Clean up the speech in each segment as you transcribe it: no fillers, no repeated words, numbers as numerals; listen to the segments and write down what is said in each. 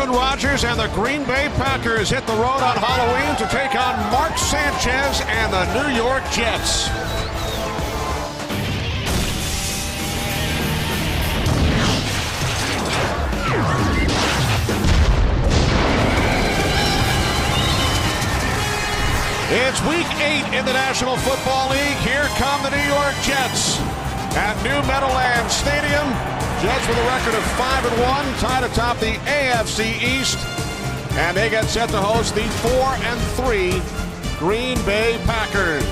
Aaron Rodgers and the Green Bay Packers hit the road on Halloween to take on Mark Sanchez and the New York Jets. It's week 8 in the National Football League. Here come the New York Jets at New Meadowlands Stadium. Jets with a record of 5-1, tied atop the AFC East. And they get set to host the 4-3 Green Bay Packers.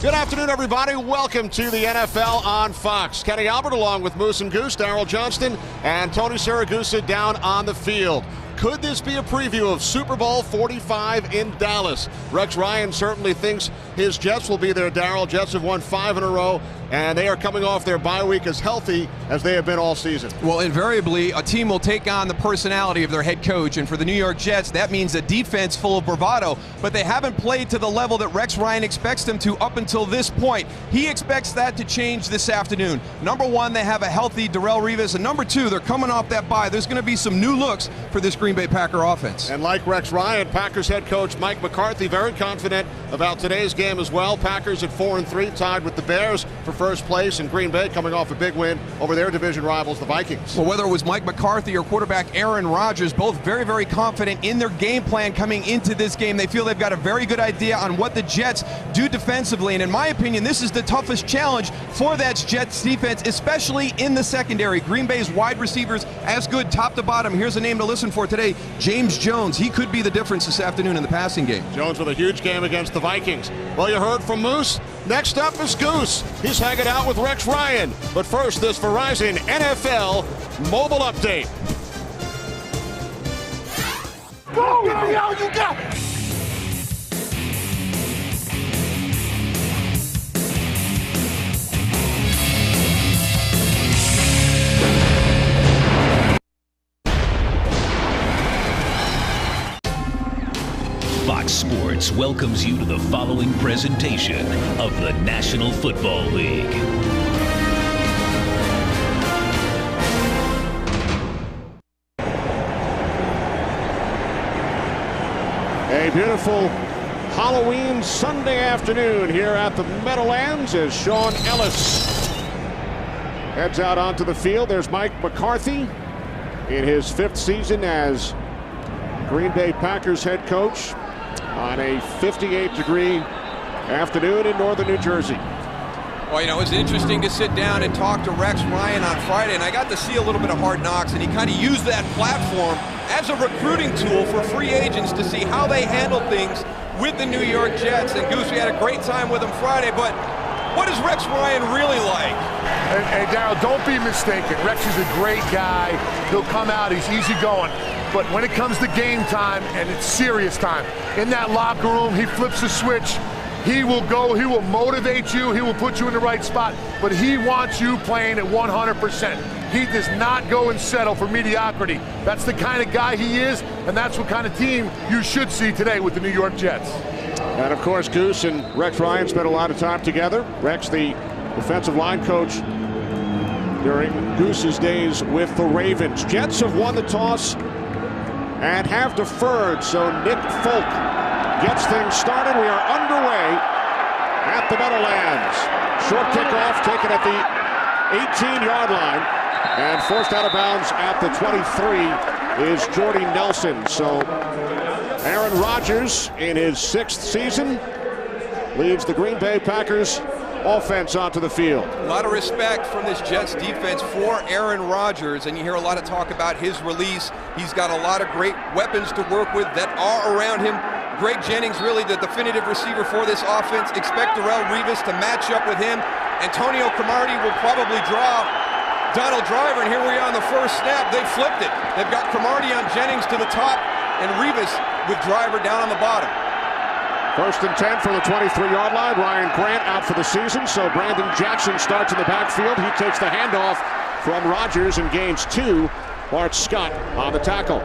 Good afternoon, everybody. Welcome to the NFL on Fox. Kenny Albert along with Moose and Goose, Darryl Johnston, and Tony Siragusa down on the field. Could this be a preview of Super Bowl 45 in Dallas? Rex Ryan certainly thinks his Jets will be there, Darryl. Jets have won 5 in a row, and they are coming off their bye week as healthy as they have been all season. Well, invariably, a team will take on the personality of their head coach, and for the New York Jets, that means a defense full of bravado, but they haven't played to the level that Rex Ryan expects them to up until this point. He expects that to change this afternoon. Number one, they have a healthy Darrelle Revis, and number two, they're coming off that bye. There's going to be some new looks for this Green Bay Packer offense. And like Rex Ryan, Packers head coach Mike McCarthy very confident about today's game as well. Packers at 4-3, tied with the Bears for first place, and Green Bay coming off a big win over their division rivals, the Vikings. Well, whether it was Mike McCarthy or quarterback Aaron Rodgers, both very, very confident in their game plan coming into this game. They feel they've got a very good idea on what the Jets do defensively, and in my opinion, this is the toughest challenge for that Jets defense, especially in the secondary. Green Bay's wide receivers as good top to bottom. Here's a name to listen for today, James Jones. He could be the difference this afternoon in the passing game. Jones with a huge game against the Vikings. Well, you heard from Moose. Next up is Goose. He's hanging out with Rex Ryan. But first, this Verizon NFL mobile update. Go! Give me all you got! Fox Sports welcomes you to the following presentation of the National Football League. A beautiful Halloween Sunday afternoon here at the Meadowlands as Sean Ellis heads out onto the field. There's Mike McCarthy in his 5th season as Green Bay Packers head coach on a 58-degree afternoon in northern New Jersey. Well, you know, it was interesting to sit down and talk to Rex Ryan on Friday, and I got to see a little bit of Hard Knocks, and he kind of used that platform as a recruiting tool for free agents to see how they handle things with the New York Jets. And Goose, we had a great time with him Friday, but what is Rex Ryan really like? Hey, Darryl, don't be mistaken. Rex is a great guy. He'll come out, he's easygoing. But when it comes to game time and it's serious time, in that locker room, he flips the switch. He will go, he will motivate you, he will put you in the right spot, but he wants you playing at 100%. He does not go and settle for mediocrity. That's the kind of guy he is, and that's what kind of team you should see today with the New York Jets. And of course, Goose and Rex Ryan spent a lot of time together. Rex, the defensive line coach during Goose's days with the Ravens. Jets have won the toss and have deferred, so Nick Folk gets things started. We are underway at the Meadowlands. Short kickoff taken at the 18-yard line and forced out of bounds at the 23 is Jordy Nelson. So Aaron Rodgers in his 6th season leads the Green Bay Packers offense onto the field. A lot of respect from this Jets defense for Aaron Rodgers, and you hear a lot of talk about his release. He's got a lot of great weapons to work with that are around him. Greg Jennings really the definitive receiver for this offense. Expect Darrelle Revis to match up with him. Antonio Cromartie will probably draw Donald Driver, and here we are on the first snap. They flipped it. They've got Cromartie on Jennings to the top and Revis with Driver down on the bottom. 1st and 10 from the 23-yard line. Ryan Grant out for the season, so Brandon Jackson starts in the backfield. He takes the handoff from Rodgers and gains 2. Bart Scott on the tackle.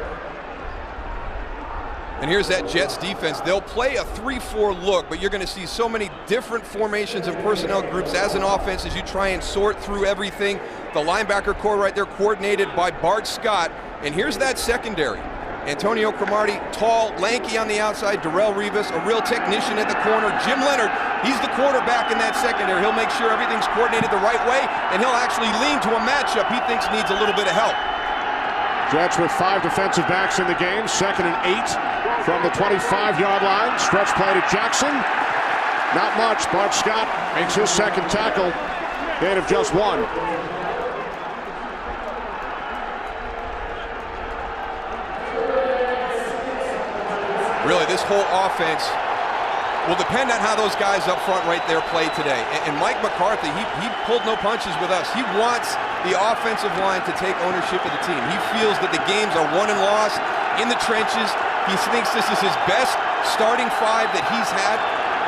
And here's that Jets defense. They'll play a 3-4 look, but you're going to see so many different formations and personnel groups as an offense as you try and sort through everything. The linebacker core right there coordinated by Bart Scott. And here's that secondary. Antonio Cromartie, tall, lanky on the outside. Darrelle Revis, a real technician at the corner. Jim Leonard, he's the quarterback in that secondary. He'll make sure everything's coordinated the right way, and he'll actually lean to a matchup he thinks needs a little bit of help. Jets with 5 defensive backs in the game. 2nd and 8 from the 25-yard line. Stretch play to Jackson. Not much. Bart Scott makes his second tackle. Gain of just 1. Really, this whole offense will depend on how those guys up front right there play today. And Mike McCarthy, he pulled no punches with us. He wants the offensive line to take ownership of the team. He feels that the games are won and lost in the trenches. He thinks this is his best starting 5 that he's had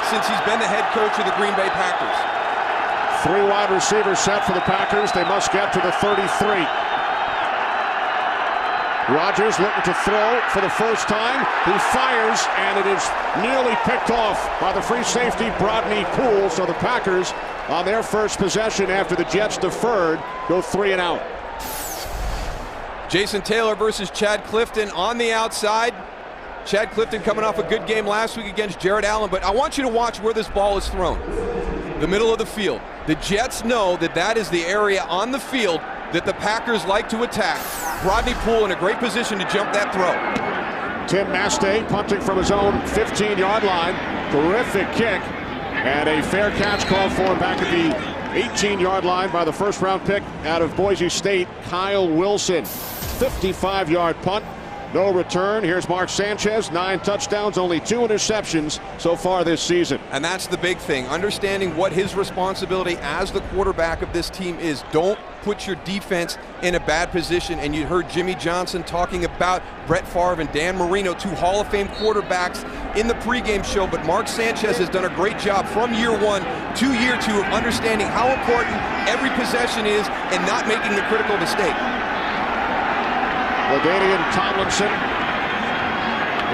since he's been the head coach of the Green Bay Packers. 3 wide receivers set for the Packers. They must get to the 33. Rodgers looking to throw for the first time. He fires, and it is nearly picked off by the free safety, Brodney Poole. So the Packers, on their first possession after the Jets deferred, go 3 and out. Jason Taylor versus Chad Clifton on the outside. Chad Clifton coming off a good game last week against Jared Allen, but I want you to watch where this ball is thrown. The middle of the field. The Jets know that that is the area on the field that the Packers like to attack. Brodney Poole in a great position to jump that throw. Tim Mastay punting from his own 15-yard line. Terrific kick. And a fair catch called for back at the 18-yard line by the first-round pick out of Boise State, Kyle Wilson. 55-yard punt. No return. Here's Mark Sanchez. 9 touchdowns, only 2 interceptions so far this season. And that's the big thing. Understanding what his responsibility as the quarterback of this team is. Don't put your defense in a bad position. And you heard Jimmy Johnson talking about Brett Favre and Dan Marino, 2 Hall of Fame quarterbacks in the pregame show. But Mark Sanchez has done a great job from year 1 to year 2 of understanding how important every possession is and not making the critical mistake. LaDainian Tomlinson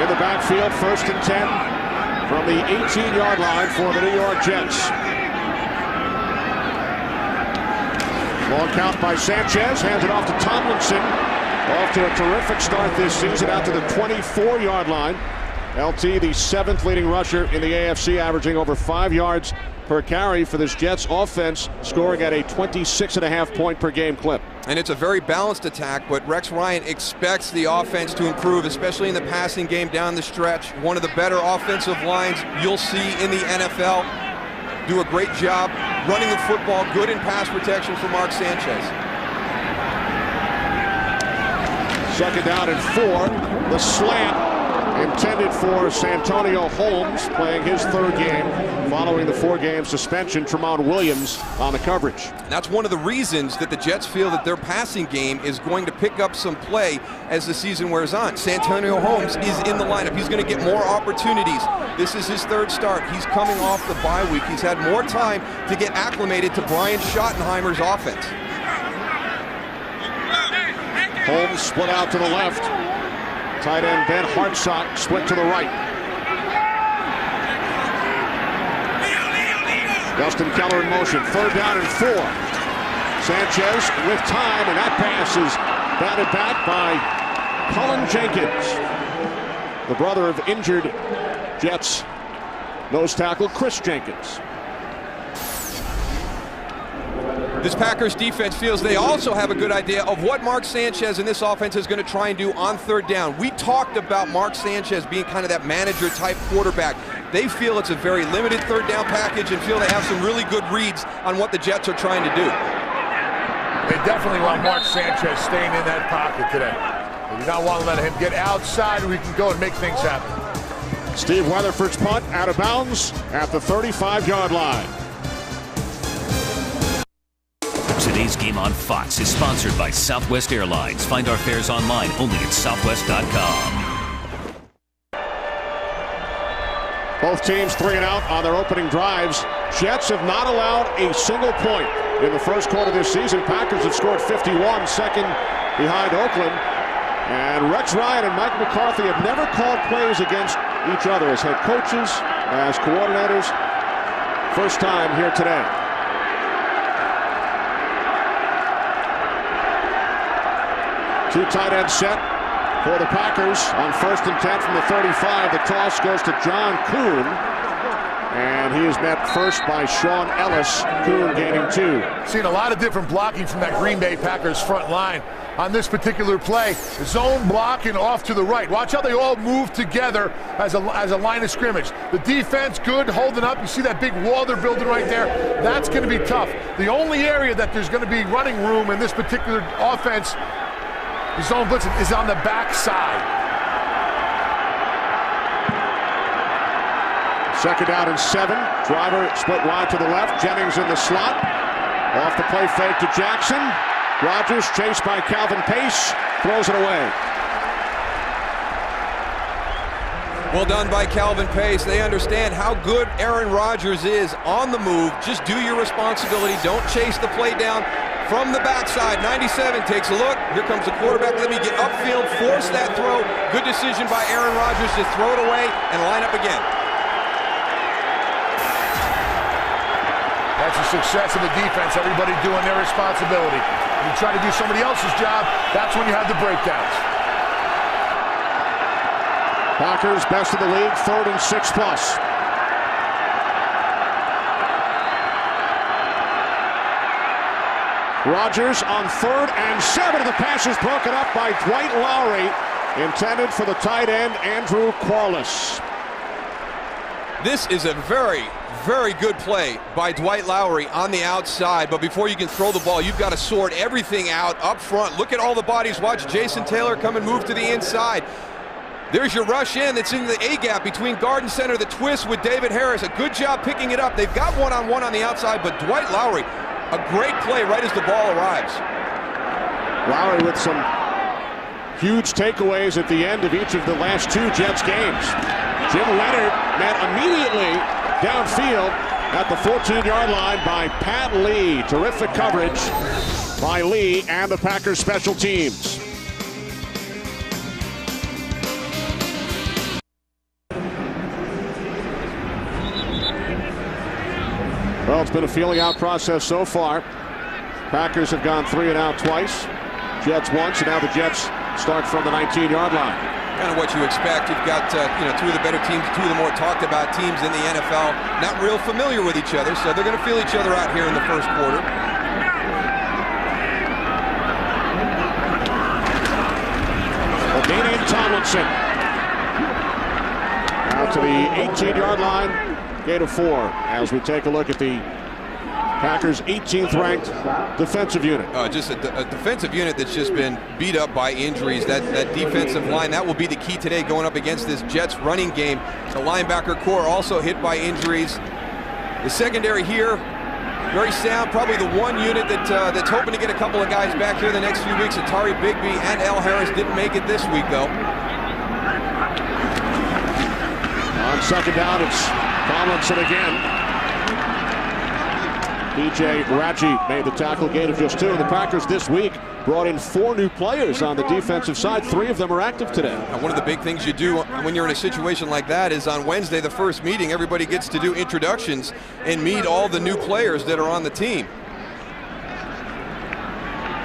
in the backfield, 1st and 10 from the 18-yard line for the New York Jets. Long count by Sanchez, hands it off to Tomlinson. Off to a terrific start this season, out to the 24-yard line. LT, the 7th leading rusher in the AFC, averaging over 5 yards per carry for this Jets offense, scoring at a 26.5 point per game clip. And it's a very balanced attack, but Rex Ryan expects the offense to improve, especially in the passing game down the stretch. One of the better offensive lines you'll see in the NFL. Do a great job running the football, good in pass protection for Mark Sanchez. 2nd down and 4. The slant intended for Santonio Holmes, playing his 3rd game following the 4-game suspension. Tramon Williams on the coverage. That's one of the reasons that the Jets feel that their passing game is going to pick up some play as the season wears on. Santonio Holmes is in the lineup. He's going to get more opportunities. This is his 3rd start. He's coming off the bye week. He's had more time to get acclimated to Brian Schottenheimer's offense. Holmes split out to the left. Tight end Ben Hartsock split to the right. Dustin Keller in motion. 3rd down and 4. Sanchez with time, and that pass is batted back by Cullen Jenkins, the brother of injured Jets nose tackle Chris Jenkins. This Packers defense feels they also have a good idea of what Mark Sanchez and this offense is going to try and do on 3rd down. We talked about Mark Sanchez being kind of that manager-type quarterback. They feel it's a very limited 3rd down package and feel they have some really good reads on what the Jets are trying to do. They definitely want Mark Sanchez staying in that pocket today. They do not want to let him get outside where he can go and make things happen. Steve Weatherford's punt out of bounds at the 35-yard line. Today's game on Fox is sponsored by Southwest Airlines. Find our fares online only at southwest.com. Both teams 3 and out on their opening drives. Jets have not allowed a single point in the first quarter this season. Packers have scored 51, second behind Oakland. And Rex Ryan and Mike McCarthy have never called plays against each other as head coaches, as coordinators. First time here today. Two tight end set for the Packers on 1st and 10 from the 35. The toss goes to John Kuhn, and he is met first by Sean Ellis. Kuhn gaining 2. Seen a lot of different blocking from that Green Bay Packers front line on this particular play. Zone blocking off to the right. Watch how they all move together as a line of scrimmage. The defense good, holding up. You see that big wall they're building right there? That's going to be tough. The only area that there's going to be running room in this particular offense, the zone blitzing, is on the back side. Second down and 7. Driver split wide to the left. Jennings in the slot. Off the play fake to Jackson. Rodgers chased by Calvin Pace. Throws it away. Well done by Calvin Pace. They understand how good Aaron Rodgers is on the move. Just do your responsibility. Don't chase the play down from the backside. 97 takes a look. Here comes the quarterback. Let me get upfield. Force that throw. Good decision by Aaron Rodgers to throw it away and line up again. That's the success of the defense. Everybody doing their responsibility. When you try to do somebody else's job, that's when you have the breakdowns. Packers best in the league, 3rd and 6+. Rodgers on 3rd and 7. The pass is broken up by Dwight Lowry, intended for the tight end, Andrew Quarles. This is a very good play by Dwight Lowry on the outside, but before you can throw the ball, you've got to sort everything out up front. Look at all the bodies. Watch Jason Taylor come and move to the inside. There's your rush in. It's in the A-gap between guard and center. The twist with David Harris. A good job picking it up. They've got one-on-one on the outside, but Dwight Lowry, a great play right as the ball arrives. Lowry with some huge takeaways at the end of each of the last 2 Jets games. Jim Leonard met immediately downfield at the 14-yard line by Pat Lee. Terrific coverage by Lee and the Packers special teams. Well, it's been a feeling out process so far. Packers have gone 3 and out twice. Jets once, and now the Jets start from the 19-yard line. Kind of what you expect. You've got 2 of the better teams, 2 of the more talked about teams in the NFL, not real familiar with each other, so they're going to feel each other out here in the first quarter. LaDainian Tomlinson out to the 18-yard line, gain of 4 as we take a look at the Packers' 18th ranked defensive unit. Just a defensive unit that's just been beat up by injuries. That defensive line, that will be the key today going up against this Jets running game. The linebacker core also hit by injuries. The secondary here, very sound. Probably the one unit that's hoping to get a couple of guys back here the next few weeks. Atari Bigby and Al Harris didn't make it this week, though. On second down, it's Tomlinson again. DJ Raji made the tackle, gain of just 2. And the Packers this week brought in 4 new players on the defensive side. 3 of them are active today. Now, one of the big things you do when you're in a situation like that is on Wednesday, the first meeting, everybody gets to do introductions and meet all the new players that are on the team.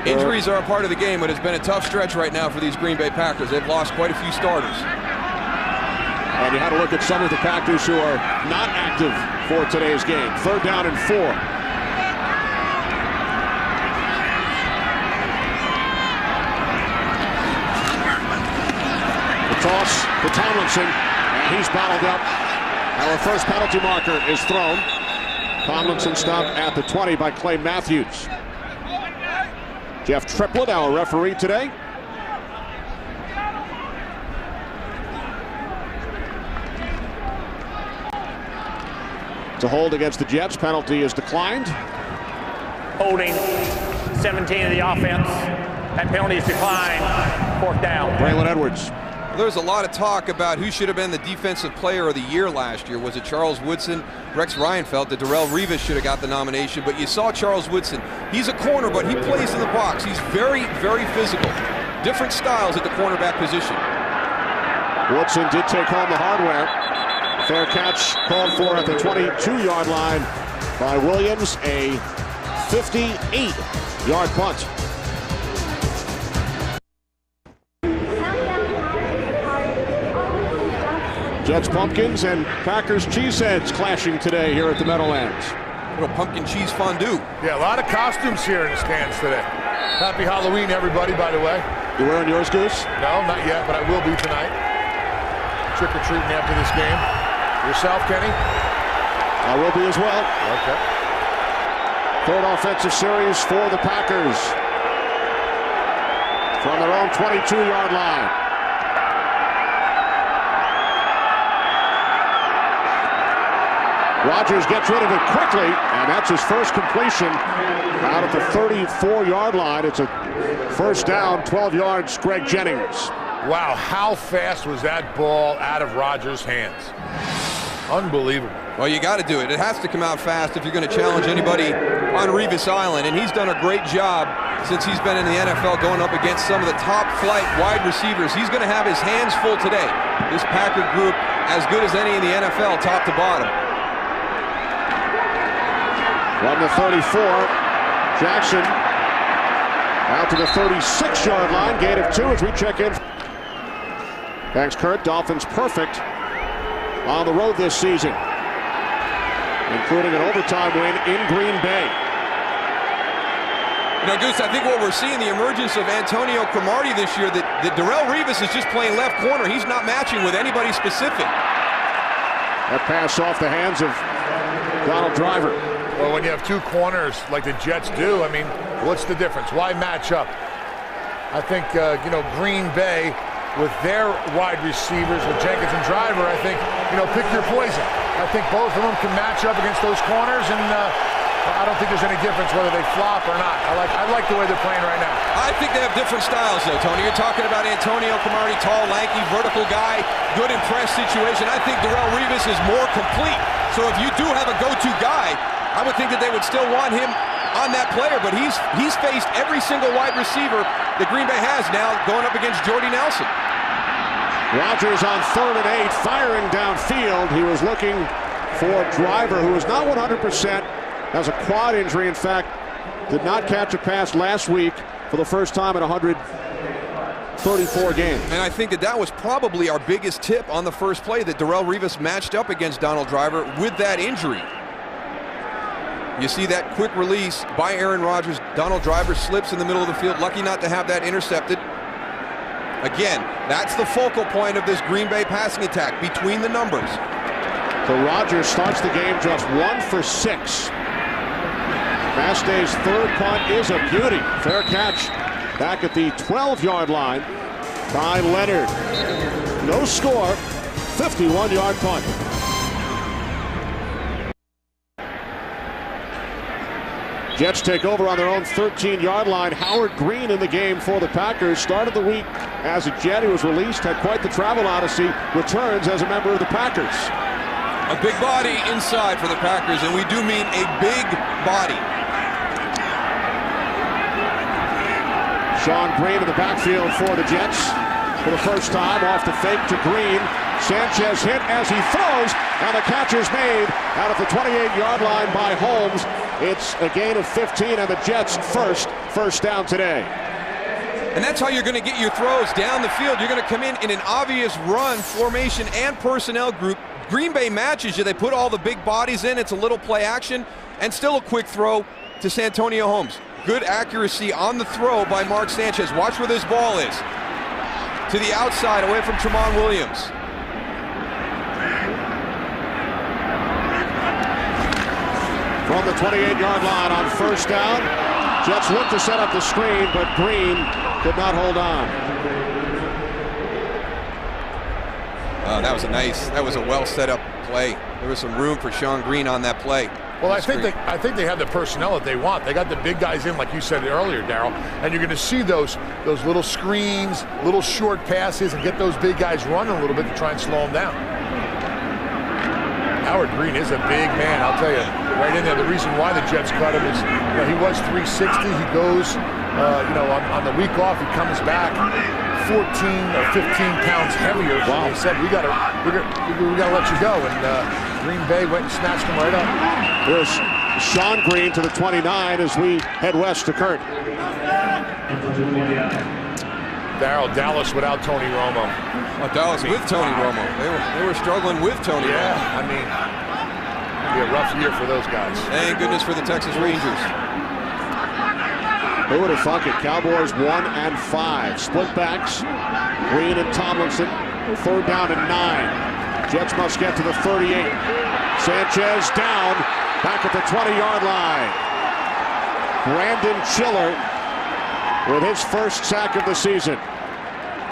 Injuries are a part of the game, but it's been a tough stretch right now for these Green Bay Packers. They've lost quite a few starters. And you had to look at some of the Packers who are not active for today's game. 3rd down and 4. Toss to Tomlinson, and he's bottled up. Our first penalty marker is thrown. Tomlinson stopped at the 20 by Clay Matthews. Jeff Triplett, our referee today. To hold against the Jets, penalty is declined. Holding 17 of the offense. That penalty is declined. 4th down. Braylon Edwards. There's a lot of talk about who should have been the defensive player of the year last year. Was it Charles Woodson? Rex Ryan felt that Darrelle Revis should have got the nomination, but you saw Charles Woodson. He's a corner, but he plays in the box. He's very physical. Different styles at the cornerback position. Woodson did take home the hardware. Fair catch called for at the 22-yard line by Williams. A 58-yard punt. Jets pumpkins and Packers cheeseheads clashing today here at the Meadowlands. Little pumpkin cheese fondue. Yeah, a lot of costumes here in the stands today. Happy Halloween, everybody, by the way. You wearing yours, Goose? No, not yet, but I will be tonight. Trick-or-treating after this game. Yourself, Kenny? I will be as well. Okay. Third offensive series for the Packers. From their own 22-yard line. Rodgers gets rid of it quickly, and that's his first completion out at the 34-yard line. It's a first down, 12 yards, Greg Jennings. Wow, how fast was that ball out of Rodgers' hands? Unbelievable. Well, you got to do it. It has to come out fast if you're going to challenge anybody on Revis Island, and he's done a great job since he's been in the NFL going up against some of the top-flight wide receivers. He's going to have his hands full today. This Packer group, as good as any in the NFL, top to bottom. From the 34, Jackson out to the 36-yard line. Gain of 2 as we check in. Thanks, Kurt. Dolphins perfect on the road this season, including an overtime win in Green Bay. You know, Goose, I think what we're seeing, the emergence of Antonio Cromartie this year, that Darrelle Revis is just playing left corner. He's not matching with anybody specific. That pass off the hands of Donald Driver. Well, when you have two corners like the Jets do, I mean, what's the difference? Why match up? I think, you know, Green Bay with their wide receivers, with Jenkins and Driver, I think, you know, pick your poison. I think both of them can match up against those corners, and I don't think there's any difference whether they flop or not. I like the way they're playing right now. I think they have different styles, though, Tony. You're talking about Antonio Cromartie, tall, lanky, vertical guy, good in press situation. I think Darrelle Revis is more complete. So if you do have a go-to guy, I would think that they would still want him on that player, but he's faced every single wide receiver that Green Bay has now going up against Jordy Nelson. Rodgers on 3rd and 8, firing downfield. He was looking for Driver, who is not 100%, has a quad injury. In fact, did not catch a pass last week for the first time in 134 games. And I think that was probably our biggest tip on the first play, that Darrelle Revis matched up against Donald Driver with that injury. You see that quick release by Aaron Rodgers. Donald Driver slips in the middle of the field, lucky not to have that intercepted. Again, that's the focal point of this Green Bay passing attack, between the numbers. So Rodgers starts the game just 1 for 6. Mastay's third punt is a beauty. Fair catch back at the 12-yard line by Leonard. No score, 51-yard punt. Jets take over on their own 13-yard line. Howard Green in the game for the Packers. Started the week as a Jet. He was released, had quite the travel odyssey. Returns as a member of the Packers. A big body inside for the Packers, and we do mean a big body. Sean Green in the backfield for the Jets. For the first time, off the fake to Green. Sanchez hit as he throws, and the catch is made out of the 28-yard line by Holmes. It's a gain of 15, and the Jets' first down today. And that's how you're going to get your throws down the field. You're going to come in an obvious run formation and personnel group. Green Bay matches you. They put all the big bodies in. It's a little play action, and still a quick throw to Santonio Holmes. Good accuracy on the throw by Mark Sanchez. Watch where this ball is. To the outside, away from Tramon Williams. From the 28-yard line on first down, Jets look to set up the screen, but Green could not hold on. That was a well set up play. There was some room for Sean Green on that play. Well, I think they have the personnel that they want. They got the big guys in, like you said earlier, Darryl, and you're going to see those little screens, little short passes, and get those big guys running a little bit to try and slow them down. Howard Green is a big man, I'll tell you, right in there. The reason why the Jets cut him is, you know, he was 360. He goes, you know, on the week off, he comes back 14 or 15 pounds heavier. Wow. So they said, we gotta let you go, and Green Bay went and snatched him right up. Here's Sean Green to the 29 as we head west to Kurt. Dallas without Tony Romo. Oh, Dallas with Tony Romo. They were struggling with Tony Romo. I mean, it'll be a rough year for those guys. Thank goodness for the Texas Rangers. Who would have thunk it? Cowboys 1-5. Split backs. Green and Tomlinson. 3rd down and 9. Jets must get to the 38. Sanchez down. Back at the 20-yard line. Brandon Chiller with his first sack of the season.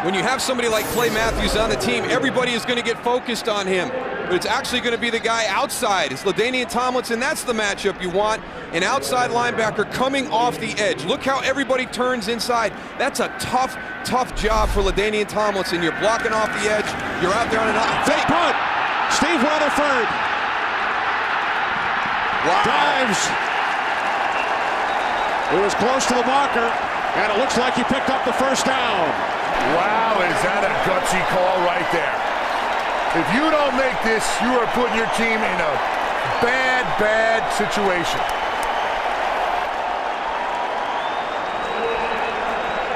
When you have somebody like Clay Matthews on the team, everybody is going to get focused on him. But it's actually going to be the guy outside. It's LaDainian Tomlinson. That's the matchup you want. An outside linebacker coming off the edge. Look how everybody turns inside. That's a tough, tough job for LaDainian Tomlinson. You're blocking off the edge. You're out there on an fake punt. Steve Rutherford. Wow. Dives. It was close to the marker, and it looks like he picked up the first down. Wow, is that a gutsy call right there? If you don't make this, you are putting your team in a bad, bad situation.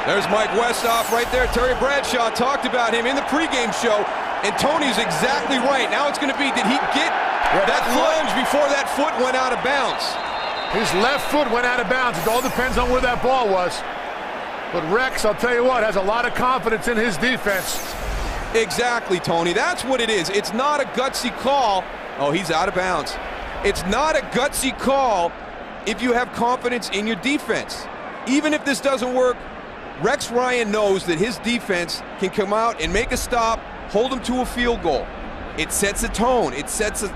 There's Mike Westhoff right there. Terry Bradshaw talked about him in the pregame show, and Tony's exactly right. Now it's going to be, did he get that lunge before that foot went out of bounds? His left foot went out of bounds. It all depends on where that ball was. But Rex, I'll tell you what, has a lot of confidence in his defense. Exactly, Tony. That's what it is. It's not a gutsy call. Oh, he's out of bounds. It's not a gutsy call if you have confidence in your defense. Even if this doesn't work, Rex Ryan knows that his defense can come out and make a stop, hold him to a field goal. It sets a tone. It sets a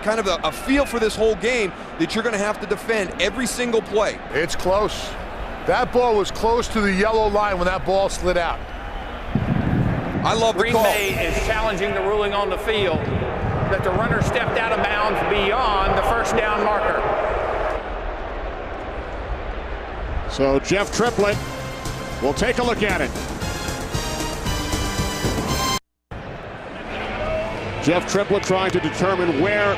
kind of a feel for this whole game that you're going to have to defend every single play. It's close. That ball was close to the yellow line when that ball slid out. I love the call. Green Bay is challenging the ruling on the field that the runner stepped out of bounds beyond the first down marker. So Jeff Triplett will take a look at it. Jeff Triplett trying to determine where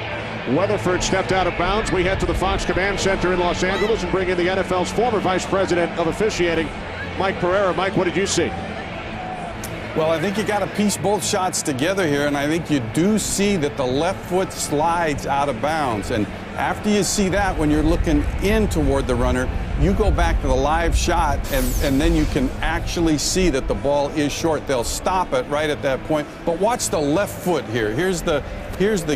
Weatherford stepped out of bounds. We head to the Fox Command Center in Los Angeles and bring in the NFL's former Vice President of Officiating, Mike Pereira. Mike, what did you see? Well, I think you got to piece both shots together here, and I think you do see that the left foot slides out of bounds. And after you see that, when you're looking in toward the runner, you go back to the live shot, and then you can actually see that the ball is short. They'll stop it right at that point. But watch the left foot here. Here's the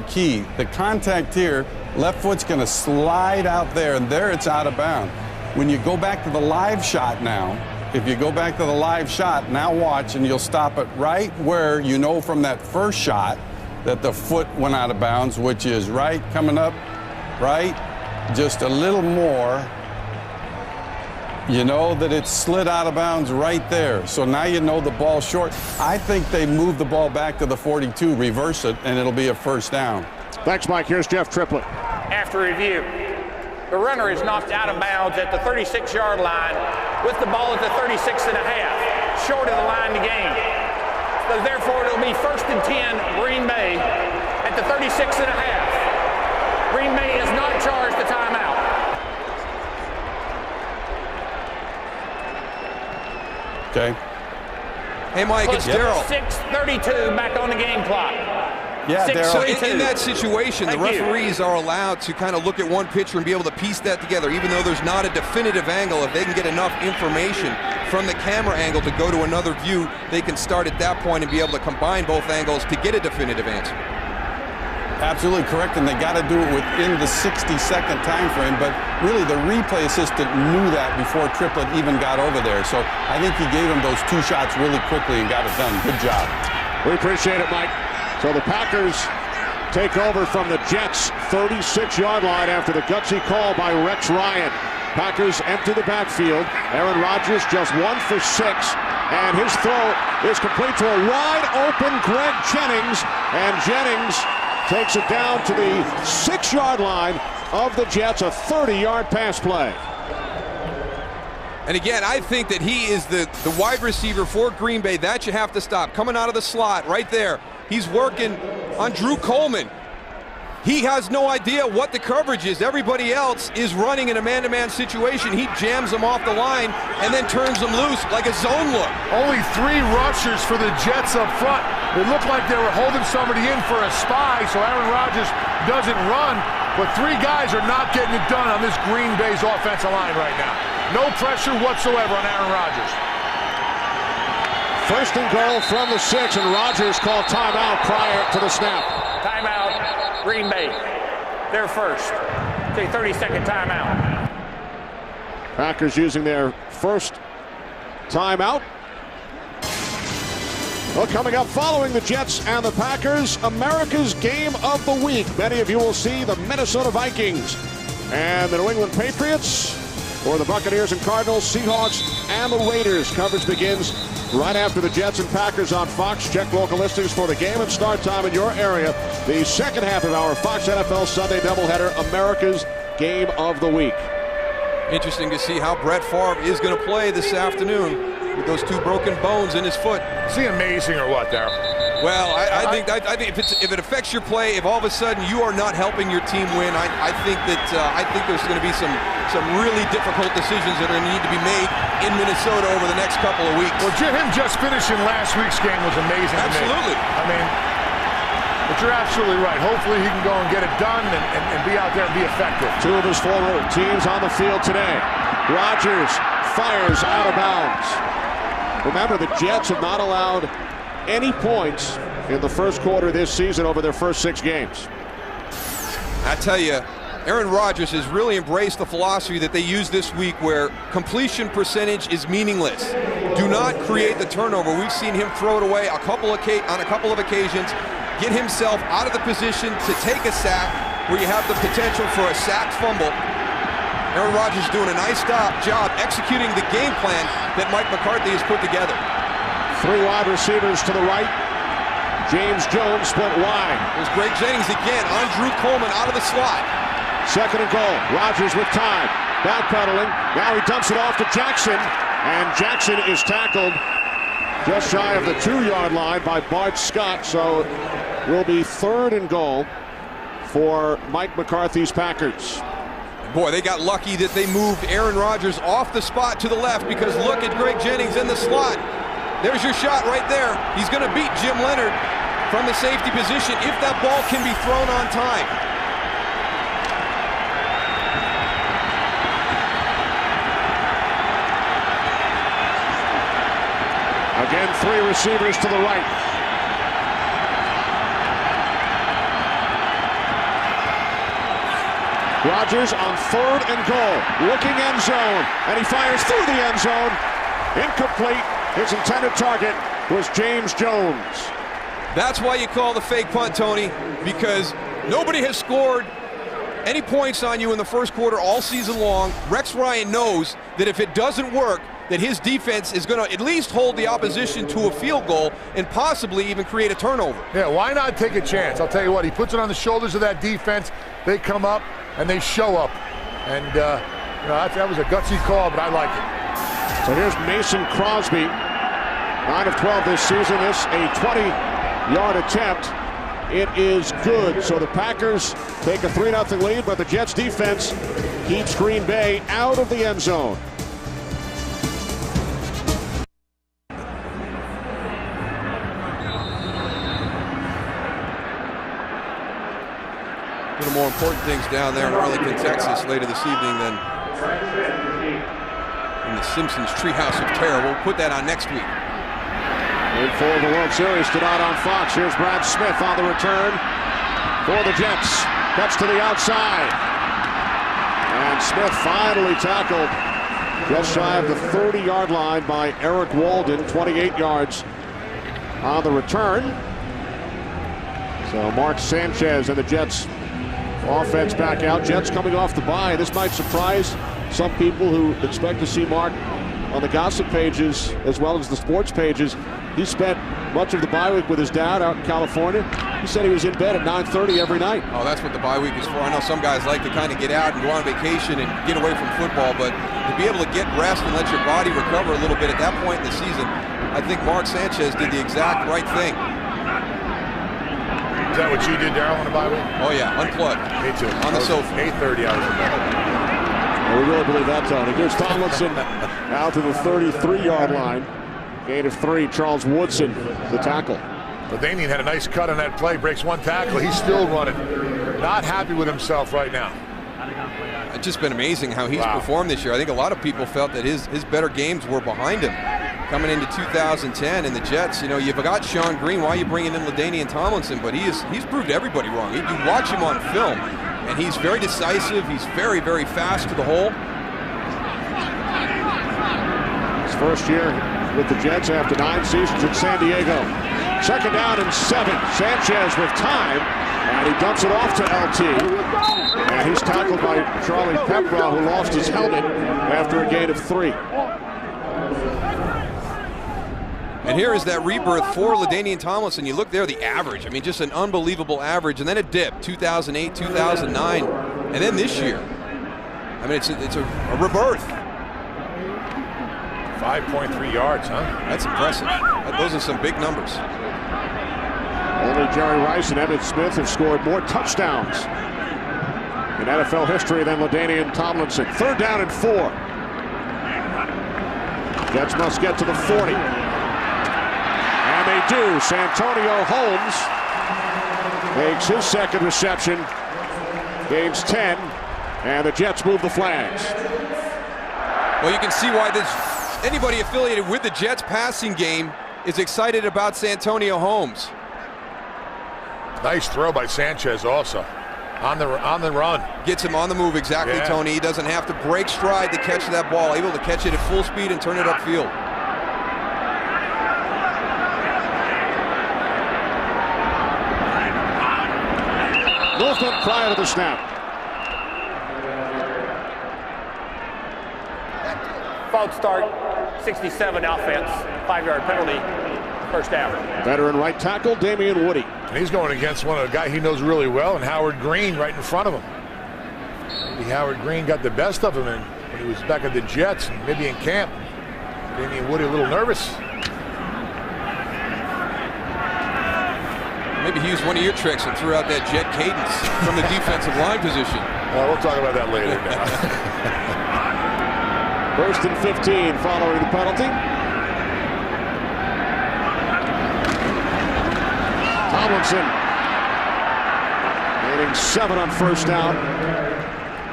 key. The contact here, left foot's going to slide out there, and there it's out of bounds. When you go back to the live shot now, if you go back to the live shot, now watch, and you'll stop it right where you know from that first shot that the foot went out of bounds, which is right coming up, right, just a little more. You know that it slid out of bounds right there. So now you know the ball's short. I think they move the ball back to the 42, reverse it, and it'll be a first down. Thanks, Mike. Here's Jeff Triplett. After review, the runner is knocked out of bounds at the 36-yard line with the ball at the 36.5, short of the line to gain. So therefore, it'll be 1st and 10, Green Bay, at the 36.5. Green Bay is not charged the timeout. Okay. Hey, Mike, it's Daryl. 6:32 back on the game clock. Yeah, Daryl. So in that situation, the referees are allowed to kind of look at one picture and be able to piece that together, even though there's not a definitive angle. If they can get enough information from the camera angle to go to another view, they can start at that point and be able to combine both angles to get a definitive answer. Absolutely correct, and they got to do it within the 60-second time frame, but really the replay assistant knew that before Triplett even got over there. So I think he gave him those 2 shots really quickly and got it done. Good job. We appreciate it, Mike. So the Packers take over from the Jets' 36-yard line after the gutsy call by Rex Ryan. Packers empty the backfield. Aaron Rodgers just 1 for 6, and his throw is complete to a wide-open Greg Jennings, and Jennings takes it down to the 6-yard line of the Jets, a 30-yard pass play. And again, I think that he is the wide receiver for Green Bay. That you have to stop. Coming out of the slot right there. He's working on Drew Coleman. He has no idea what the coverage is. Everybody else is running in a man-to-man situation. He jams them off the line and then turns them loose like a zone look. Only 3 rushers for the Jets up front. It looked like they were holding somebody in for a spy, so Aaron Rodgers doesn't run. But 3 guys are not getting it done on this Green Bay's offensive line right now. No pressure whatsoever on Aaron Rodgers. First and goal from the 6, and Rodgers called timeout prior to the snap. Timeout, Green Bay. They're first. Take 30-second timeout. Packers using their first timeout. Well, coming up following the Jets and the Packers, America's Game of the Week. Many of you will see the Minnesota Vikings and the New England Patriots, or the Buccaneers and Cardinals, Seahawks, and the Raiders. Coverage begins right after the Jets and Packers on Fox. Check local listings for the game and start time in your area. The second half of our Fox NFL Sunday doubleheader, America's Game of the Week. Interesting to see how Brett Favre is going to play this afternoon with those 2 broken bones in his foot. Is he amazing or what, Darryl? Well, I think if it affects your play, if all of a sudden you are not helping your team win, I think there's going to be some really difficult decisions that are going to need to be made in Minnesota over the next couple of weeks. Well, him just finishing last week's game was amazing. Absolutely. I mean, but you're absolutely right. Hopefully he can go and get it done and be out there and be effective. 2 of his former teams on the field today. Rodgers fires out of bounds. Remember, the Jets have not allowed any points in the first quarter this season over their first 6 games. I tell you, Aaron Rodgers has really embraced the philosophy that they use this week where completion percentage is meaningless. Do not create the turnover. We've seen him throw it away on a couple of occasions, get himself out of the position to take a sack where you have the potential for a sack fumble. Aaron Rodgers doing a nice job executing the game plan that Mike McCarthy has put together. 3 wide receivers to the right. James Jones split wide. There's Greg Jennings again on Drew Coleman out of the slot. Second and goal. Rodgers with time. Backpedaling. Now he dumps it off to Jackson. And Jackson is tackled just shy of the 2-yard line by Bart Scott. So it will be 3rd and goal for Mike McCarthy's Packers. Boy, they got lucky that they moved Aaron Rodgers off the spot to the left, because look at Greg Jennings in the slot. There's your shot right there. He's going to beat Jim Leonard from the safety position if that ball can be thrown on time. Again, 3 receivers to the right. Rodgers on 3rd and goal, looking end zone, and he fires through the end zone. Incomplete. His intended target was James Jones. That's why you call the fake punt, Tony, because nobody has scored any points on you in the first quarter all season long. Rex Ryan knows that if it doesn't work, that his defense is going to at least hold the opposition to a field goal and possibly even create a turnover. Yeah, why not take a chance? I'll tell you what, he puts it on the shoulders of that defense. They come up and they show up. And that was a gutsy call, but I like it. So here's Mason Crosby, 9 of 12 this season. This a 20-yard attempt. It is good. So the Packers take a 3-0 lead, but the Jets defense keeps Green Bay out of the end zone. One of the more important things down there in Arlington, Texas later this evening than in the Simpsons Treehouse of Terror. We'll put that on next week. In for the World Series tonight on Fox. Here's Brad Smith on the return for the Jets. Cuts to the outside. And Smith finally tackled just shy of the 30-yard line by Eric Walden. 28 yards on the return. So Mark Sanchez and the Jets offense back out. Jets coming off the bye. This might surprise some people who expect to see Mark on the gossip pages as well as the sports pages. He spent much of the bye week with his dad out in California. He said he was in bed at 9:30 every night. Oh, that's what the bye week is for. I know some guys like to kind of get out and go on vacation and get away from football, but to be able to get rest and let your body recover a little bit at that point in the season, I think Mark Sanchez did the exact right thing. Is that what you did, Darryl, on the bye week? Oh yeah, unplugged. Me too. On the sofa. 8:30 I was in bed. Well, we really believe that, Tony. Here's Tomlinson out to the 33-yard line. Gain of 3. Charles Woodson, the tackle. LaDainian had a nice cut on that play. Breaks one tackle. He's still running. Not happy with himself right now. It's just been amazing how he's performed this year. I think a lot of people felt that his better games were behind him coming into 2010. And the Jets, you know, you've got Sean Green. Why are you bringing in LaDainian Tomlinson? But he's proved everybody wrong. You watch him on film, and he's very decisive. He's very, very fast to the hole. His first year with the Jets after 9 seasons in San Diego. 2nd down and 7. Sanchez with time, and he dumps it off to LT. And he's tackled by Charlie Pepra, who lost his helmet after a gain of 3. And here is that rebirth for LaDainian Tomlinson. You look there, the average. I mean, just an unbelievable average. And then a dip, 2008, 2009. And then this year. I mean, it's a rebirth. 5.3 yards, huh? That's impressive. Those are some big numbers. Only Jerry Rice and Emmitt Smith have scored more touchdowns in NFL history than LaDainian Tomlinson. 3rd down and 4. Jets must get to the 40. And they do. Santonio Holmes makes his 2nd reception. Gains 10. And the Jets move the flags. Well, you can see why anybody affiliated with the Jets passing game is excited about Santonio Holmes. Nice throw by Sanchez also. On the run. Gets him on the move, exactly, yeah. Tony. He doesn't have to break stride to catch that ball. Able to catch it at full speed and turn it upfield. Movement prior to the snap. False start, 67 offense, 5-yard penalty, 1st down. Veteran right tackle, Damian Woody. And he's going against one of the guy he knows really well, and Howard Green right in front of him. Maybe Howard Green got the best of him when he was back at the Jets and maybe in camp. Damian Woody a little nervous. Maybe he used one of your tricks and threw out that jet cadence from the defensive line position. We'll talk about that later. 1st and 15 following the penalty. Tomlinson gaining 7 on 1st down.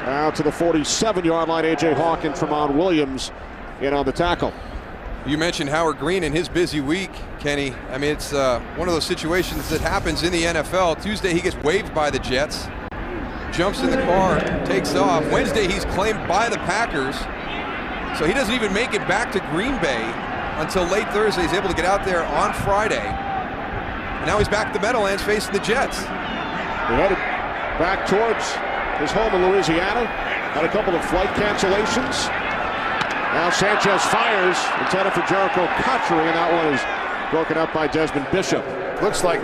Out to the 47-yard line. A.J. Hawk and Tramon Williams in on the tackle. You mentioned Howard Green in his busy week, Kenny. I mean, it's one of those situations that happens in the NFL. Tuesday, he gets waived by the Jets, jumps in the car, takes off. Wednesday, he's claimed by the Packers. So he doesn't even make it back to Green Bay until late Thursday. He's able to get out there on Friday. And now he's back to the Meadowlands facing the Jets. He headed back towards his home in Louisiana. Had a couple of flight cancellations. Now Sanchez fires, intended for Jericho Cotchery, and that one is broken up by Desmond Bishop. Looks like,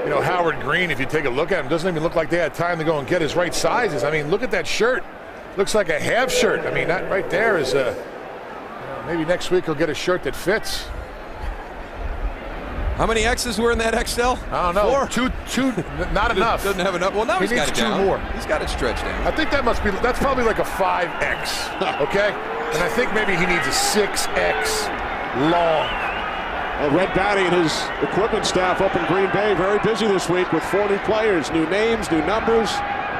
you know, Howard Green, if you take a look at him, doesn't even look like they had time to go and get his right sizes. I mean, look at that shirt. Looks like a half shirt. I mean, that right there is maybe next week he'll get a shirt that fits. How many X's were in that XL? I don't know. 4? Two, not enough. Doesn't have enough. Well, now he's got it down. 2 more. He's got it stretched down. I think that's probably like a 5X, okay? And I think maybe he needs a 6X long. Well, Red Batty and his equipment staff up in Green Bay very busy this week with 4 new players, new names, new numbers,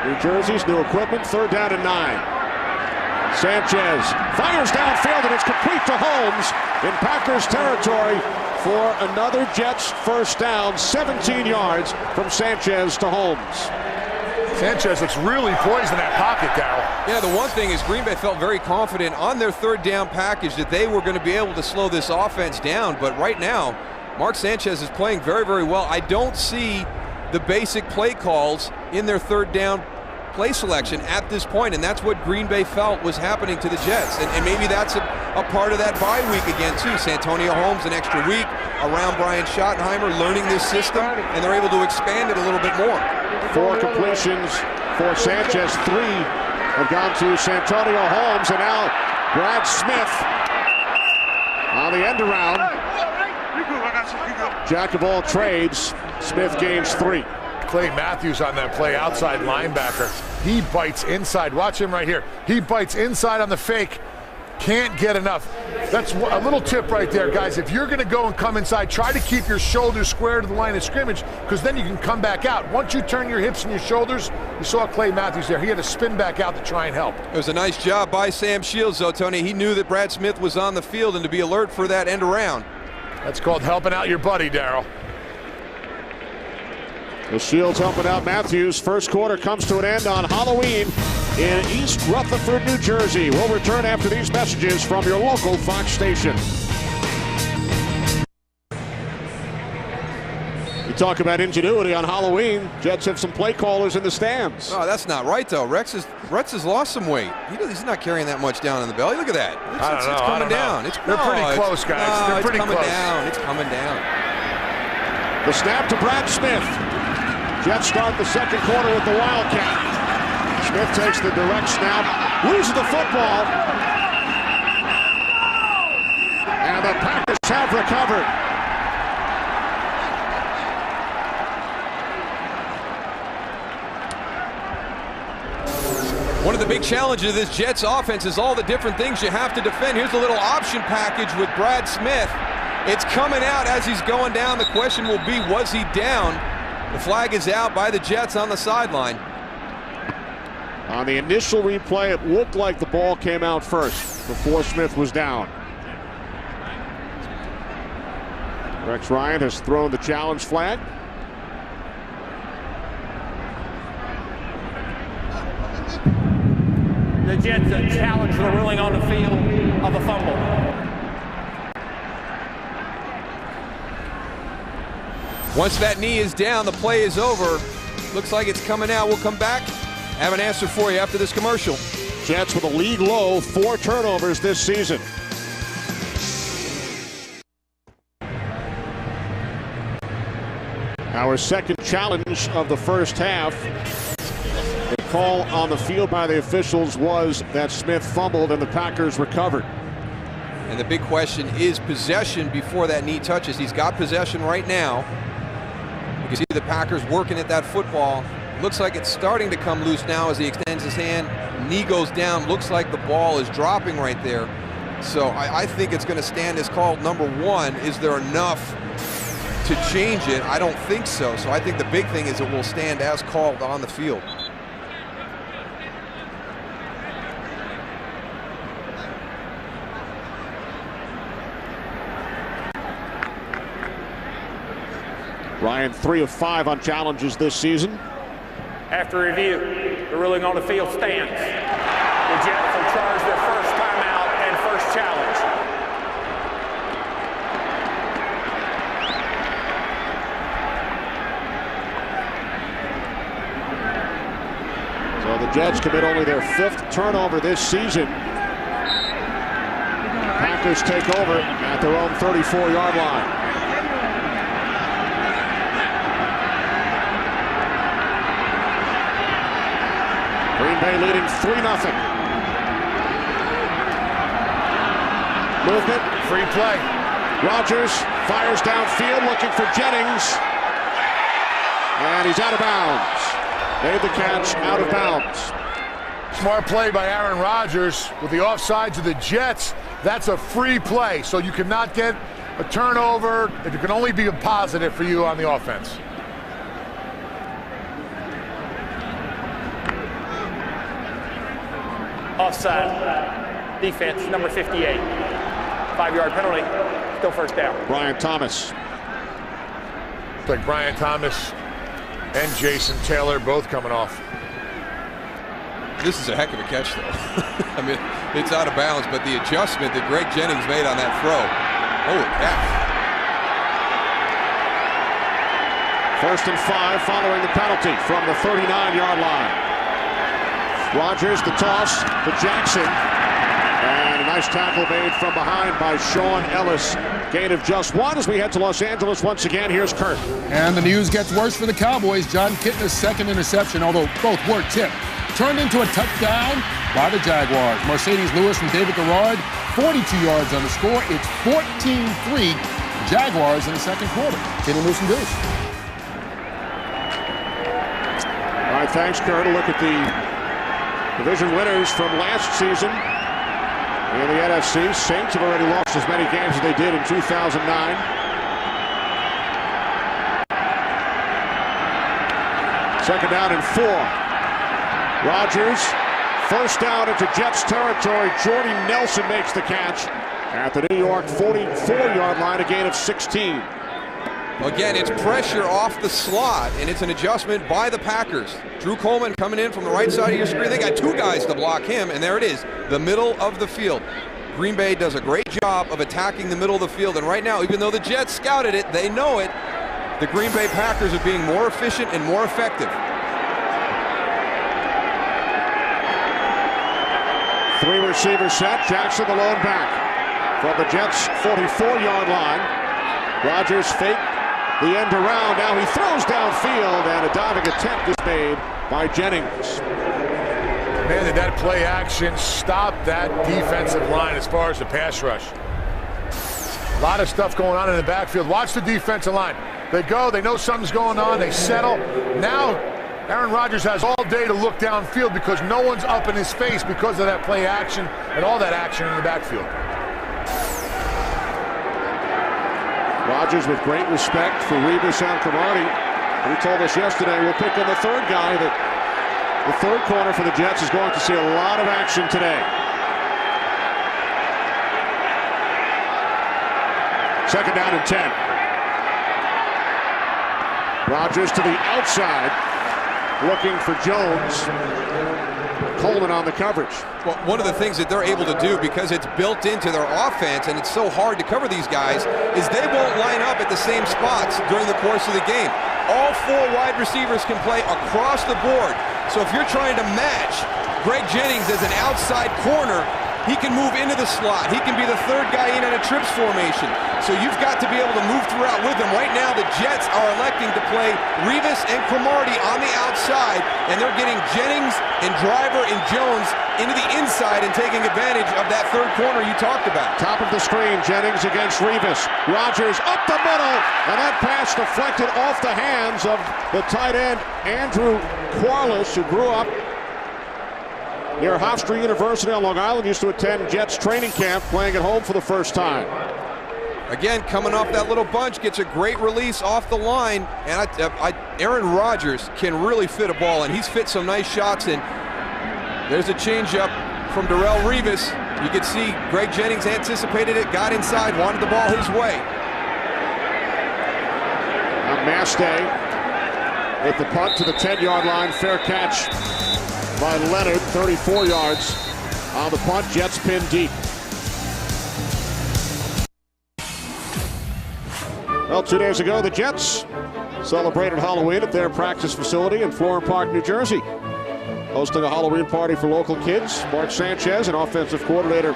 new jerseys, new equipment. 3rd down and 9. Sanchez fires downfield, and it's complete to Holmes in Packers territory for another Jets 1st down, 17 yards from Sanchez to Holmes. Sanchez looks really poised in that pocket, Darryl. Yeah, the one thing is Green Bay felt very confident on their 3rd down package that they were going to be able to slow this offense down. But right now, Mark Sanchez is playing very, very well. I don't see the basic play calls in their 3rd down play selection at this point, and that's what Green Bay felt was happening to the Jets. And maybe that's a part of that bye week again, too. Santonio Holmes an extra week around Brian Schottenheimer, learning this system, and they're able to expand it a little bit more. 4 completions for Sanchez. 3 have gone to Santonio Holmes, and now Brad Smith on the end around. Jack of all trades, Smith gains 3. Clay Matthews on that play, outside linebacker. He bites inside. Watch him right here. He bites inside on the fake. Can't get enough. That's a little tip right there, guys. If you're going to go and come inside, try to keep your shoulders square to the line of scrimmage, because then you can come back out. Once you turn your hips and your shoulders, you saw Clay Matthews there. He had to spin back out to try and help. It was a nice job by Sam Shields, though, Tony. He knew that Brad Smith was on the field and to be alert for that end around. That's called helping out your buddy, Darryl. The Shields helping out Matthews. First quarter comes to an end on Halloween in East Rutherford, New Jersey. We'll return after these messages from your local Fox station. You talk about ingenuity on Halloween. Jets have some play callers in the stands. Oh, that's not right, though. Rex has lost some weight. He's not carrying that much down in the belly. Look at that. It's coming down. They're pretty close, guys. They're pretty close. It's coming down. The snap to Brad Smith. Jets start the second quarter with the Wildcat. Smith takes the direct snap, loses the football, and the Packers have recovered. One of the big challenges of this Jets offense is all the different things you have to defend. Here's a little option package with Brad Smith. It's coming out as he's going down. The question will be, was he down? The flag is out by the Jets on the sideline. On the initial replay, it looked like the ball came out first before Smith was down. Rex Ryan has thrown the challenge flag. The Jets challenge the ruling on the field of a fumble. Once that knee is down, the play is over. Looks like it's coming out. We'll come back. Have an answer for you after this commercial. Jets with a league low 4 turnovers this season. Our second challenge of the first half. The call on the field by the officials was that Smith fumbled and the Packers recovered. And the big question is possession before that knee touches. He's got possession right now. You can see the Packers working at that football. Looks like it's starting to come loose now as he extends his hand. Knee goes down. Looks like the ball is dropping right there. So I think it's going to stand as called. Number one, is there enough to change it? I don't think so. So I think the big thing is it will stand as called on the field. Ryan 3 of 5 on challenges this season. After review, the ruling on the field stands. The Jets will charge their first timeout and first challenge. So the Jets commit only their 5th turnover this season. Packers take over at their own 34-yard line. Green Bay leading 3-0. Movement. Free play. Rodgers fires downfield looking for Jennings. And he's out of bounds. Made the catch out of bounds. Smart play by Aaron Rodgers with the offsides of the Jets. That's a free play, so you cannot get a turnover. It can only be a positive for you on the offense. Offside. Defense, number 58. 5-yard penalty. Still first down. Brian Thomas. It's like Brian Thomas and Jason Taylor both coming off. This is a heck of a catch, though. I mean, it's out of bounds, but the adjustment that Greg Jennings made on that throw. Holy cow. 1st and 5 following the penalty from the 39-yard line. Rodgers, the toss to Jackson. And a nice tackle made from behind by Sean Ellis. Gain of just 1 as we head to Los Angeles once again. Here's Kurt. And the news gets worse for the Cowboys. John Kitna's second interception, although both were tipped, turned into a touchdown by the Jaguars. Mercedes Lewis and David Garrard, 42 yards on the score. It's 14-3 Jaguars in the second quarter. Kenny Moose and Deuce. thanks, Kurt. A look at the division winners from last season in the NFC. Saints have already lost as many games as they did in 2009. Second down and 4. Rodgers, first down into Jets territory. Jordy Nelson makes the catch at the New York 44-yard line, a gain of 16. Again, it's pressure off the slot, and it's an adjustment by the Packers. Drew Coleman coming in from the right side of your screen. They got 2 guys to block him, and there it is, the middle of the field. Green Bay does a great job of attacking the middle of the field, and right now, even though the Jets scouted it, they know it. The Green Bay Packers are being more efficient and more effective. 3-receiver set. Jackson the lone back from the Jets' 44-yard line. Rodgers faked the end around. Now he throws downfield, and a diving attempt is made by Jennings. Man, did that play action stop that defensive line as far as the pass rush. A lot of stuff going on in the backfield. Watch the defensive line. They go, they know something's going on, they settle. Now Aaron Rodgers has all day to look downfield because no one's up in his face because of that play action and all that action in the backfield. Rodgers with great respect for Revis and Cromartie. He told us yesterday we'll pick on the third guy, that the third corner for the Jets is going to see a lot of action today. Second down and 10. Rodgers to the outside, looking for Jones. Coleman on the coverage. Well, one of the things that they're able to do, because it's built into their offense and it's so hard to cover these guys, is they won't line up at the same spots during the course of the game. All 4 wide receivers can play across the board. So if you're trying to match Greg Jennings as an outside corner, he can move into the slot. He can be the third guy in a trips formation. So you've got to be able to move throughout with him. Right now, the Jets are electing to play Revis and Cromartie on the outside, and they're getting Jennings and Driver and Jones into the inside and taking advantage of that third corner you talked about. Top of the screen, Jennings against Revis. Rodgers up the middle, and that pass deflected off the hands of the tight end, Andrew Quarles, who grew up near Hofstra University on Long Island, used to attend Jets training camp, playing at home for the first time. Again, coming off that little bunch, gets a great release off the line, and Aaron Rodgers can really fit a ball, and he's fit some nice shots in. There's a changeup from Darrelle Revis. You can see Greg Jennings anticipated it, got inside, wanted the ball his way. Mastay with the punt to the 10-yard line, fair catch by Leonard, 34 yards on the punt. Jets pin deep. Well, 2 days ago, the Jets celebrated Halloween at their practice facility in Florham Park, New Jersey, hosting a Halloween party for local kids. Mark Sanchez and offensive coordinator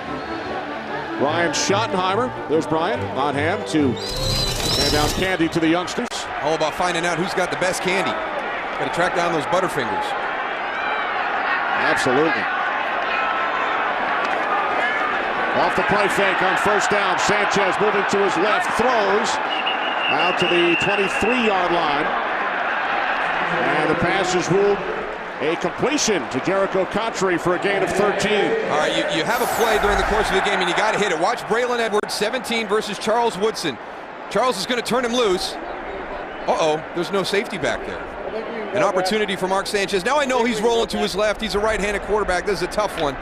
Brian Schottenheimer, there's Brian, on hand to hand out candy to the youngsters. All about finding out who's got the best candy. Got to track down those Butterfingers. Absolutely. Off the play fake on first down. Sanchez moving to his left, throws out to the 23-yard line. And the pass is ruled a completion to Jericho Cotchery for a gain of 13. All right, you have a play during the course of the game, and you got to hit it. Watch Braylon Edwards, 17 versus Charles Woodson. Charles is going to turn him loose. Uh-oh, there's no safety back there. An opportunity for Mark Sanchez. Now I know he's rolling to his left. He's a right-handed quarterback. This is a tough one.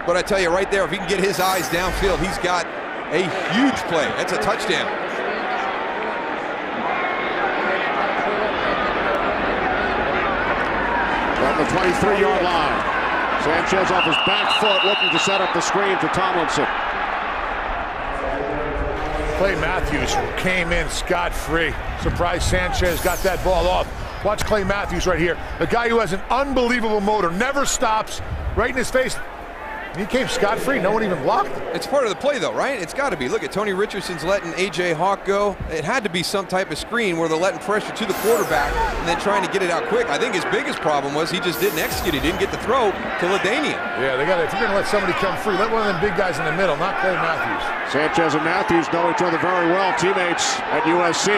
But I tell you right there, if he can get his eyes downfield, he's got a huge play. That's a touchdown. From the 23-yard line, Sanchez off his back foot looking to set up the screen for Tomlinson. Clay Matthews came in scot-free. Surprised Sanchez got that ball off. Watch Clay Matthews right here. The guy who has an unbelievable motor, never stops, right in his face. He came scot-free. No one even blocked. It's part of the play, though, right? It's got to be. Look at Tony Richardson's letting A.J. Hawk go. It had to be some type of screen where they're letting pressure to the quarterback and then trying to get it out quick. I think his biggest problem was he just didn't execute. He didn't get the throw to LaDainian. Yeah, they got. If you're going to let somebody come free, let one of them big guys in the middle, not Clay Matthews. Sanchez and Matthews know each other very well, teammates at USC.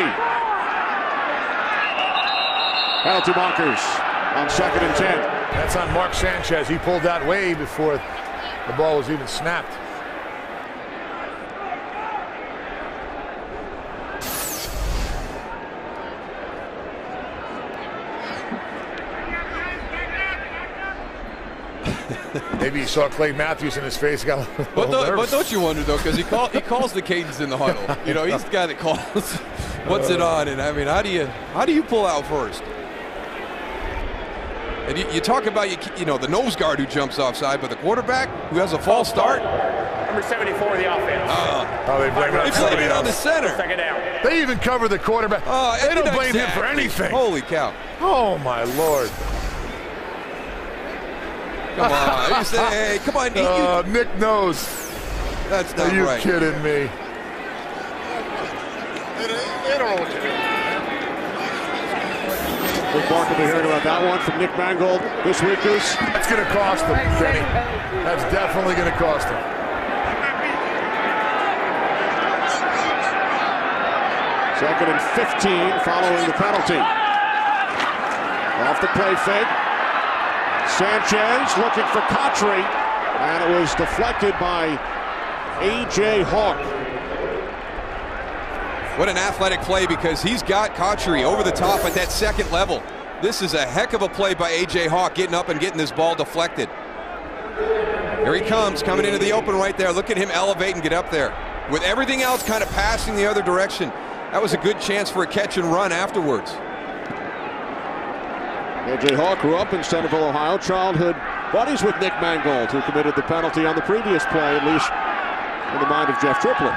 Penalty markers on 2nd and 10. That's on Mark Sanchez. He pulled that way before the ball was even snapped. Maybe he saw Clay Matthews in his face. Got a little nervous. But don't you wonder, though, because he calls the cadence in the huddle. You know, he's the guy that calls what's it on. And, I mean, how do you pull out first? And you talk about, you know, the nose guard who jumps offside, but the quarterback who has a false start. Number 74 of the offense. They blame it on the center. Second down. They even cover the quarterback. They don't blame him for anything. Holy cow. Oh, my Lord. Come on. You say, hey, come on. Nick knows. That's not right. Are you kidding me? They don't know what to do. Look forward to hearing about that one from Nick Mangold this week, Goose. That's going to cost him, Kenny. That's definitely going to cost him. Second and 15 following the penalty. Off the play fake. Sanchez looking for Cotry, and it was deflected by A.J. Hawk. What an athletic play, because he's got Cotry over the top at that second level. This is a heck of a play by A.J. Hawk, getting up and getting this ball deflected. Here he comes, coming into the open right there. Look at him elevate and get up there. With everything else kind of passing the other direction, that was a good chance for a catch and run afterwards. A.J. Hawk grew up in Centerville, Ohio. Childhood buddies with Nick Mangold, who committed the penalty on the previous play, at least in the mind of Jeff Triplett.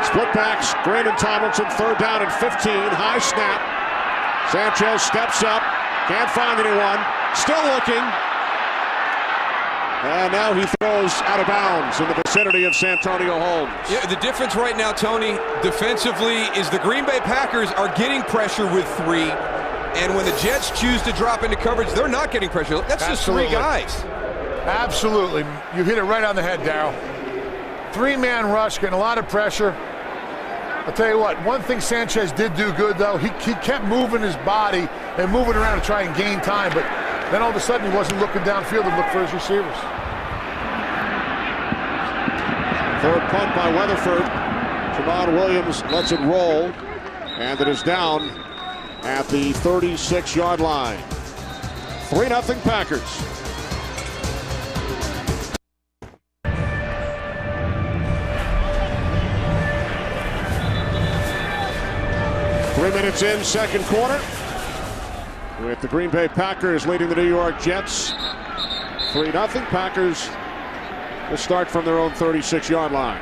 Split backs, Green and Tomlinson, 3rd down and 15. High snap. Sanchez steps up. Can't find anyone. Still looking. And now he throws out of bounds in the vicinity of Santonio Holmes. Yeah, the difference right now, Tony, defensively, is the Green Bay Packers are getting pressure with 3. And when the Jets choose to drop into coverage, they're not getting pressure. That's Absolutely. Just 3 guys. Absolutely. You hit it right on the head, Darryl. 3-man rush, getting a lot of pressure. I'll tell you what, one thing Sanchez did do good, though, he kept moving his body and moving around to try and gain time, but then all of a sudden he wasn't looking downfield to look for his receivers. 3rd punt by Weatherford. Javon Williams lets it roll, and it is down at the 36-yard line. 3-0 Packers. Three minutes in, second quarter, with the Green Bay Packers leading the New York Jets 3-0. Packers will start from their own 36-yard line.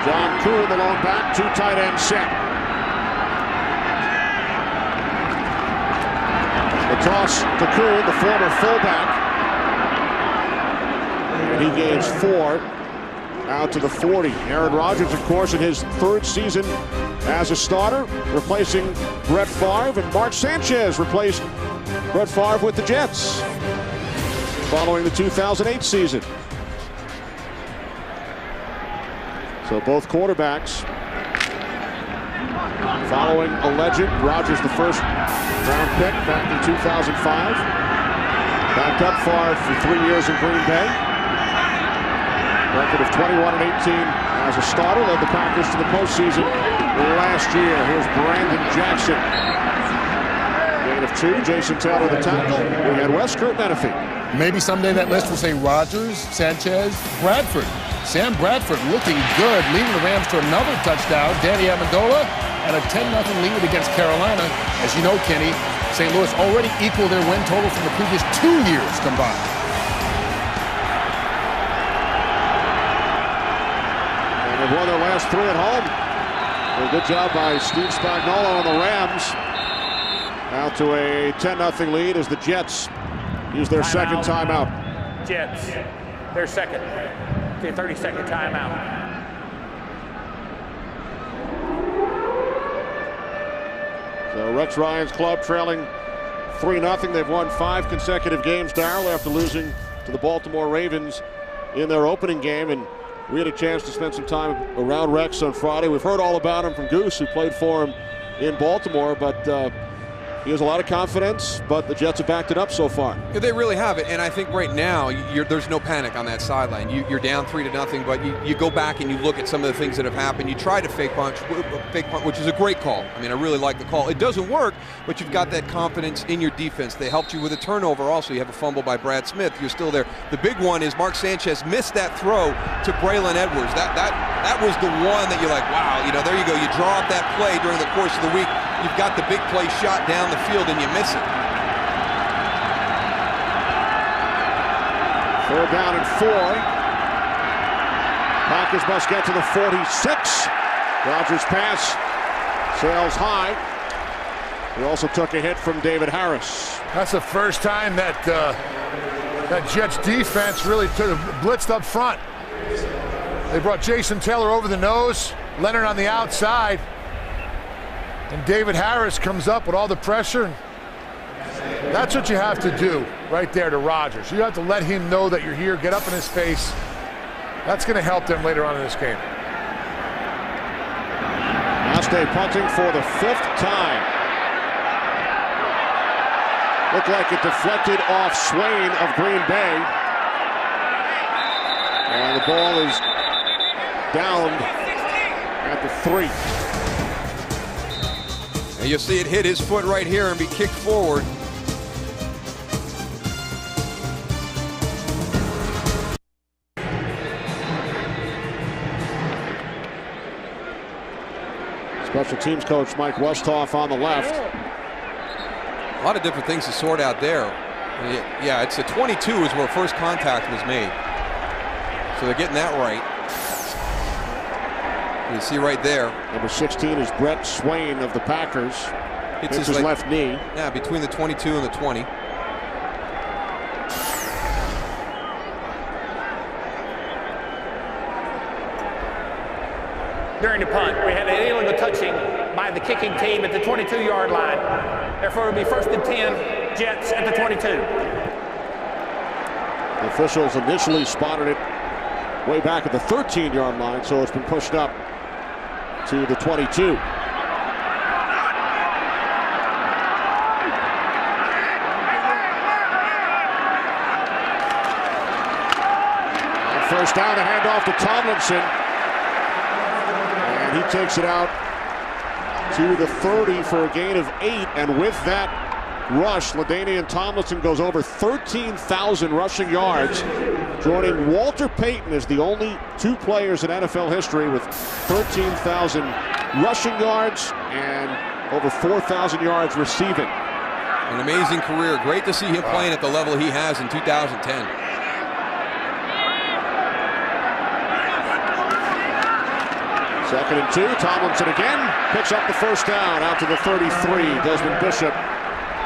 John Kuhn, the lone back, 2 tight end set. The toss to Kuhn, the former fullback. And he gains 4 out to the 40. Aaron Rodgers, of course, in his 3rd season as a starter, replacing Brett Favre. And Mark Sanchez replaced Brett Favre with the Jets following the 2008 season. So both quarterbacks following a legend. Rodgers, the first round pick back in 2005. Backed up Favre for 3 years in Green Bay. Record of 21-18 as a starter. Led the Packers to the postseason last year. Here's Brandon Jackson. Gain of 2. Jason Taylor the tackle. We had Wes Kurt Menefee. Maybe someday that list will say Rodgers, Sanchez, Bradford. Sam Bradford looking good, leading the Rams to another touchdown. Danny Amendola, and a 10-0 lead against Carolina. As you know, Kenny, St. Louis already equaled their win total from the previous 2 years combined. And they've won their last 3 at home. A good job by Steve Spagnuolo on the Rams. Out to a 10-0 lead as the Jets use their second timeout. Jets, their second. 30-second timeout. So Rex Ryan's club trailing 3-0. They've won 5 consecutive games, Darryl, after losing to the Baltimore Ravens in their opening game. And we had a chance to spend some time around Rex on Friday. We've heard all about him from Goose, who played for him in Baltimore, but he has a lot of confidence, but the Jets have backed it up so far. Yeah, they really have it, and I think right now there's no panic on that sideline. You're down 3-0, but you go back and you look at some of the things that have happened. You try to fake punt, which is a great call. I mean, I really like the call. It doesn't work, but you've got that confidence in your defense. They helped you with a turnover also. You have a fumble by Brad Smith. You're still there. The big one is Mark Sanchez missed that throw to Braylon Edwards. That was the one that you're like, wow, there you go. You draw up that play during the course of the week. You've got the big play shot down the field and you miss it. 4th down and 4. Packers must get to the 46. Rodgers' pass sails high. He also took a hit from David Harris. That's the first time that that Jets defense really blitzed up front. They brought Jason Taylor over the nose, Leonard on the outside, and David Harris comes up with all the pressure. That's what you have to do right there to Rodgers. You have to let him know that you're here, get up in his face. That's going to help them later on in this game. Last day punting for the 5th time. Looked like it deflected off Swain of Green Bay. And the ball is down at the 3. And you'll see it hit his foot right here and be kicked forward. Special teams coach Mike Westhoff on the left. A lot of different things to sort out there. Yeah, it's a 22 is where first contact was made. So they're getting that right. You see right there. Number 16 is Brett Swain of the Packers. Hits his left knee. Yeah, between the 22 and the 20. During the punt, we had an illegal touching by the kicking team at the 22-yard line. Therefore, it'll be 1st and 10, Jets at the 22. The officials initially spotted it way back at the 13-yard line, so it's been pushed up to the 22. And 1st down, a handoff to Tomlinson. And he takes it out to the 30 for a gain of 8. And with that rush, LaDainian Tomlinson goes over 13,000 rushing yards, joining Walter Payton as the only 2 players in NFL history with 13,000 rushing yards and over 4,000 yards receiving. An amazing career. Great to see him playing at the level he has in 2010. Second and 2, Tomlinson again picks up the 1st down out to the 33. Desmond Bishop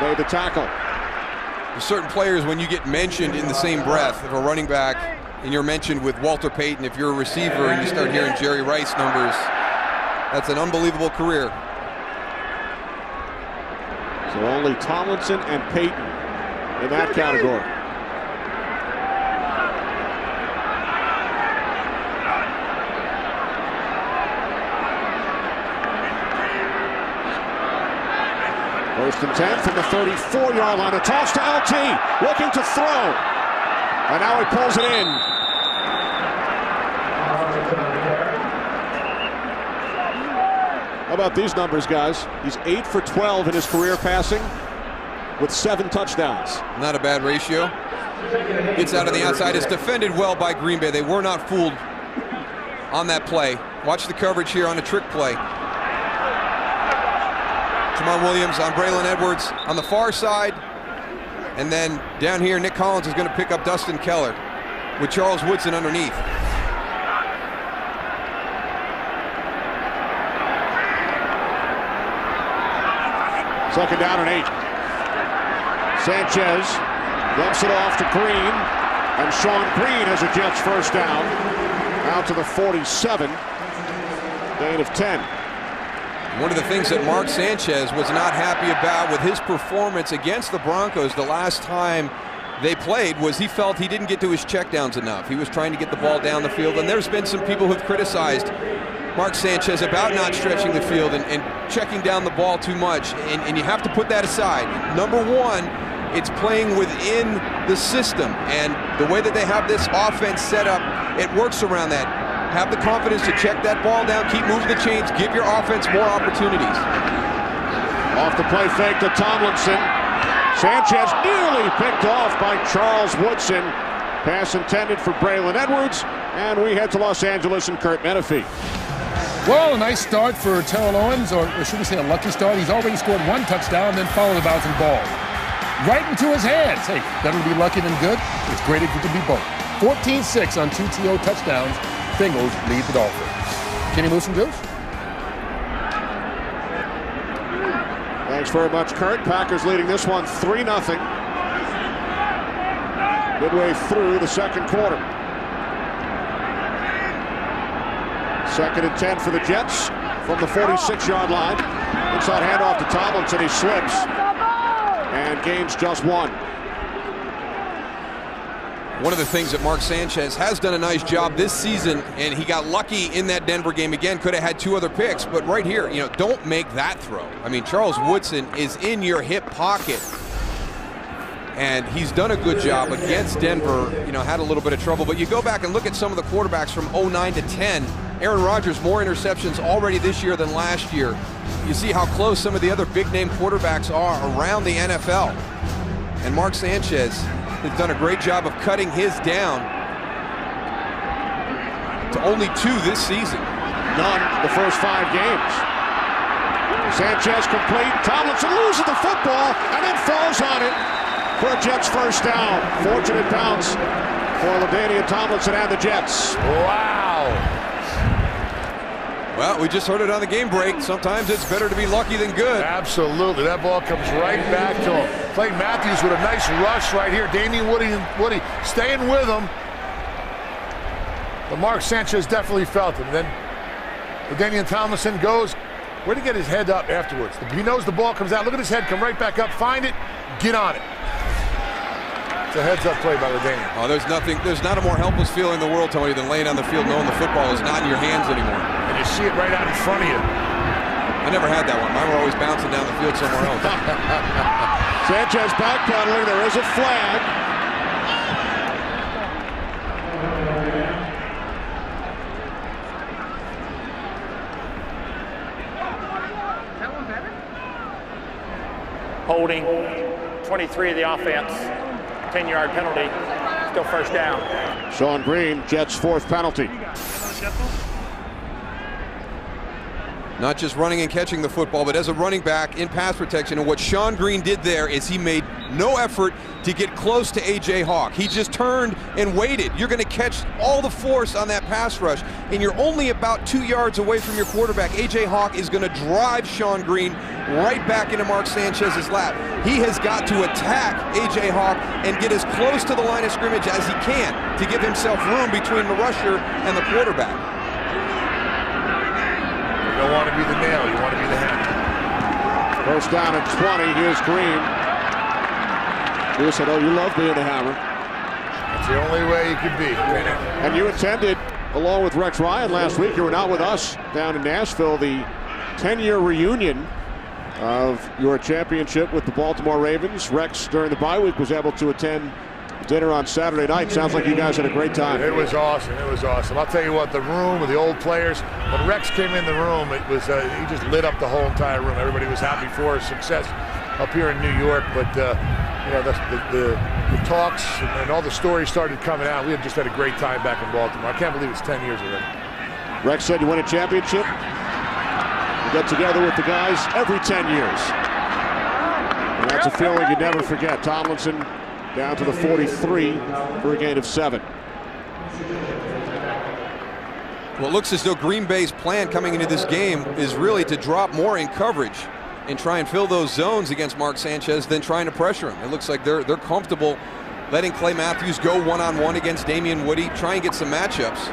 made the tackle. There's certain players, when you get mentioned in the same breath of a running back, and you're mentioned with Walter Payton, if you're a receiver and you start hearing Jerry Rice numbers, that's an unbelievable career. So only Tomlinson and Payton in that category. First and 10 from the 34-yard line. A toss to LT, looking to throw. And now he pulls it in. How about these numbers, guys? He's 8 for 12 in his career passing with 7 touchdowns. Not a bad ratio. Gets out of the outside. It's defended well by Green Bay. They were not fooled on that play. Watch the coverage here on the trick play. Jamar Williams on Braylon Edwards on the far side. And then down here, Nick Collins is going to pick up Dustin Keller with Charles Woodson underneath. Second down and 8. Sanchez dumps it off to Green. And Sean Green has a Jets 1st down. Out to the 47. Gain of 10. One of the things that Mark Sanchez was not happy about with his performance against the Broncos the last time they played was he felt he didn't get to his checkdowns enough. He was trying to get the ball down the field, and there's been some people who've criticized Mark Sanchez about not stretching the field and checking down the ball too much, and you have to put that aside. Number one, it's playing within the system, and the way that they have this offense set up, it works around that. Have the confidence to check that ball down, keep moving the chains, give your offense more opportunities. Off the play fake to Tomlinson. Sanchez nearly picked off by Charles Woodson. Pass intended for Braylon Edwards, and we head to Los Angeles and Kurt Menefee. Well, a nice start for Terrell Owens, or should we say a lucky start. He's already scored 1 touchdown, then followed the bouncing ball right into his hands. Hey, better to be lucky than good. It's great if you can be both. 14-6 on 2 TO touchdowns. Bengals lead the Dolphins. Kenny Moose and Goose. Thanks very much, Kurt. Packers leading this one 3-0. Midway through the second quarter. 2nd and 10 for the Jets from the 46-yard line. Inside handoff to Tomlinson. He slips and gains just 1. One of the things that Mark Sanchez has done a nice job this season, and he got lucky in that Denver game again, could have had 2 other picks, but right here, don't make that throw. I mean, Charles Woodson is in your hip pocket, and he's done a good job against Denver. Had a little bit of trouble, but you go back and look at some of the quarterbacks from 09 to 10. Aaron Rodgers, more interceptions already this year than last year. You see how close some of the other big-name quarterbacks are around the NFL. And Mark Sanchez has done a great job of cutting his down to only 2 this season. None the first 5 games. Sanchez complete. Tomlinson loses the football and then falls on it for a Jets first down. Fortunate bounce for LaDainian Tomlinson and the Jets. Wow. Well, we just heard it on the game break. Sometimes it's better to be lucky than good. Absolutely. That ball comes right back to him. Clay Matthews with a nice rush right here. Damien Woody staying with him. But Mark Sanchez definitely felt it. And then LaDainian Tomlinson goes. Where'd he get his head up afterwards? He knows the ball comes out. Look at his head come right back up. Find it. Get on it. It's a heads-up play by LaDainian. Oh, there's not a more helpless feeling in the world, Tony, than laying on the field knowing the football is not in your hands anymore. And you see it right out in front of you. I never had that one. Mine were always bouncing down the field somewhere else. Sanchez backpedaling. There is a flag. Holding 23 of the offense. 10-yard penalty. Still first down. Sean Green, Jets' 4th penalty. Not just running and catching the football, but as a running back in pass protection. And what Sean Green did there is he made no effort to get close to A.J. Hawk. He just turned and waited. You're going to catch all the force on that pass rush, and you're only about 2 yards away from your quarterback. A.J. Hawk is going to drive Sean Green right back into Mark Sanchez's lap. He has got to attack A.J. Hawk and get as close to the line of scrimmage as he can to give himself room between the rusher and the quarterback. You don't want to be the nail, you want to be the hammer. First down at 20. Here's Green. Lewis said, oh, you love being the hammer. That's the only way you could be. And you attended, along with Rex Ryan last week, you were not with us down in Nashville, the 10-year reunion of your championship with the Baltimore Ravens. Rex, during the bye week, was able to attend dinner on Saturday night. Sounds like you guys had a great time. It was awesome. It was awesome. I'll tell you what, the room with the old players, when Rex came in the room, it was he just lit up the whole entire room. Everybody was happy for his success up here in New York. But you know, the talks and all the stories started coming out. We had just had a great time back in Baltimore. I can't believe it's 10 years already. Rex said you win a championship, you get together with the guys every 10 years. And that's a feeling you never forget. Tomlinson down to the 43 for a gain of 7. Well, it looks as though Green Bay's plan coming into this game is really to drop more in coverage and try and fill those zones against Mark Sanchez than trying to pressure him. It looks like they're comfortable letting Clay Matthews go one-on-one against Damien Woody, try and get some matchups.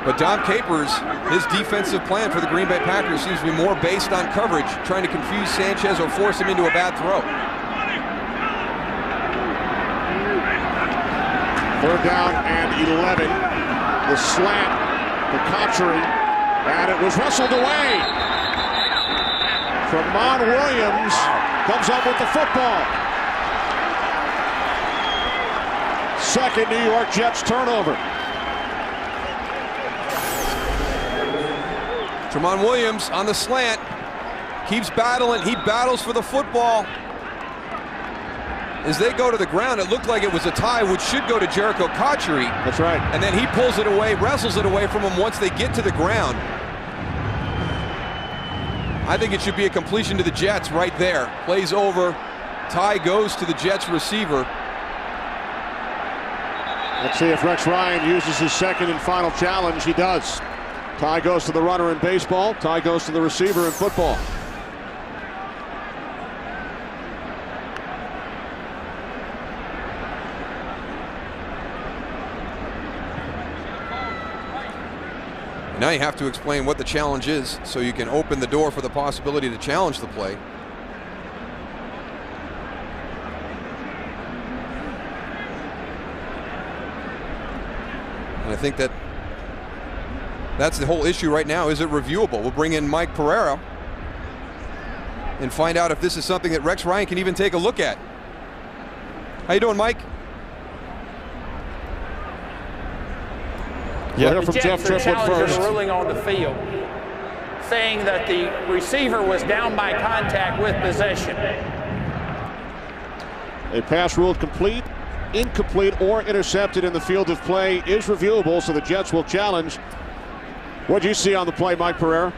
But Dom Capers, his defensive plan for the Green Bay Packers seems to be more based on coverage, trying to confuse Sanchez or force him into a bad throw. 3rd down and 11. The slant to Cotchery, and it was wrestled away. Tramon Williams comes up with the football. 2nd New York Jets turnover. Tramon Williams on the slant, keeps battling. He battles for the football. As they go to the ground, it looked like it was a tie, which should go to Jericho Cotchery. That's right. And then he pulls it away, wrestles it away from him once they get to the ground. I think it should be a completion to the Jets right there. Plays over. Tie goes to the Jets receiver. Let's see if Rex Ryan uses his 2nd and final challenge. He does. Tie goes to the runner in baseball. Tie goes to the receiver in football. Now you have to explain what the challenge is so you can open the door for the possibility to challenge the play. And I think that's the whole issue right now. Is it reviewable? We'll bring in Mike Pereira and find out if this is something that Rex Ryan can even take a look at. How you doing, Mike? Yeah, The from Jeff Jets are Triplett challenging first. the ruling on the field, saying that the receiver was down by contact with possession. A pass ruled complete, incomplete, or intercepted in the field of play is reviewable, so the Jets will challenge. What do you see on the play, Mike Pereira?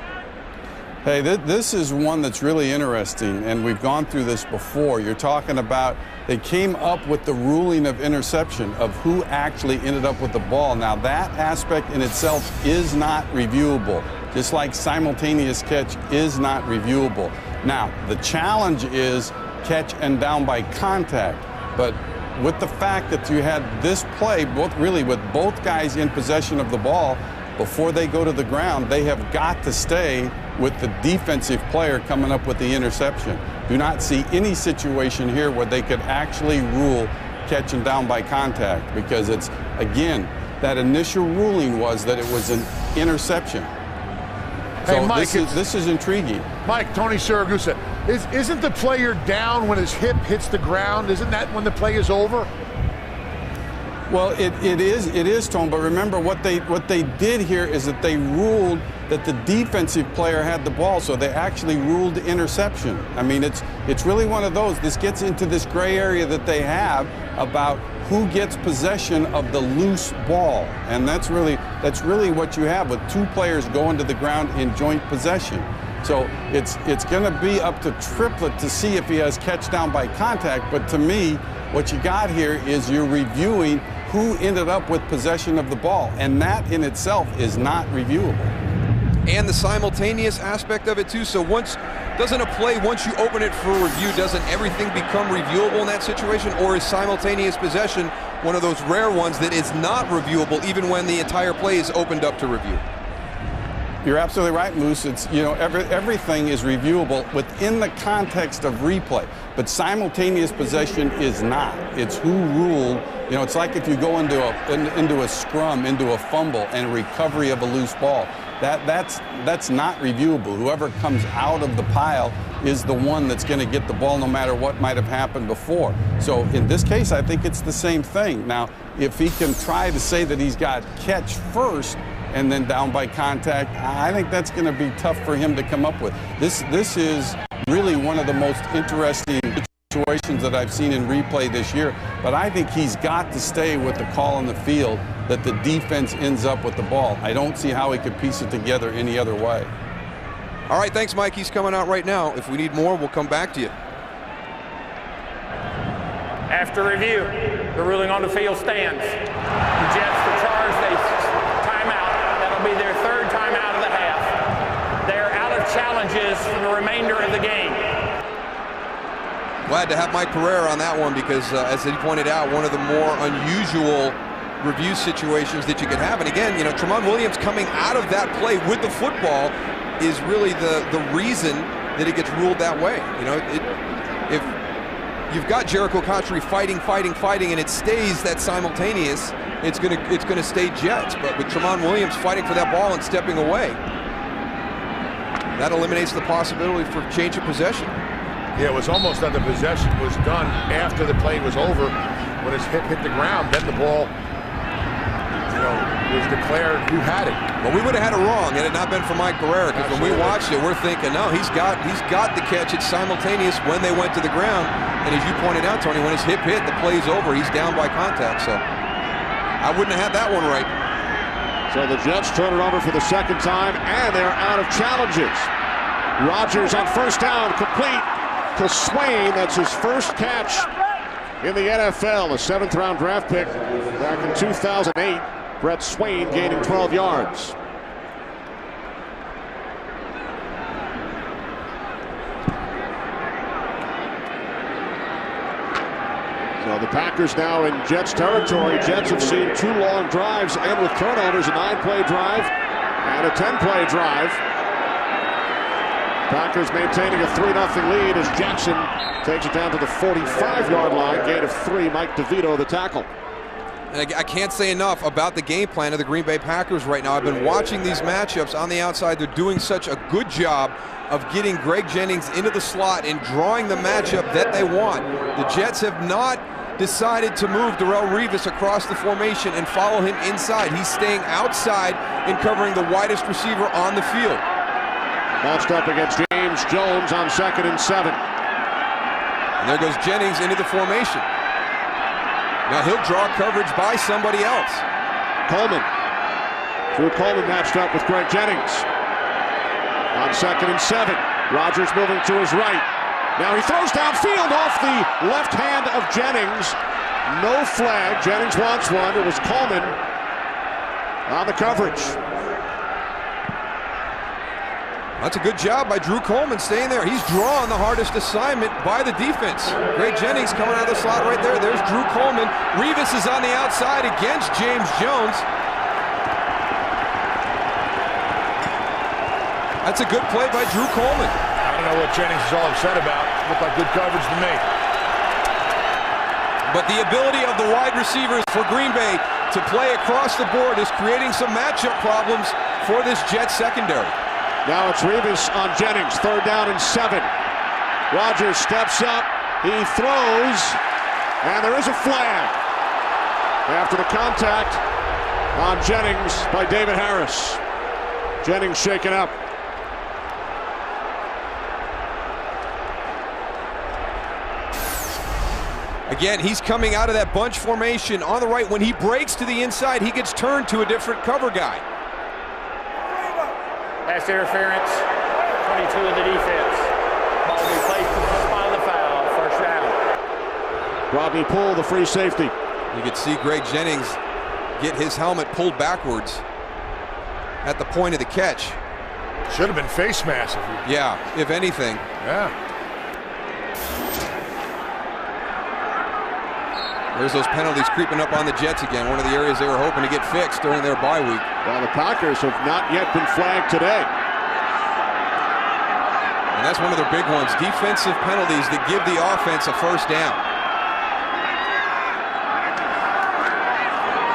Hey, this is one that's really interesting, and we've gone through this before. You're talking about they came up with the ruling of interception, of who actually ended up with the ball. Now, that aspect in itself is not reviewable, just like simultaneous catch is not reviewable. Now, the challenge is catch and down by contact, but with the fact that you had this play, with both guys in possession of the ball, before they go to the ground, they have got to stay with the defensive player coming up with the interception. Do not see any situation here where they could actually rule catch and down by contact, because it's, again, that initial ruling was that it was an interception. Hey, So Mike, this is intriguing. Mike, Tony Siragusa, isn't the player down when his hip hits the ground? Isn't that when the play is over? Well, it is, Tone, but remember what they did here is that they ruled that the defensive player had the ball, so they actually ruled interception. I mean, it's really one of those. This gets into this gray area that they have about who gets possession of the loose ball, and that's really what you have with two players going to the ground in joint possession. So it's going to be up to Triplett to see if he has catch down by contact, but to me, what you got here is you're reviewing who ended up with possession of the ball, and that in itself is not reviewable. And the simultaneous aspect of it too. So doesn't a play, once you open it for review, doesn't everything become reviewable in that situation? Or is simultaneous possession one of those rare ones that is not reviewable even when the entire play is opened up to review? You're absolutely right, Moose. It's, everything is reviewable within the context of replay, but simultaneous possession is not. It's who ruled. It's like if you go into a scrum, into a fumble, and recovery of a loose ball. That's not reviewable. Whoever comes out of the pile is the one that's going to get the ball no matter what might have happened before. So in this case, I think it's the same thing. Now, if he can try to say that he's got catch first and then down by contact, I think that's going to be tough for him to come up with. This is really one of the most interesting situations that I've seen in replay this year, but I think he's got to stay with the call on the field that the defense ends up with the ball. I don't see how he could piece it together any other way. All right, thanks, Mike. He's coming out right now. If we need more, we'll come back to you. After review, the ruling on the field stands. The Jets are charged a timeout. That'll be their third timeout of the half. They're out of challenges for the remainder of the game. Glad to have Mike Pereira on that one because, as he pointed out, one of the more unusual review situations that you could have. And again, you know, Tramon Williams coming out of that play with the football is really the reason that it gets ruled that way. You know, if you've got Jericho Cotchery fighting, and it stays that simultaneous, it's gonna stay Jets. But with Tramon Williams fighting for that ball and stepping away, that eliminates the possibility for change of possession. Yeah, it was almost that the possession was done after the play was over. When his hip hit the ground, then the ball, you know, was declared who had it. Well, we would have had it wrong had it not been for Mike Barrera, because when we watched it, we're thinking, no, he's got the catch. It's simultaneous when they went to the ground. And as you pointed out, Tony, when his hip hit, the play's over. He's down by contact. So I wouldn't have had that one right. So the Jets turn it over for the second time, and they're out of challenges. Rodgers on first down, complete to Swain. That's his first catch in the NFL, a 7th-round draft pick back in 2008. Brett Swain gaining 12 yards. So the Packers now in Jets territory. Jets have seen 2 long drives and with turnovers, a 9-play drive and a 10-play drive. Packers maintaining a 3-0 lead as Jackson takes it down to the 45-yard line. Gain of 3, Mike DeVito, the tackle. And I can't say enough about the game plan of the Green Bay Packers right now. I've been watching these matchups on the outside. They're doing such a good job of getting Greg Jennings into the slot and drawing the matchup that they want. The Jets have not decided to move Darrelle Revis across the formation and follow him inside. He's staying outside and covering the widest receiver on the field. Matched up against James Jones on 2nd and 7. And there goes Jennings into the formation. Now he'll draw coverage by somebody else. Coleman. Drew Coleman matched up with Greg Jennings. On 2nd and 7. Rodgers moving to his right. Now he throws downfield off the left hand of Jennings. No flag. Jennings wants one. It was Coleman on the coverage. That's a good job by Drew Coleman staying there. He's drawing the hardest assignment by the defense. Greg Jennings coming out of the slot right there. There's Drew Coleman. Revis is on the outside against James Jones. That's a good play by Drew Coleman. I don't know what Jennings is all upset about. Looked like good coverage to me. But the ability of the wide receivers for Green Bay to play across the board is creating some matchup problems for this Jets secondary. Now it's Revis on Jennings, 3rd down and 7. Rodgers steps up, he throws, and there is a flag after the contact on Jennings by David Harris. Jennings shaken up. Again, he's coming out of that bunch formation on the right. When he breaks to the inside, he gets turned to a different cover guy. Pass interference, 22 of the defense. Ball replaced at the spot of the foul, first down. Rodney Poole, the free safety. You could see Greg Jennings get his helmet pulled backwards at the point of the catch. Should have been face mask. Yeah, if anything. Yeah. There's those penalties creeping up on the Jets again, one of the areas they were hoping to get fixed during their bye week. Well, the Packers have not yet been flagged today. And that's one of their big ones, defensive penalties that give the offense a first down.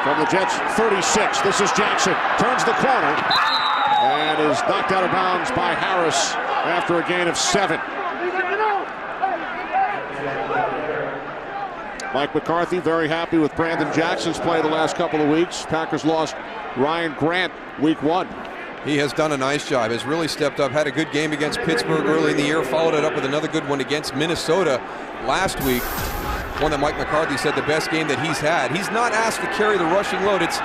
From the Jets 36, this is Jackson. Turns the corner and is knocked out of bounds by Harris after a gain of 7. Mike McCarthy very happy with Brandon Jackson's play the last couple of weeks. Packers lost Ryan Grant week 1. He has done a nice job, has really stepped up, had a good game against Pittsburgh early in the year, followed it up with another good one against Minnesota last week. One that Mike McCarthy said the best game that he's had. He's not asked to carry the rushing load. It's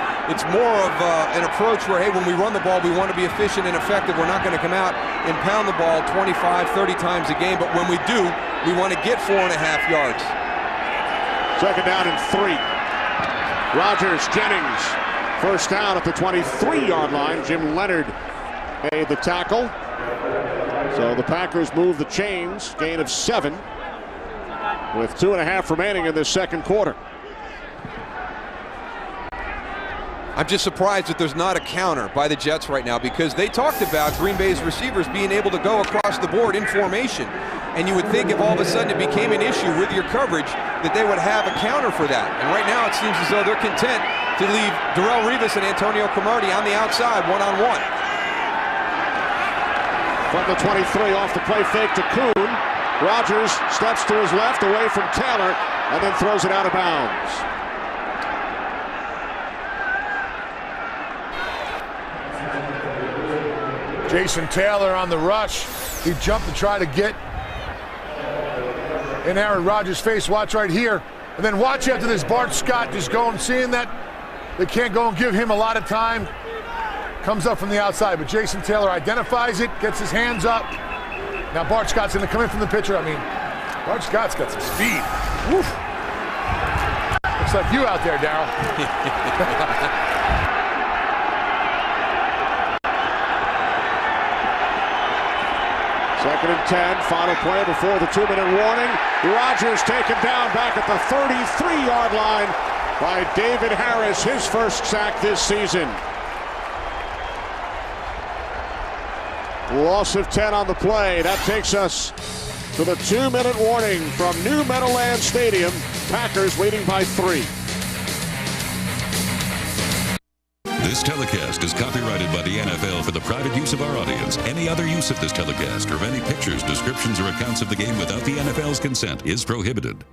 more of an approach where, hey, when we run the ball, we want to be efficient and effective. We're not going to come out and pound the ball 25, 30 times a game, but when we do, we want to get 4.5 yards. 2nd down and 3. Rodgers, Jennings, first down at the 23-yard line. Jim Leonard made the tackle. So the Packers move the chains, gain of 7, with 2.5 remaining in this second quarter. I'm just surprised that there's not a counter by the Jets right now, because they talked about Green Bay's receivers being able to go across the board in formation. And you would think if all of a sudden it became an issue with your coverage that they would have a counter for that. And right now it seems as though they're content to leave Darrelle Revis and Antonio Cromartie on the outside one-on-one. From the 23 off the play fake to Kuhn. Rodgers steps to his left away from Taylor and then throws it out of bounds. Jason Taylor on the rush. He jumped to try to get in Aaron Rodgers' face. Watch right here. And then watch after this, Bart Scott just going, seeing that they can't go and give him a lot of time. Comes up from the outside, but Jason Taylor identifies it, gets his hands up. Now Bart Scott's going to come in from the pitcher. I mean, Bart Scott's got some speed. Woof. Looks like you out there, Darryl. Second and 10, final play before the 2-minute warning. Rodgers taken down back at the 33-yard line by David Harris, his first sack this season. Loss of 10 on the play. That takes us to the 2-minute warning from New Meadowlands Stadium. Packers leading by 3. This telecast is copyrighted by the NFL for the private use of our audience. Any other use of this telecast or of any pictures, descriptions, or accounts of the game without the NFL's consent is prohibited.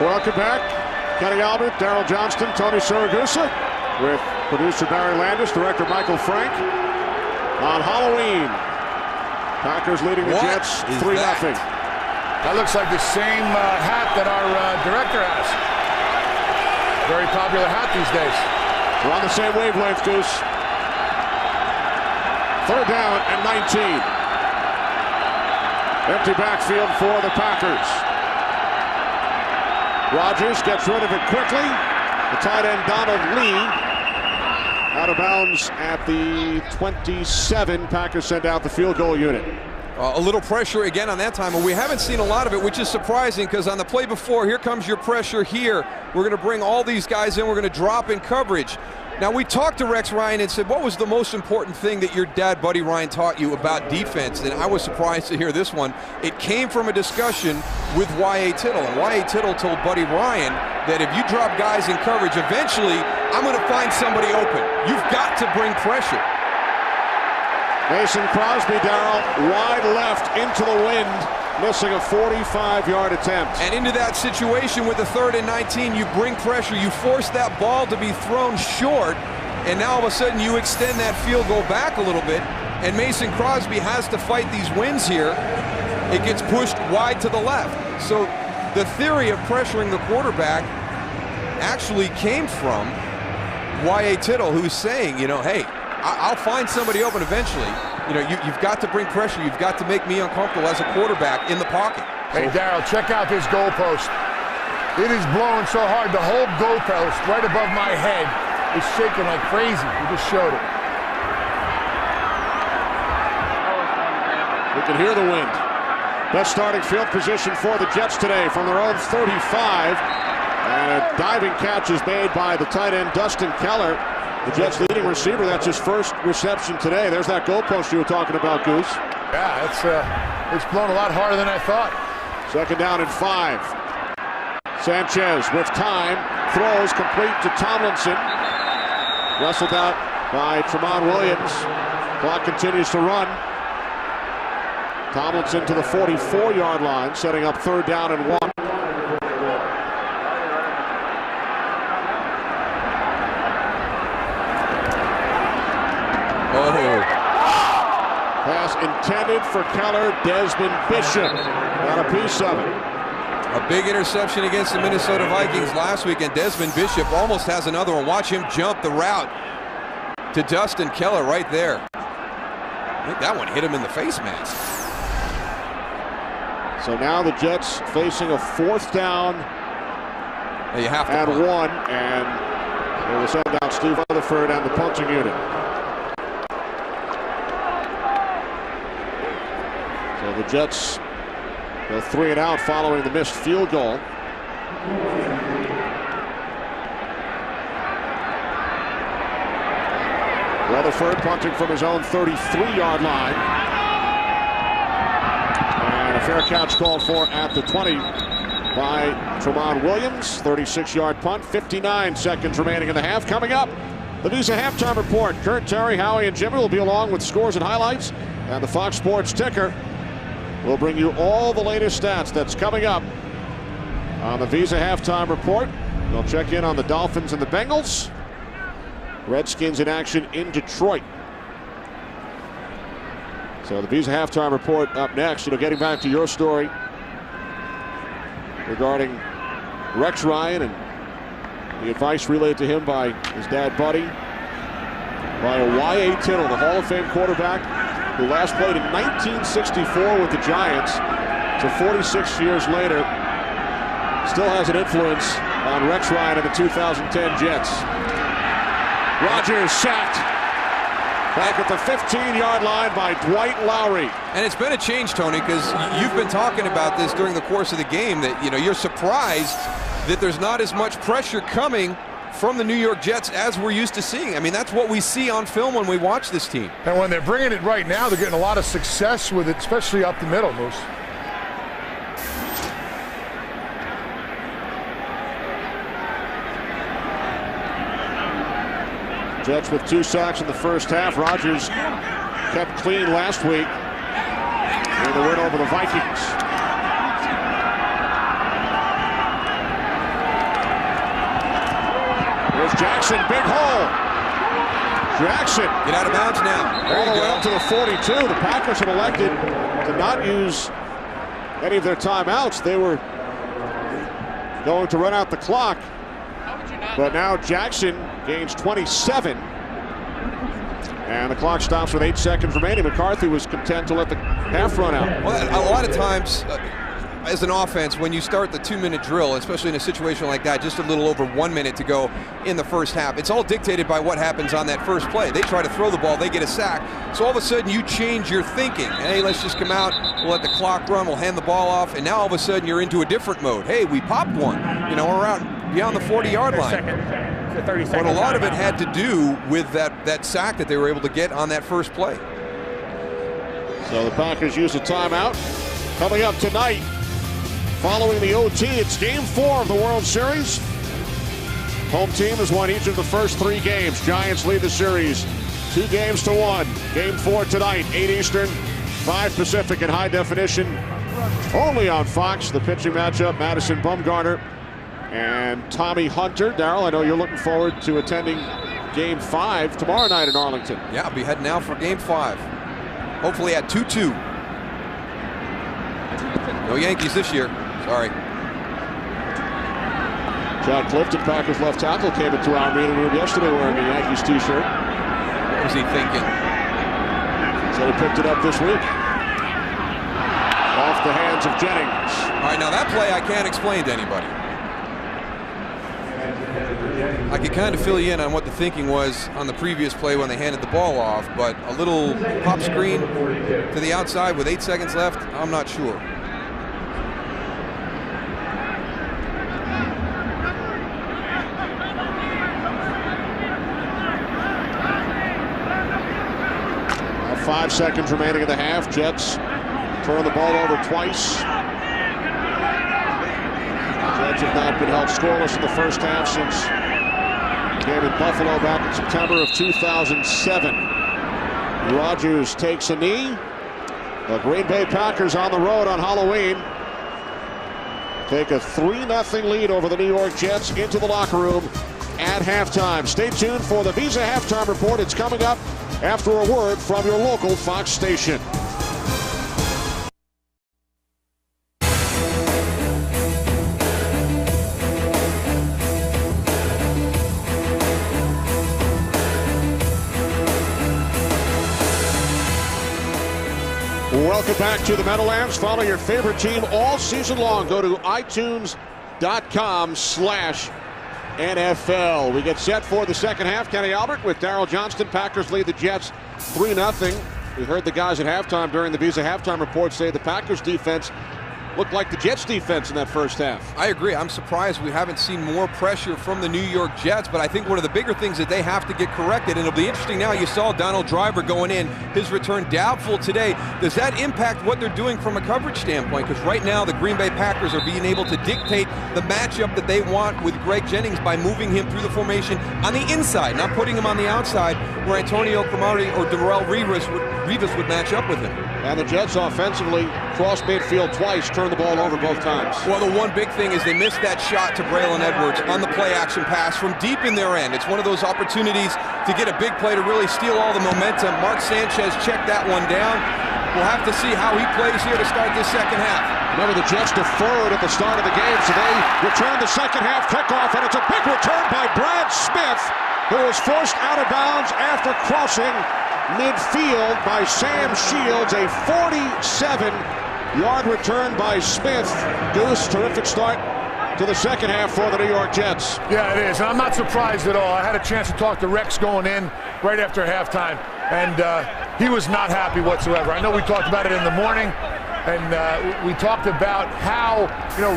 Welcome back. Kenny Albert, Daryl Johnston, Tony Siragusa, with producer Barry Landis, director Michael Frank. On Halloween, Packers leading the Jets 3-0. That looks like the same hat that our director has. Very popular hat these days. We're on the same wavelength, Goose. Third down and 19. Empty backfield for the Packers. Rodgers gets rid of it quickly. The tight end Donald Lee out of bounds at the 27. Packers send out the field goal unit. A little pressure again on that time, and we haven't seen a lot of it, which is surprising, because on the play before, here comes your pressure here. We're going to bring all these guys in. We're going to drop in coverage. Now, we talked to Rex Ryan and said, what was the most important thing that your dad, Buddy Ryan, taught you about defense? And I was surprised to hear this one. It came from a discussion with Y.A. Tittle. And Y.A. Tittle told Buddy Ryan that if you drop guys in coverage, eventually I'm going to find somebody open. You've got to bring pressure. Mason Crosby, Darryl, wide left into the wind, missing a 45-yard attempt. And into that situation with the 3rd and 19, you bring pressure, you force that ball to be thrown short, and now all of a sudden you extend that field goal back a little bit, and Mason Crosby has to fight these winds here. It gets pushed wide to the left. So the theory of pressuring the quarterback actually came from Y.A. Tittle, who's saying, you know, hey, I'll find somebody open eventually. You know, you've got to bring pressure. You've got to make me uncomfortable as a quarterback in the pocket. Hey, Darryl, check out this goalpost. It is blowing so hard. The whole goalpost right above my head is shaking like crazy. We just showed it. We can hear the wind. Best starting field position for the Jets today from their own 35. And a diving catch is made by the tight end, Dustin Keller. The Jets' leading receiver, that's his first reception today. There's that goalpost you were talking about, Goose. Yeah, it's blown a lot harder than I thought. Second down and 5. Sanchez with time, throws complete to Tomlinson. Wrestled out by Tramon Williams. Clock continues to run. Tomlinson to the 44-yard line, setting up 3rd down and 1. Pass intended for Keller. Desmond Bishop got a piece of it. A big interception against the Minnesota Vikings last week, and Desmond Bishop almost has another one. Watch him jump the route to Dustin Keller right there. I think that one hit him in the face mask. So now the Jets facing a 4th down you have to and punt. 1, and they will send out Steve Rutherford and the punting unit. So the Jets go 3 and out following the missed field goal. Rutherford punting from his own 33-yard line. And a fair catch called for at the 20 by Tramon Williams. 36-yard punt, 59 seconds remaining in the half. Coming up, the Visa halftime report. Kurt, Terry, Howie, and Jimmy will be along with scores and highlights. And the Fox Sports ticker will bring you all the latest stats. That's coming up on the Visa halftime report. We'll check in on the Dolphins and the Bengals. Redskins in action in Detroit. So the Visa halftime report up next. Getting back to your story regarding Rex Ryan and the advice relayed to him by his dad, Buddy, by a Y.A. Tittle, the Hall of Fame quarterback who last played in 1964 with the Giants. So 46 years later, still has an influence on Rex Ryan and the 2010 Jets. Rodgers sacked back at the 15-yard line by Dwight Lowry. And it's been a change, Tony, because you've been talking about this during the course of the game, that you're surprised that there's not as much pressure coming from the New York Jets as we're used to seeing. I mean, that's what we see on film when we watch this team. And when they're bringing it right now, they're getting a lot of success with it, especially up the middle, Moose. Jets with 2 sacks in the first half. Rodgers kept clean last week in the win over the Vikings. Here's Jackson, big hole. Jackson. Get out of bounds now. There All you the way go. up to the 42. The Packers have elected to not use any of their timeouts. They were going to run out the clock. But now Jackson gains 27. And the clock stops with 8 seconds remaining. McCarthy was content to let the half run out. Well, a lot of times, as an offense, when you start the 2-minute drill, especially in a situation like that, just a little over 1 minute to go in the first half, it's all dictated by what happens on that first play. They try to throw the ball, they get a sack. So all of a sudden you change your thinking. Hey, let's just come out, we'll let the clock run, we'll hand the ball off, and now all of a sudden you're into a different mode. Hey, we popped one. We're out beyond the 40-yard line. But a lot of it had to do with that sack that they were able to get on that first play. So the Packers use a timeout. Coming up tonight, following the OT, it's Game 4 of the World Series. Home team has won each of the first 3 games. Giants lead the series 2-1. Game 4 tonight, 8 Eastern, 5 Pacific in high definition. Only on Fox, the pitching matchup, Madison Bumgarner and Tommy Hunter. Darryl, I know you're looking forward to attending Game 5 tomorrow night in Arlington. Yeah, I'll be heading out for Game 5. Hopefully at 2-2. No Yankees this year. Sorry. John Clifton, Packers left tackle, came into our meeting room yesterday wearing a Yankees t-shirt. What was he thinking? So he picked it up this week. Off the hands of Jennings. All right, now that play I can't explain to anybody. I could kind of fill you in on what the thinking was on the previous play when they handed the ball off, but a little pop screen to the outside with 8 seconds left, I'm not sure. Now 5 seconds remaining in the half. Jets turn the ball over twice. Jets have not been held scoreless in the first half since the game in Buffalo back in September of 2007. Rodgers takes a knee. The Green Bay Packers on the road on Halloween take a 3-0 lead over the New York Jets into the locker room at halftime. Stay tuned for the Visa halftime report. It's coming up after a word from your local Fox station. Welcome back to the Meadowlands. Follow your favorite team all season long. Go to itunes.com/NFL. We get set for the second half. Kenny Albert with Darryl Johnston. Packers lead the Jets 3-0. We heard the guys at halftime during the Visa halftime report say the Packers defense looked like the Jets defense in that first half. I agree. I'm surprised we haven't seen more pressure from the New York Jets, but I think one of the bigger things that they have to get corrected, and it'll be interesting now, you saw Donald Driver going in, his return doubtful today. Does that impact what they're doing from a coverage standpoint? Because right now the Green Bay Packers are being able to dictate the matchup that they want with Greg Jennings by moving him through the formation on the inside, not putting him on the outside where Antonio Cromartie or Darrelle Revis would match up with him. And the Jets offensively crossed midfield twice, turned the ball over both times. Well, the one big thing is they missed that shot to Braylon Edwards on the play-action pass from deep in their end. It's one of those opportunities to get a big play to really steal all the momentum. Mark Sanchez checked that one down. We'll have to see how he plays here to start this second half. Remember, the Jets deferred at the start of the game, so they return the second half kickoff, and it's a big return by Brad Smith, who was forced out of bounds after crossing midfield by Sam Shields. A 47-yard return by Smith. Goose, terrific start to the second half for the New York Jets. Yeah, it is, and I'm not surprised at all. I had a chance to talk to Rex going in right after halftime, and he was not happy whatsoever. I know we talked about it in the morning, and we talked about how,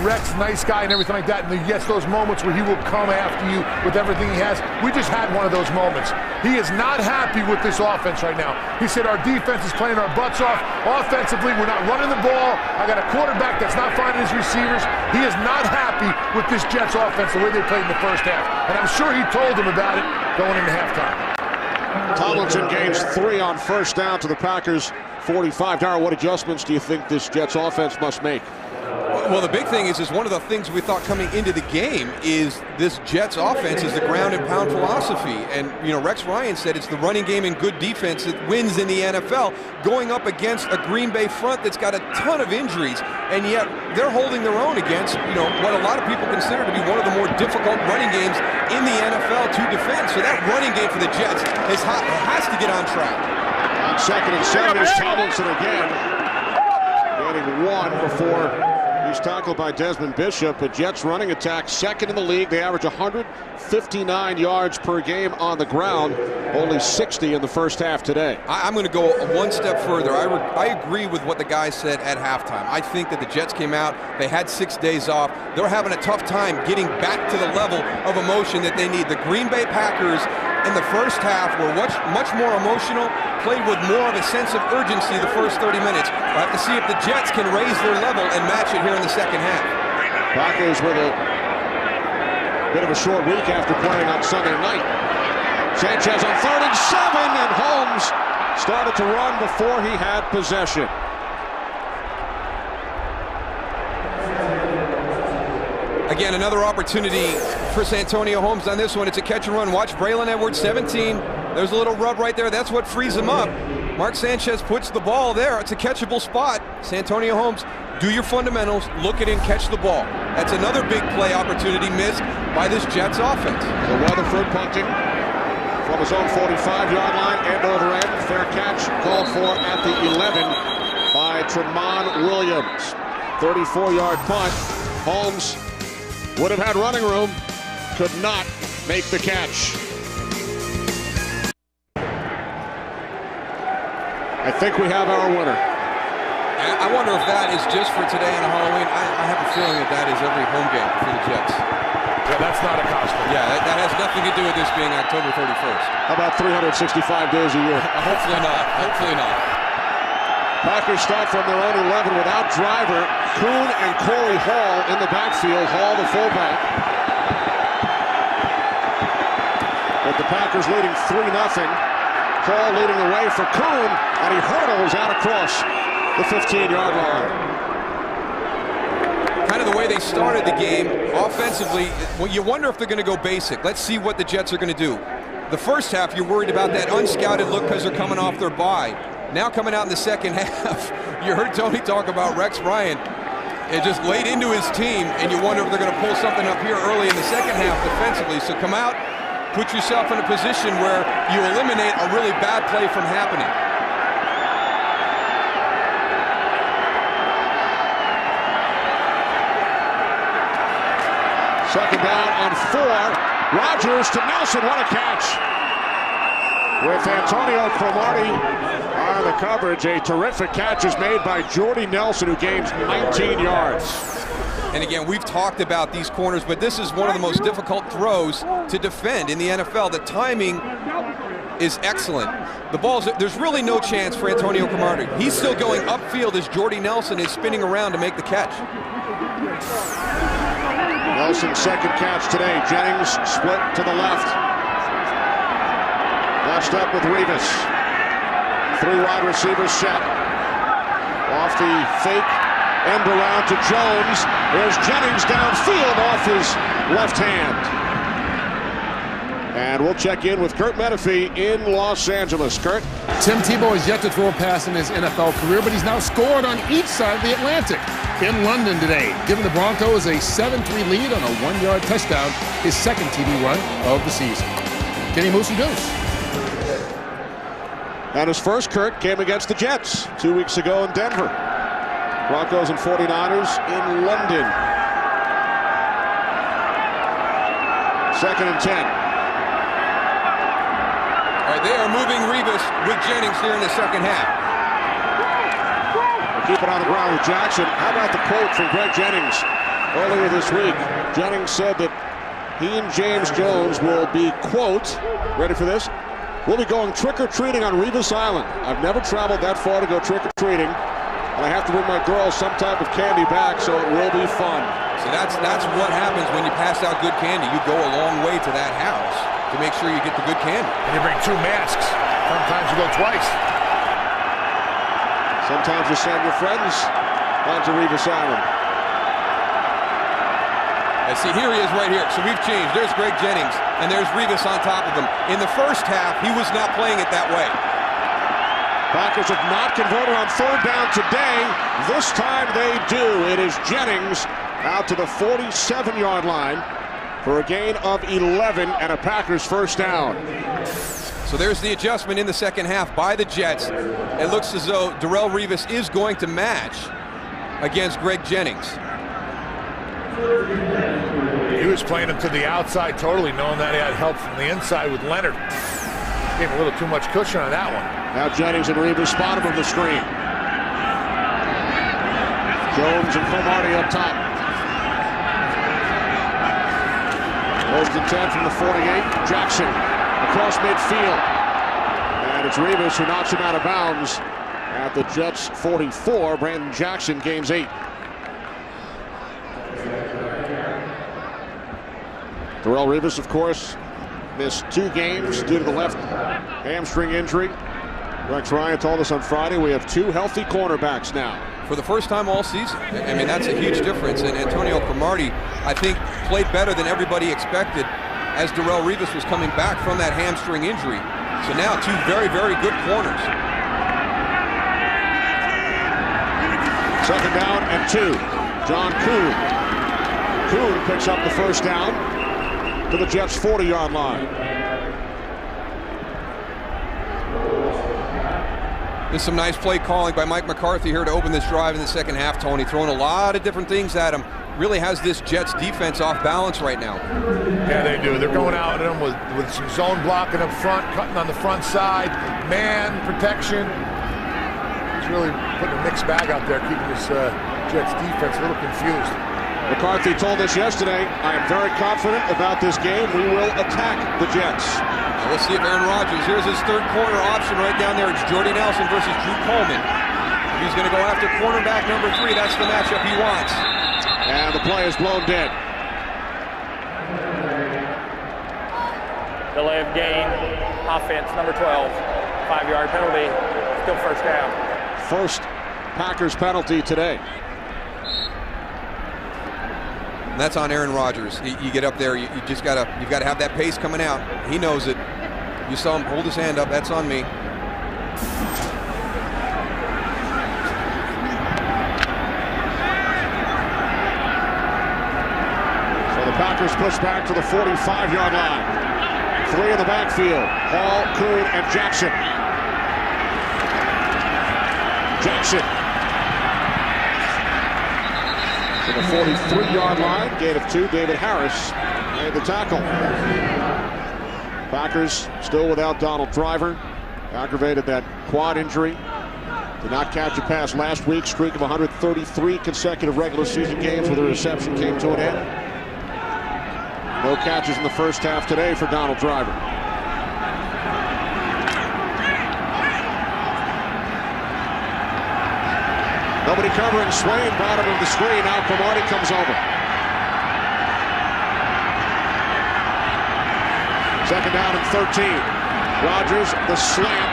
Rex, nice guy and everything like that, and he gets those moments where he will come after you with everything he has. We just had one of those moments. He is not happy with this offense right now. He said our defense is playing our butts off. Offensively, we're not running the ball. I got a quarterback that's not finding his receivers. He is not happy with this Jets offense, the way they played in the first half. And I'm sure he told them about it going into halftime. Tomlinson gains 3 on first down to the Packers' 45. Darryl, what adjustments do you think this Jets offense must make? Well, the big thing is one of the things we thought coming into the game is this Jets offense is the ground and pound philosophy. And, Rex Ryan said it's the running game and good defense that wins in the NFL, going up against a Green Bay front that's got a ton of injuries. And yet they're holding their own against, what a lot of people consider to be one of the more difficult running games in the NFL to defend. So that running game for the Jets has to get on track. On 2nd and 7 is Tomlinson again, getting 1 before he's tackled by Desmond Bishop. The Jets running attack, 2nd in the league. They average 159 yards per game on the ground, only 60 in the first half today. I'm going to go one step further. I agree with what the guys said at halftime. I think that the Jets came out, they had 6 days off. They're having a tough time getting back to the level of emotion that they need. The Green Bay Packers in the first half were much more emotional, played with more of a sense of urgency the first 30 minutes. We'll have to see if the Jets can raise their level and match it here in the second half. Packers with a bit of a short week after playing on Sunday night. Sanchez on 3rd and 7, and Holmes started to run before he had possession. Again, another opportunity for Santonio Holmes on this one. It's a catch and run. Watch Braylon Edwards, 17. There's a little rub right there. That's what frees him up. Mark Sanchez puts the ball there. It's a catchable spot. Santonio Holmes, do your fundamentals, look at it and catch the ball. That's another big play opportunity missed by this Jets offense. So Weatherford punting from his own 45-yard line, end over end. Fair catch called for at the 11 by Tremont Williams. 34-yard punt. Holmes would have had running room, could not make the catch. I think we have our winner. I wonder if that is just for today on Halloween. I have a feeling that is every home game for the Jets. Yeah, that's not a costume. Yeah, that has nothing to do with this being October 31st. How about 365 days a year? Hopefully not. Hopefully not. Packers start from their own 11 without Driver. Kuhn and Corey Hall in the backfield. Hall, the fullback. But the Packers leading 3-0. Hall leading the way for Kuhn, and he hurdles out across the 15-yard line. Kind of the way they started the game offensively, well, you wonder if they're going to go basic. Let's see what the Jets are going to do. The first half, you're worried about that unscouted look because they're coming off their bye. Now coming out in the second half, you heard Tony talk about Rex Ryan. It just laid into his team, and you wonder if they're going to pull something up here early in the second half defensively. So come out, put yourself in a position where you eliminate a really bad play from happening. Second down on 4. Rodgers to Nelson. What a catch. with Antonio Cromartie on the coverage. A terrific catch is made by Jordy Nelson, who gains 19 yards. And again, we've talked about these corners, but this is one of the most difficult throws to defend in the NFL. The timing is excellent. The ball's, there's really no chance for Antonio Cromartie. He's still going upfield as Jordy Nelson is spinning around to make the catch. Nelson's second catch today. Jennings split to the left. Matched up with Revis. 3 wide receivers set. Off the fake. End around to Jones. There's Jennings downfield off his left hand. And we'll check in with Kurt Menefee in Los Angeles. Kurt? Tim Tebow has yet to throw a pass in his NFL career, but he's now scored on each side of the Atlantic. In London today, giving the Broncos a 7-3 lead on a 1-yard touchdown, his second TD run of the season. Kenny Moosey Deuce. And his first, Kurt, came against the Jets 2 weeks ago in Denver. Broncos and 49ers in London. 2nd and 10. All right, they are moving Revis with Jennings here in the second half. We'll keep it on the ground with Jackson. How about the quote from Greg Jennings earlier this week? Jennings said that he and James Jones will be, quote, ready for this? We'll be going trick-or-treating on Revis Island. I've never traveled that far to go trick-or-treating. And I have to bring my girls some type of candy back, so it will be fun. So that's what happens when you pass out good candy. You go a long way to that house to make sure you get the good candy. And you bring 2 masks. Sometimes you go twice. Sometimes you send your friends down to Revis Island. And see, here he is right here. So we've changed. There's Greg Jennings, and there's Revis on top of him. In the first half, he was not playing it that way. Packers have not converted on 3rd down today. This time they do. It is Jennings out to the 47-yard line for a gain of 11 and a Packers first down. So there's the adjustment in the second half by the Jets. It looks as though Darrelle Revis is going to match against Greg Jennings. He was playing him to the outside totally, knowing that he had help from the inside with Leonard. Gave him a little too much cushion on that one. Now Jennings and Revis spot him on the screen. Jones and Cromartie up top. 1st and 10 from the 48. Jackson across midfield. And it's Revis who knocks him out of bounds at the Jets' 44. Brandon Jackson gains 8. Darrelle Revis, of course, missed 2 games due to the left hamstring injury. Rex Ryan told us on Friday we have 2 healthy cornerbacks now. For the first time all season. I mean, that's a huge difference. And Antonio Cromartie, I think, played better than everybody expected as Darrelle Revis was coming back from that hamstring injury. So now 2 very, very good corners. 2nd down and 2. John Kuhn. Kuhn picks up the first down to the Jets' 40-yard line. There's some nice play calling by Mike McCarthy here to open this drive in the second half, Tony. Throwing a lot of different things at him. Really has this Jets defense off balance right now. Yeah, they do. They're going out at him with some zone blocking up front, cutting on the front side, man protection. It's really putting a mixed bag out there, keeping this Jets defense a little confused. McCarthy told us yesterday, I am very confident about this game. We will attack the Jets. Now we'll see if Aaron Rodgers, here's his 3rd corner option right down there. It's Jordy Nelson versus Drew Coleman. He's going to go after cornerback number 3. That's the matchup he wants. And the play is blown dead. Delay of game, offense number 12. 5-yard penalty, still first down. First Packers penalty today. And that's on Aaron Rodgers. You get up there, you've got to have that pace coming out. He knows it. You saw him hold his hand up. That's on me. So the Packers push back to the 45-yard line. 3 in the backfield. Hall, Kuhn, and Jackson. Jackson. To the 43-yard line. Gain of 2. David Harris made the tackle. Packers still without Donald Driver. Aggravated that quad injury. Did not catch a pass last week. Streak of 133 consecutive regular season games with a reception came to an end. No catches in the first half today for Donald Driver. Nobody covering. Swain, bottom of the screen. Now Cromartie comes over. Second down and 13. Rodgers, the slant.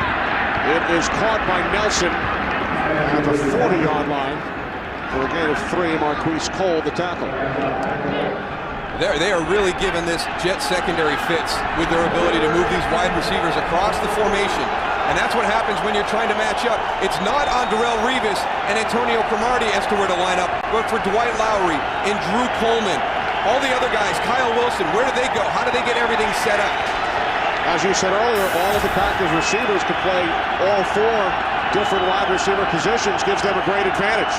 It is caught by Nelson at the 40-yard line for a gain of 3. Marquise Cole, the tackle. They are really giving this Jets secondary fits with their ability to move these wide receivers across the formation. And that's what happens when you're trying to match up. It's not on Darrelle Revis and Antonio Cromartie as to where to line up, but for Dwight Lowry and Drew Coleman. All the other guys, Kyle Wilson, where do they go? How do they get everything set up? As you said earlier, all of the Packers receivers can play all 4 different wide receiver positions, gives them a great advantage.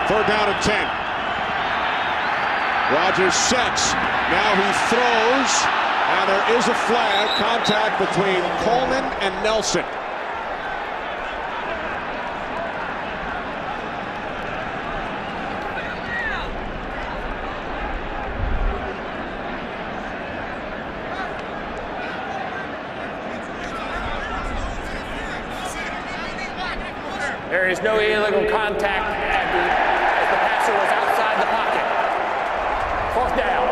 Third down and 10. Rodgers sets. Now he throws, and there is a flag. Contact between Coleman and Nelson. There is no illegal contact as the passer was outside the pocket. Fourth down.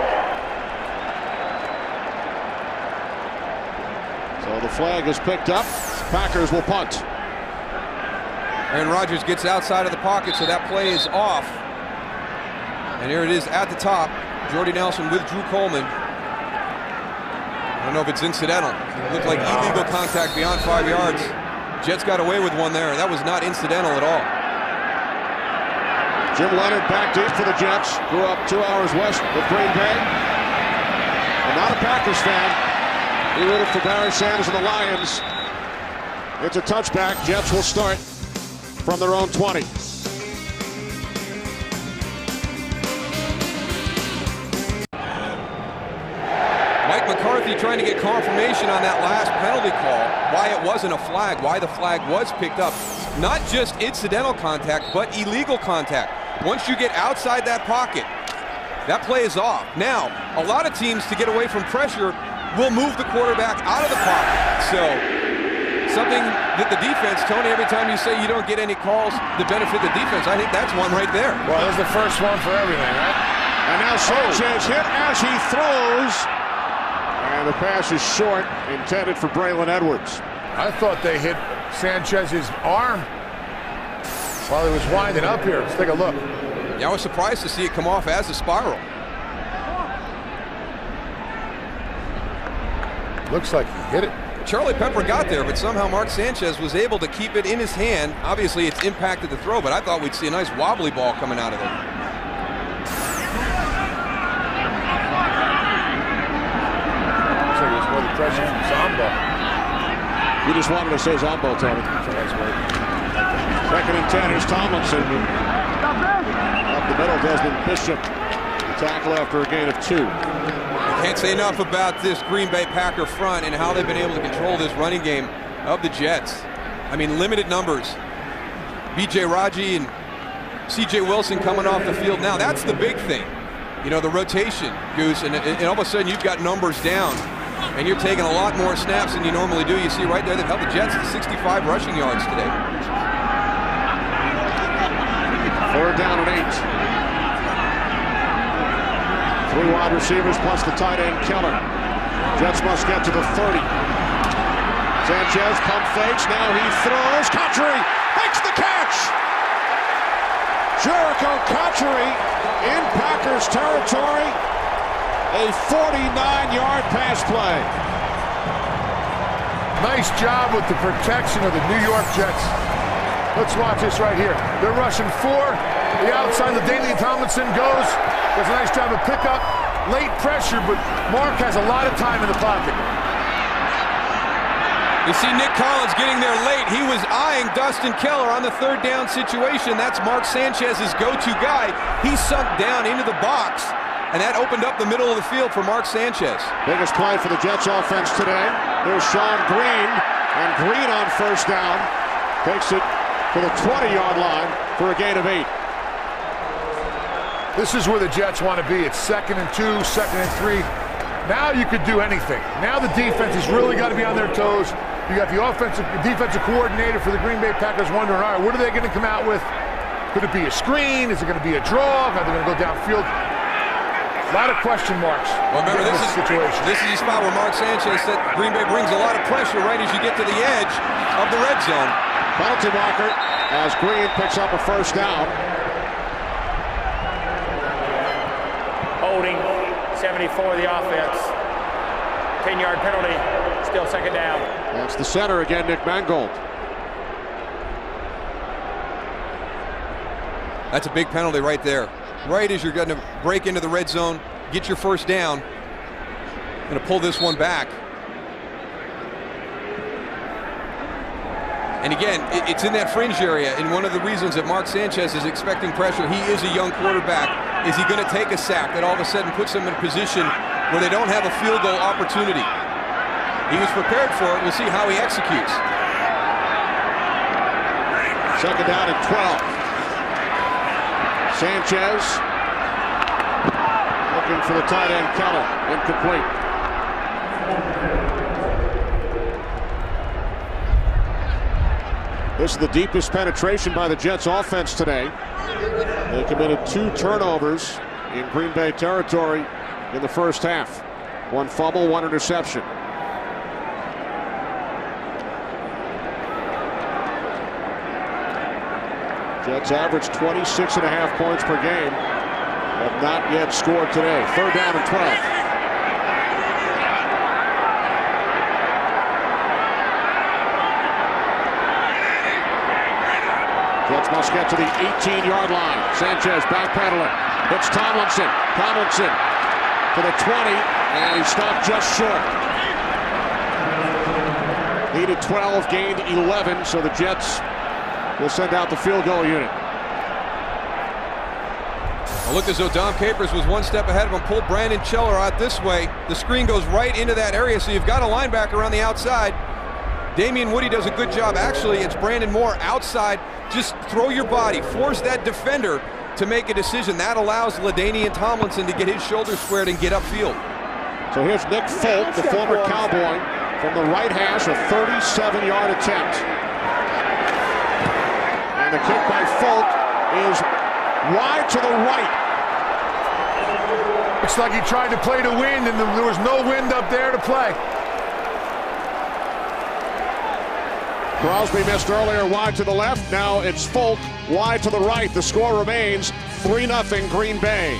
So the flag is picked up. Packers will punt. Aaron Rodgers gets outside of the pocket, so that play is off. And here it is at the top. Jordy Nelson with Drew Coleman. I don't know if it's incidental. It looked like illegal contact beyond 5 yards. Jets got away with one there. That was not incidental at all. Jim Leonard back deep for the Jets. Grew up 2 hours west of Green Bay. And not a Packers fan. He rooted for Barry Sanders and the Lions. It's a touchback. Jets will start from their own 20. Mike McCarthy trying to get confirmation on that last penalty call, why it wasn't a flag, why the flag was picked up. Not just incidental contact, but illegal contact. Once you get outside that pocket, that play is off. Now, a lot of teams, to get away from pressure, will move the quarterback out of the pocket. So, something that the defense, Tony, every time you say you don't get any calls to benefit the defense, I think that's one right there. Well, there's the first one for everything, right? And now Sanchez hit as he throws. And the pass is short, intended for Braylon Edwards. I thought they hit Sanchez's arm while he was winding up here. Let's take a look. Yeah, I was surprised to see it come off as a spiral. Looks like he hit it. Charlie Pepper got there, but somehow Mark Sanchez was able to keep it in his hand. Obviously, it's impacted the throw, but I thought we'd see a nice wobbly ball coming out of there. Pressure from Zombo. You just wanted to say Zombo, Tony. Second and 10 is Tomlinson. Up the middle, Desmond Bishop. Tackle after a gain of 2. Can't say enough about this Green Bay Packer front and how they've been able to control this running game of the Jets. I mean, limited numbers. B.J. Raji and C.J. Wilson coming off the field now. That's the big thing. You know, the rotation, Goose, and all of a sudden you've got numbers down. And you're taking a lot more snaps than you normally do. You see right there, they've held the Jets to 65 rushing yards today. Third down and 8. 3 wide receivers plus the tight end Keller. Jets must get to the 30. Sanchez pump fakes. Now he throws. Cotchery makes the catch. Jericho Cotchery in Packers territory. A 49-yard pass play. Nice job with the protection of the New York Jets. Let's watch this right here. They're rushing 4. The outside, the Damian Tomlinson goes. Does a nice job of pickup. Late pressure, but Mark has a lot of time in the pocket. You see Nick Collins getting there late. He was eyeing Dustin Keller on the third down situation. That's Mark Sanchez's go-to guy. He sunk down into the box and that opened up the middle of the field for Mark Sanchez. Biggest play for the Jets offense today. There's Sean Green, and Green on first down takes it to the 20-yard line for a gain of 8. This is where the Jets want to be. It's 2nd and 2, 2nd and 3. Now you could do anything. Now the defense has really got to be on their toes. You got the defensive coordinator for the Green Bay Packers wondering, all right, what are they going to come out with? Could it be a screen? Is it going to be a draw? Are they going to go downfield? A lot of question marks. Well, remember, this is a spot where Mark Sanchez said Green Bay brings a lot of pressure right as you get to the edge of the red zone. Penalty marker as Green picks up a first down. Holding, 74 the offense. 10-yard penalty, still 2nd down. That's the center again, Nick Mangold. That's a big penalty right there. Right as you're going to break into the red zone, get your first down. Going to pull this one back. And again, it's in that fringe area, and one of the reasons that Mark Sanchez is expecting pressure, he is a young quarterback. Is he going to take a sack that all of a sudden puts them in a position where they don't have a field goal opportunity? He was prepared for it. We'll see how he executes. 2nd down and 12. Sanchez looking for the tight end, Keller. Incomplete. This is the deepest penetration by the Jets offense today. They committed 2 turnovers in Green Bay territory in the first half. 1 fumble, 1 interception. Jets average 26.5 points per game. Have not yet scored today. 3rd down and 12. Jets must get to the 18-yard line. Sanchez backpedaling. Hits Tomlinson. Tomlinson to the 20, and he stopped just short. Needed 12, gained 11, so the Jets will send out the field goal unit. Well, look as though Dom Capers was 1 step ahead of him. Pulled Brandon Cheller out this way. The screen goes right into that area, so you've got a linebacker on the outside. Damian Woody does a good job. Actually, it's Brandon Moore outside. Just throw your body. Force that defender to make a decision. That allows LaDainian Tomlinson to get his shoulders squared and get upfield. So here's Nick Folk, the former Cowboy, from the right hash, a 37-yard attempt. And the kick by Folk is wide to the right. Looks like he tried to play to wind, and there was no wind up there to play. Crosby missed earlier, wide to the left. Now it's Folk, wide to the right. The score remains 3-0 Green Bay.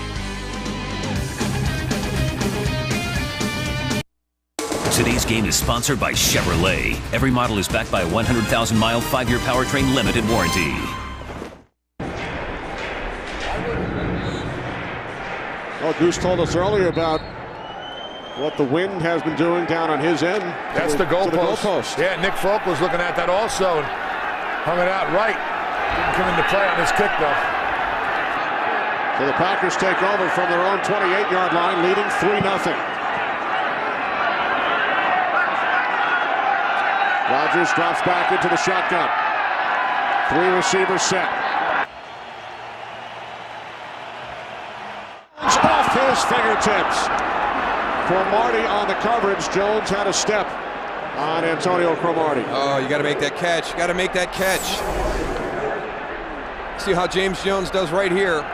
Today's game is sponsored by Chevrolet. Every model is backed by a 100,000-mile, 5-year powertrain limited warranty. Well, Goose told us earlier about what the wind has been doing down on his end. That's the goalpost. Yeah, Nick Folk was looking at that also and hung it out right. Didn't come into play on this kick, though. So the Packers take over from their own 28-yard line, leading 3-0. Rodgers drops back into the shotgun. 3 receivers set. It's off his fingertips. Cromartie on the coverage. Jones had a step on Antonio Cromartie. Oh, you got to make that catch. You got to make that catch. See how James Jones does right here.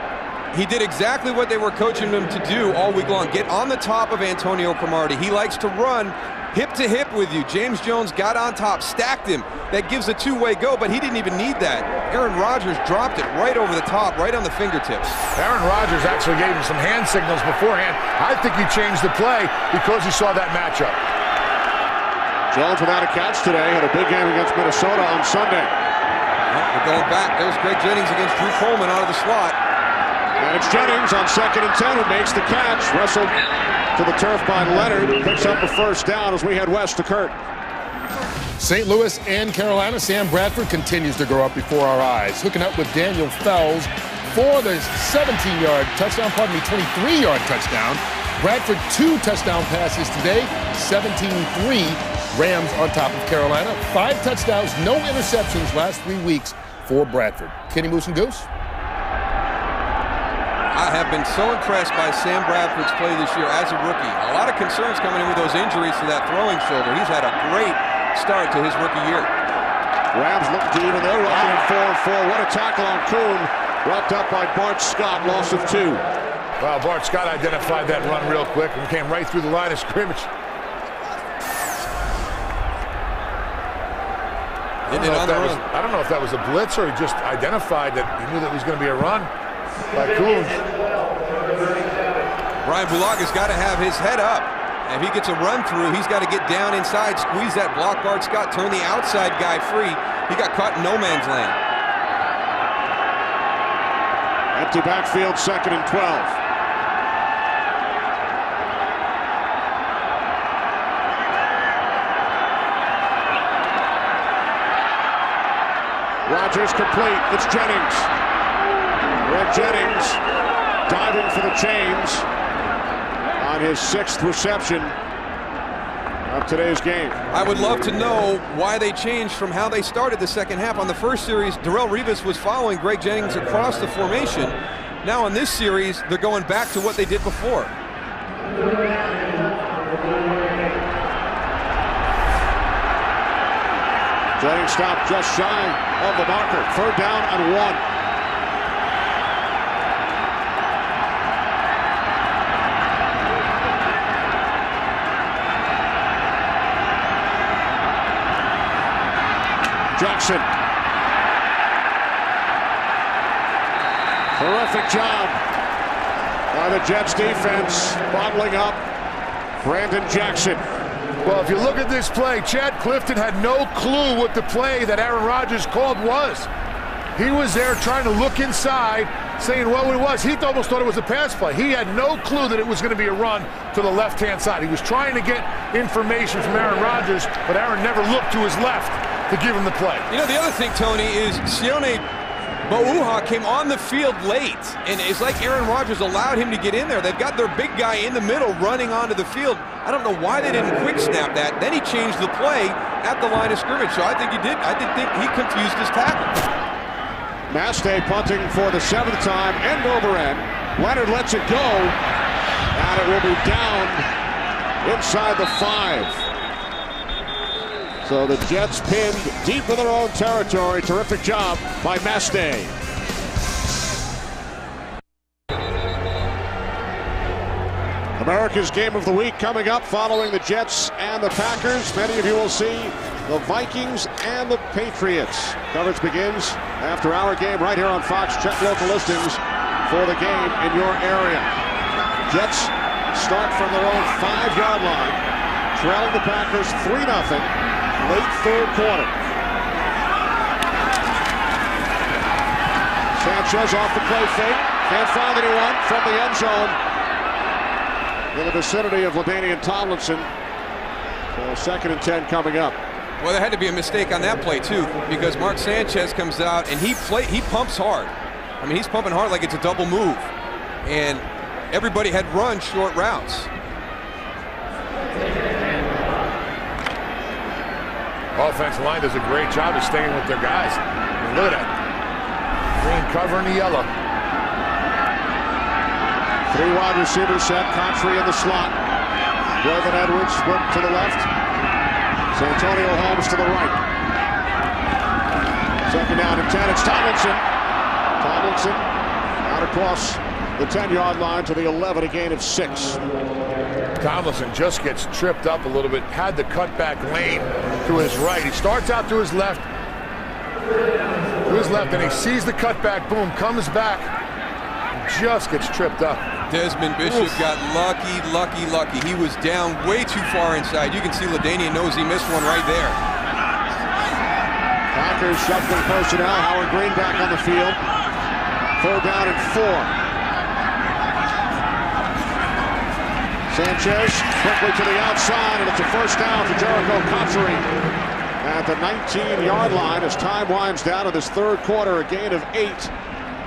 He did exactly what they were coaching him to do all week long. Get on the top of Antonio Cromartie. He likes to run hip to hip with you. James Jones got on top, stacked him. That gives a 2-way go, but he didn't even need that. Aaron Rodgers dropped it right over the top, right on the fingertips. Aaron Rodgers actually gave him some hand signals beforehand. I think he changed the play because he saw that matchup. Jones without a catch today. Had a big game against Minnesota on Sunday. Well, we're going back. There's Greg Jennings against Drew Coleman out of the slot. And it's Jennings on 2nd and 10 who makes the catch. Wrestled to the turf by Leonard. Picks up the first down as we head west to Kurt. St. Louis and Carolina. Sam Bradford continues to grow up before our eyes. Hooking up with Daniel Fells for the 17-yard touchdown, 23-yard touchdown. Bradford 2 touchdown passes today, 17-3. Rams on top of Carolina. 5 touchdowns, no interceptions last 3 weeks for Bradford. Kenny Moose and Goose. I have been so impressed by Sam Bradford's play this year as a rookie. A lot of concerns coming in with those injuries to that throwing shoulder. He's had a great start to his rookie year. Rams looking to even their record at 4-4. What a tackle on Kuhn. Brought up by Bart Scott, loss of 2. Well, Bart Scott identified that run real quick and came right through the line of scrimmage. I don't know if that was a blitz or he just identified that he knew that it was going to be a run by Kuhn. Brian Bulaga's got to have his head up. If he gets a run through, he's got to get down inside, squeeze that block guard Scott, turn the outside guy free. He got caught in no man's land. Empty backfield, 2nd and 12. Rodgers complete. It's Jennings. Red Jennings diving for the chains on his 6th reception of today's game. I would love to know why they changed from how they started the second half. On the first series, Darrelle Revis was following Greg Jennings across the formation. Now in this series, they're going back to what they did before. Jennings stopped just shy of the marker. 3rd down and 1. Jackson. Terrific job by the Jets defense, bottling up Brandon Jackson. Well, if you look at this play, Chad Clifton had no clue what the play that Aaron Rodgers called was. He was there trying to look inside, saying what it was. He almost thought it was a pass play. He had no clue that it was going to be a run to the left-hand side. He was trying to get information from Aaron Rodgers, but Aaron never looked to his left to give him the play. You know, the other thing, Tony, is Sione Mauha came on the field late, and it's like Aaron Rodgers allowed him to get in there. They've got their big guy in the middle running onto the field. I don't know why they didn't quick snap that. Then he changed the play at the line of scrimmage, so I think he did. I think he confused his tackle. Mastay punting for the 7th time, end over end. Leonard lets it go, and it will be down inside the 5. So the Jets pinned deep in their own territory. Terrific job by Mastay. America's Game of the Week coming up following the Jets and the Packers. Many of you will see the Vikings and the Patriots. Coverage begins after our game right here on Fox. Check local listings for the game in your area. Jets start from their own 5-yard line, trailing the Packers 3-0. Late 3rd quarter. Sanchez off the play fake. Can't find anyone from the end zone. In the vicinity of LaDainian Tomlinson. So 2nd and 10 coming up. Well, there had to be a mistake on that play, too, because Mark Sanchez comes out and he pumps hard. I mean, he's pumping hard like it's a double move. And everybody had run short routes. Offensive line does a great job of staying with their guys. I mean, look at that. Green covering the yellow. 3 wide receivers set. Contry in the slot. Melvin Edwards split to the left. Santonio Holmes to the right. 2nd down and 10. It's Tomlinson. Tomlinson out across the 10-yard line to the 11, a gain of 6. Tomlinson just gets tripped up a little bit. Had the cutback lane to his right. He starts out to his left. And he sees the cutback. Boom, comes back. Just gets tripped up. Desmond Bishop got lucky. He was down way too far inside. You can see LaDainian knows he missed one right there. Packers shuffling personnel. Howard Green back on the field. 3rd down and 4. Sanchez quickly to the outside, and it's a 1st down for Jericho Contry at the 19-yard line as time winds down in this 3rd quarter, a gain of 8.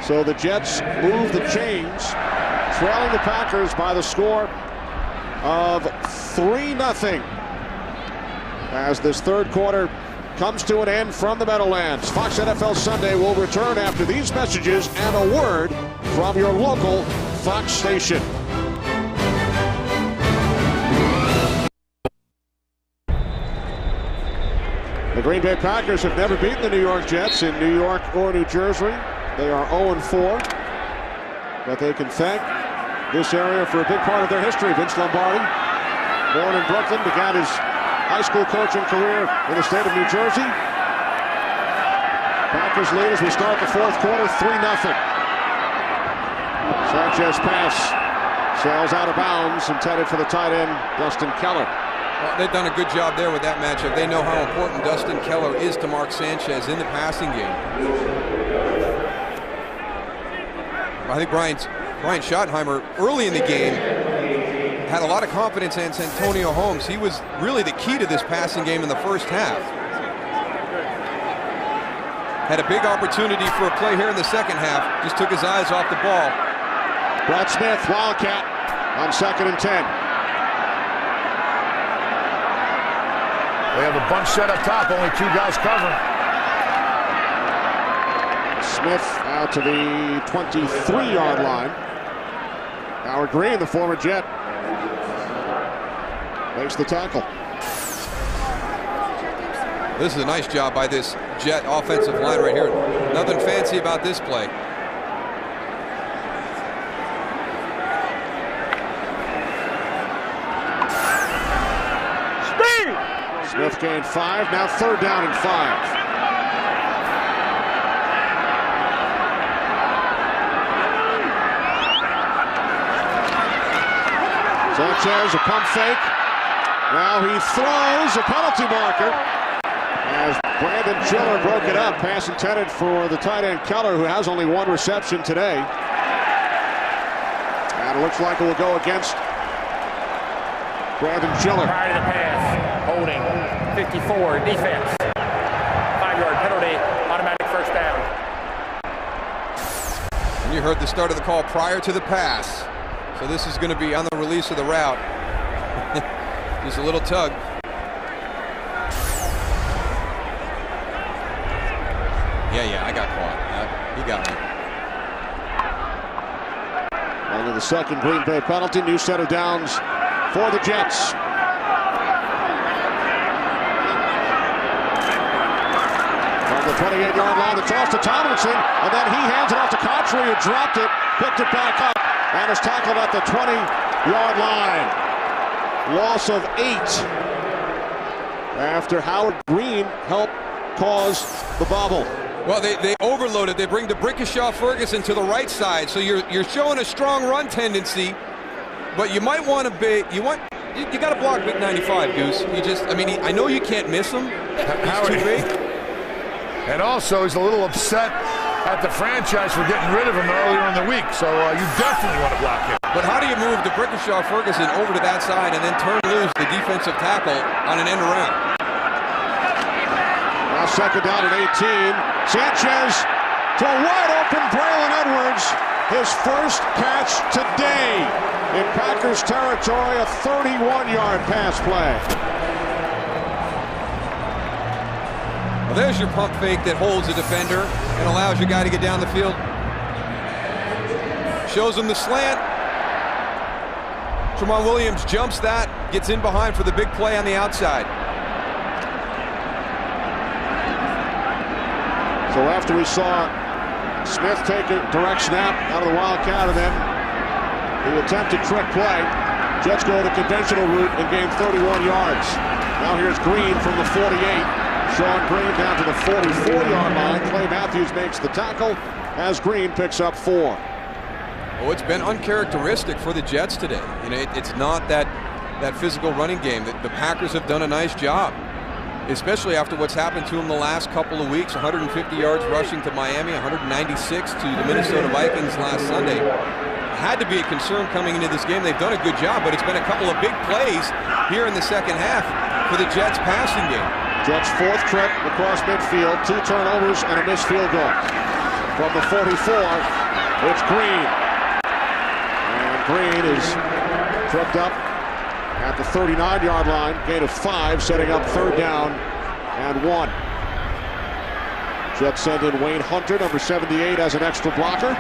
So the Jets move the chains, trailing the Packers by the score of 3-0 as this third quarter comes to an end from the Meadowlands. Fox NFL Sunday will return after these messages and a word from your local Fox station. The Green Bay Packers have never beaten the New York Jets in New York or New Jersey. They are 0-4, but they can thank this area for a big part of their history. Vince Lombardi, born in Brooklyn, began his high school coaching career in the state of New Jersey. Packers lead as we start the fourth quarter, 3-0. Sanchez pass sails out of bounds, intended for the tight end, Dustin Keller. Well, they've done a good job there with that matchup. They know how important Dustin Keller is to Mark Sanchez in the passing game. I think Brian Schottenheimer, early in the game, had a lot of confidence in Santonio Holmes. He was really the key to this passing game in the first half. Had a big opportunity for a play here in the second half. Just took his eyes off the ball. Brad Smith, Wildcat, on 2nd and 10. They have a bunch set up top, only 2 guys covering. Smith out to the 23-yard line. Howard Green, the former Jet, makes the tackle. This is a nice job by this Jet offensive line right here. Nothing fancy about this play. Smith gained 5, now 3rd down and 5. Sanchez, a pump fake. Now he throws a penalty marker as Brandon Chiller broke it up. Pass intended for the tight end Keller, who has only 1 reception today. And it looks like it will go against Brandon Chiller. Prior to the pass, holding, 54, defense. 5-yard penalty, automatic first down. And you heard the start of the call prior to the pass. So this is going to be on the release of the route. Just a little tug. Yeah, I got caught. He got me. Only the second Green Bay penalty. New set of downs for the Jets. From the 28-yard line, the toss to Tomlinson, and then he hands it off to Cotchery, who dropped it, picked it back up, and is tackled at the 20-yard line. Loss of 8 after Howard Green helped cause the bobble. Well, they overloaded. They bring DeBrickashaw Ferguson to the right side, so you're showing a strong run tendency, but you might want to be you got to block big 95, Goose. I know you can't miss him. He's too big. And also, he's a little upset at the franchise for getting rid of him earlier in the week, so you definitely want to block him. But how do you move DeBrickashaw Ferguson over to that side and then turn loose the defensive tackle on an end around? Now 2nd down and 18. Sanchez to a wide open Braylon Edwards. His first catch today in Packers territory, a 31-yard pass play. Well, there's your pump fake that holds a defender and allows your guy to get down the field. Shows him the slant. Tramon Williams jumps that, gets in behind for the big play on the outside. So after we saw Smith take a direct snap out of the Wildcat and then the attempted trick play, Jets go the conventional route and gain 31 yards. Now here's Green from the 48. Sean Green down to the 44-yard line. Clay Matthews makes the tackle as Green picks up 4. Oh, it's been uncharacteristic for the Jets today. It's not that physical running game. The Packers have done a nice job, especially after what's happened to them the last couple of weeks. 150 yards rushing to Miami, 196 to the Minnesota Vikings last Sunday. Had to be a concern coming into this game. They've done a good job, but it's been a couple of big plays here in the second half for the Jets passing game. Jets' 4th trip across midfield, 2 turnovers and a missed field goal. From the 44, it's Green. And Green is tripped up at the 39-yard line. Gain of 5, setting up 3rd down and 1. Jets send in Wayne Hunter, number 78, as an extra blocker.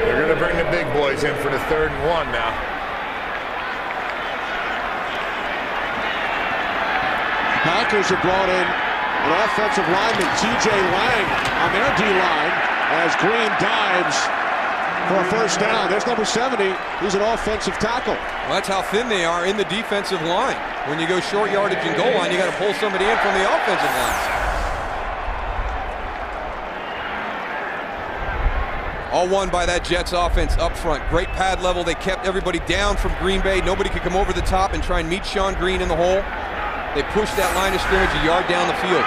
They're going to bring the big boys in for the 3rd and 1 now. Packers have brought in an offensive lineman, T.J. Lang, on their D-line as Green dives for a 1st down. There's number 70. He's an offensive tackle. Well, that's how thin they are in the defensive line. When you go short yardage and goal line, you got to pull somebody in from the offensive line. All won by that Jets offense up front. Great pad level. They kept everybody down from Green Bay. Nobody could come over the top and try and meet Sean Green in the hole. They pushed that line of scrimmage a yard down the field.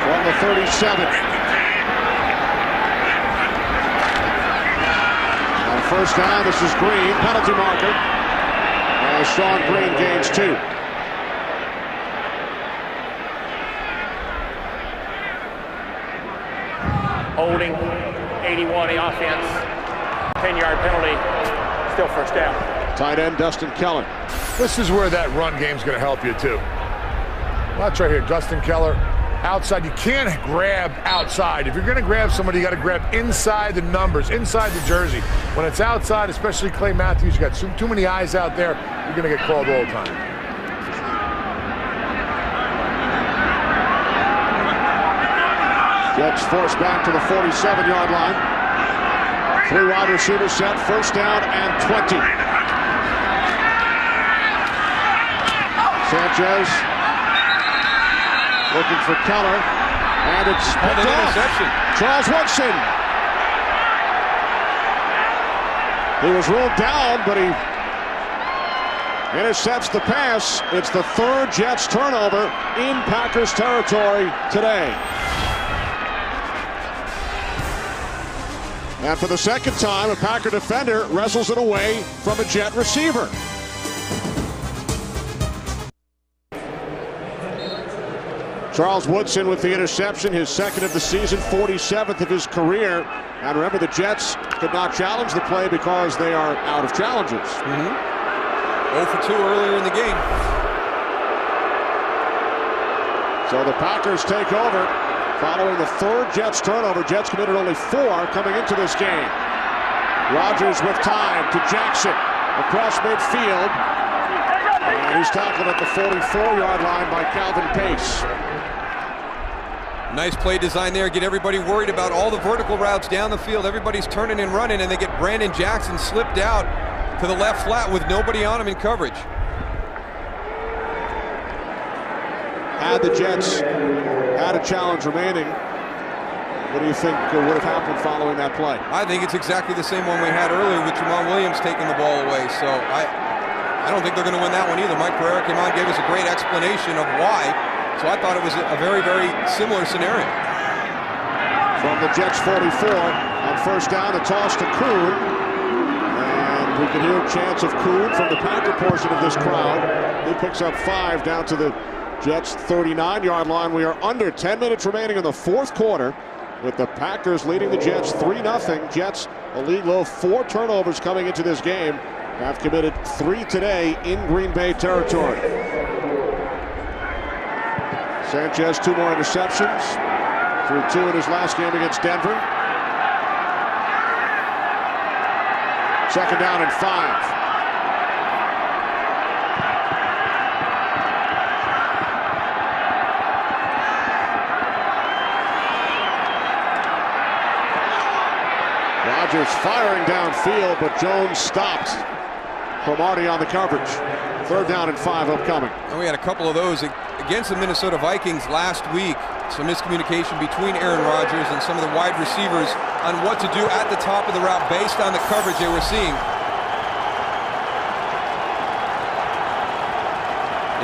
From the 37. On 1st down, this is Green, penalty marker. As Sean Green gains 2. Holding, 81, the offense, 10-yard penalty, still 1st down. Tight end Dustin Keller. This is where that run game's going to help you, too. Watch right here, Dustin Keller. Outside, you can't grab outside. If you're going to grab somebody, you got to grab inside the numbers, inside the jersey. When it's outside, especially Clay Matthews, you got too many eyes out there, you're going to get called all the time. Jets forced back to the 47-yard line. 3 wide receivers set, 1st down and 20. Sanchez looking for Keller, and it's picked off. Interception. Charles Woodson. He was ruled down, but he intercepts the pass. It's the 3rd Jets turnover in Packers territory today. And for the 2nd time, a Packer defender wrestles it away from a Jet receiver. Charles Woodson with the interception, his 2nd of the season, 47th of his career. And remember, the Jets could not challenge the play because they are out of challenges. 0 for 2 earlier in the game. So the Packers take over following the 3rd Jets turnover. Jets committed only 4 coming into this game. Rodgers with time to Jackson across midfield. And he's tackled at the 44-yard line by Calvin Pace. Nice play design there. Get everybody worried about all the vertical routes down the field. Everybody's turning and running, and they get Brandon Jackson slipped out to the left flat with nobody on him in coverage. Had the Jets had a challenge remaining, what do you think would have happened following that play? I think it's exactly the same one we had earlier with Jamal Williams taking the ball away. So I don't think they're going to win that one either. Mike Pereira came on, gave us a great explanation of why. So I thought it was a very, very similar scenario. From the Jets 44, on 1st down, a toss to Kuhn. And we can hear chants of Kuhn from the Packer portion of this crowd. He picks up 5 down to the Jets 39-yard line. We are under 10 minutes remaining in the 4th quarter, with the Packers leading the Jets 3-0. Jets, a league low 4 turnovers coming into this game, have committed 3 today in Green Bay territory. Sanchez, 2 more interceptions, threw 2 in his last game against Denver. 2nd down and 5. Rodgers firing downfield, but Jones stopped. Cromartie on the coverage. 3rd down and 5 upcoming. And we had a couple of those against the Minnesota Vikings last week. Some miscommunication between Aaron Rodgers and some of the wide receivers on what to do at the top of the route based on the coverage they were seeing.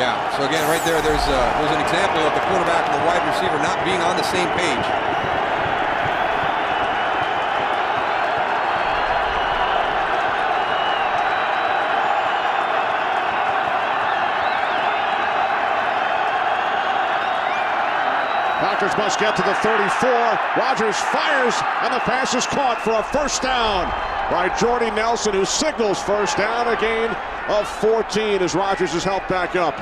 Yeah, so again, right there, there's an example of the quarterback and the wide receiver not being on the same page. Packers must get to the 34. Rodgers fires, and the pass is caught for a first down by Jordy Nelson, who signals first down, a gain of 14 as Rodgers is helped back up.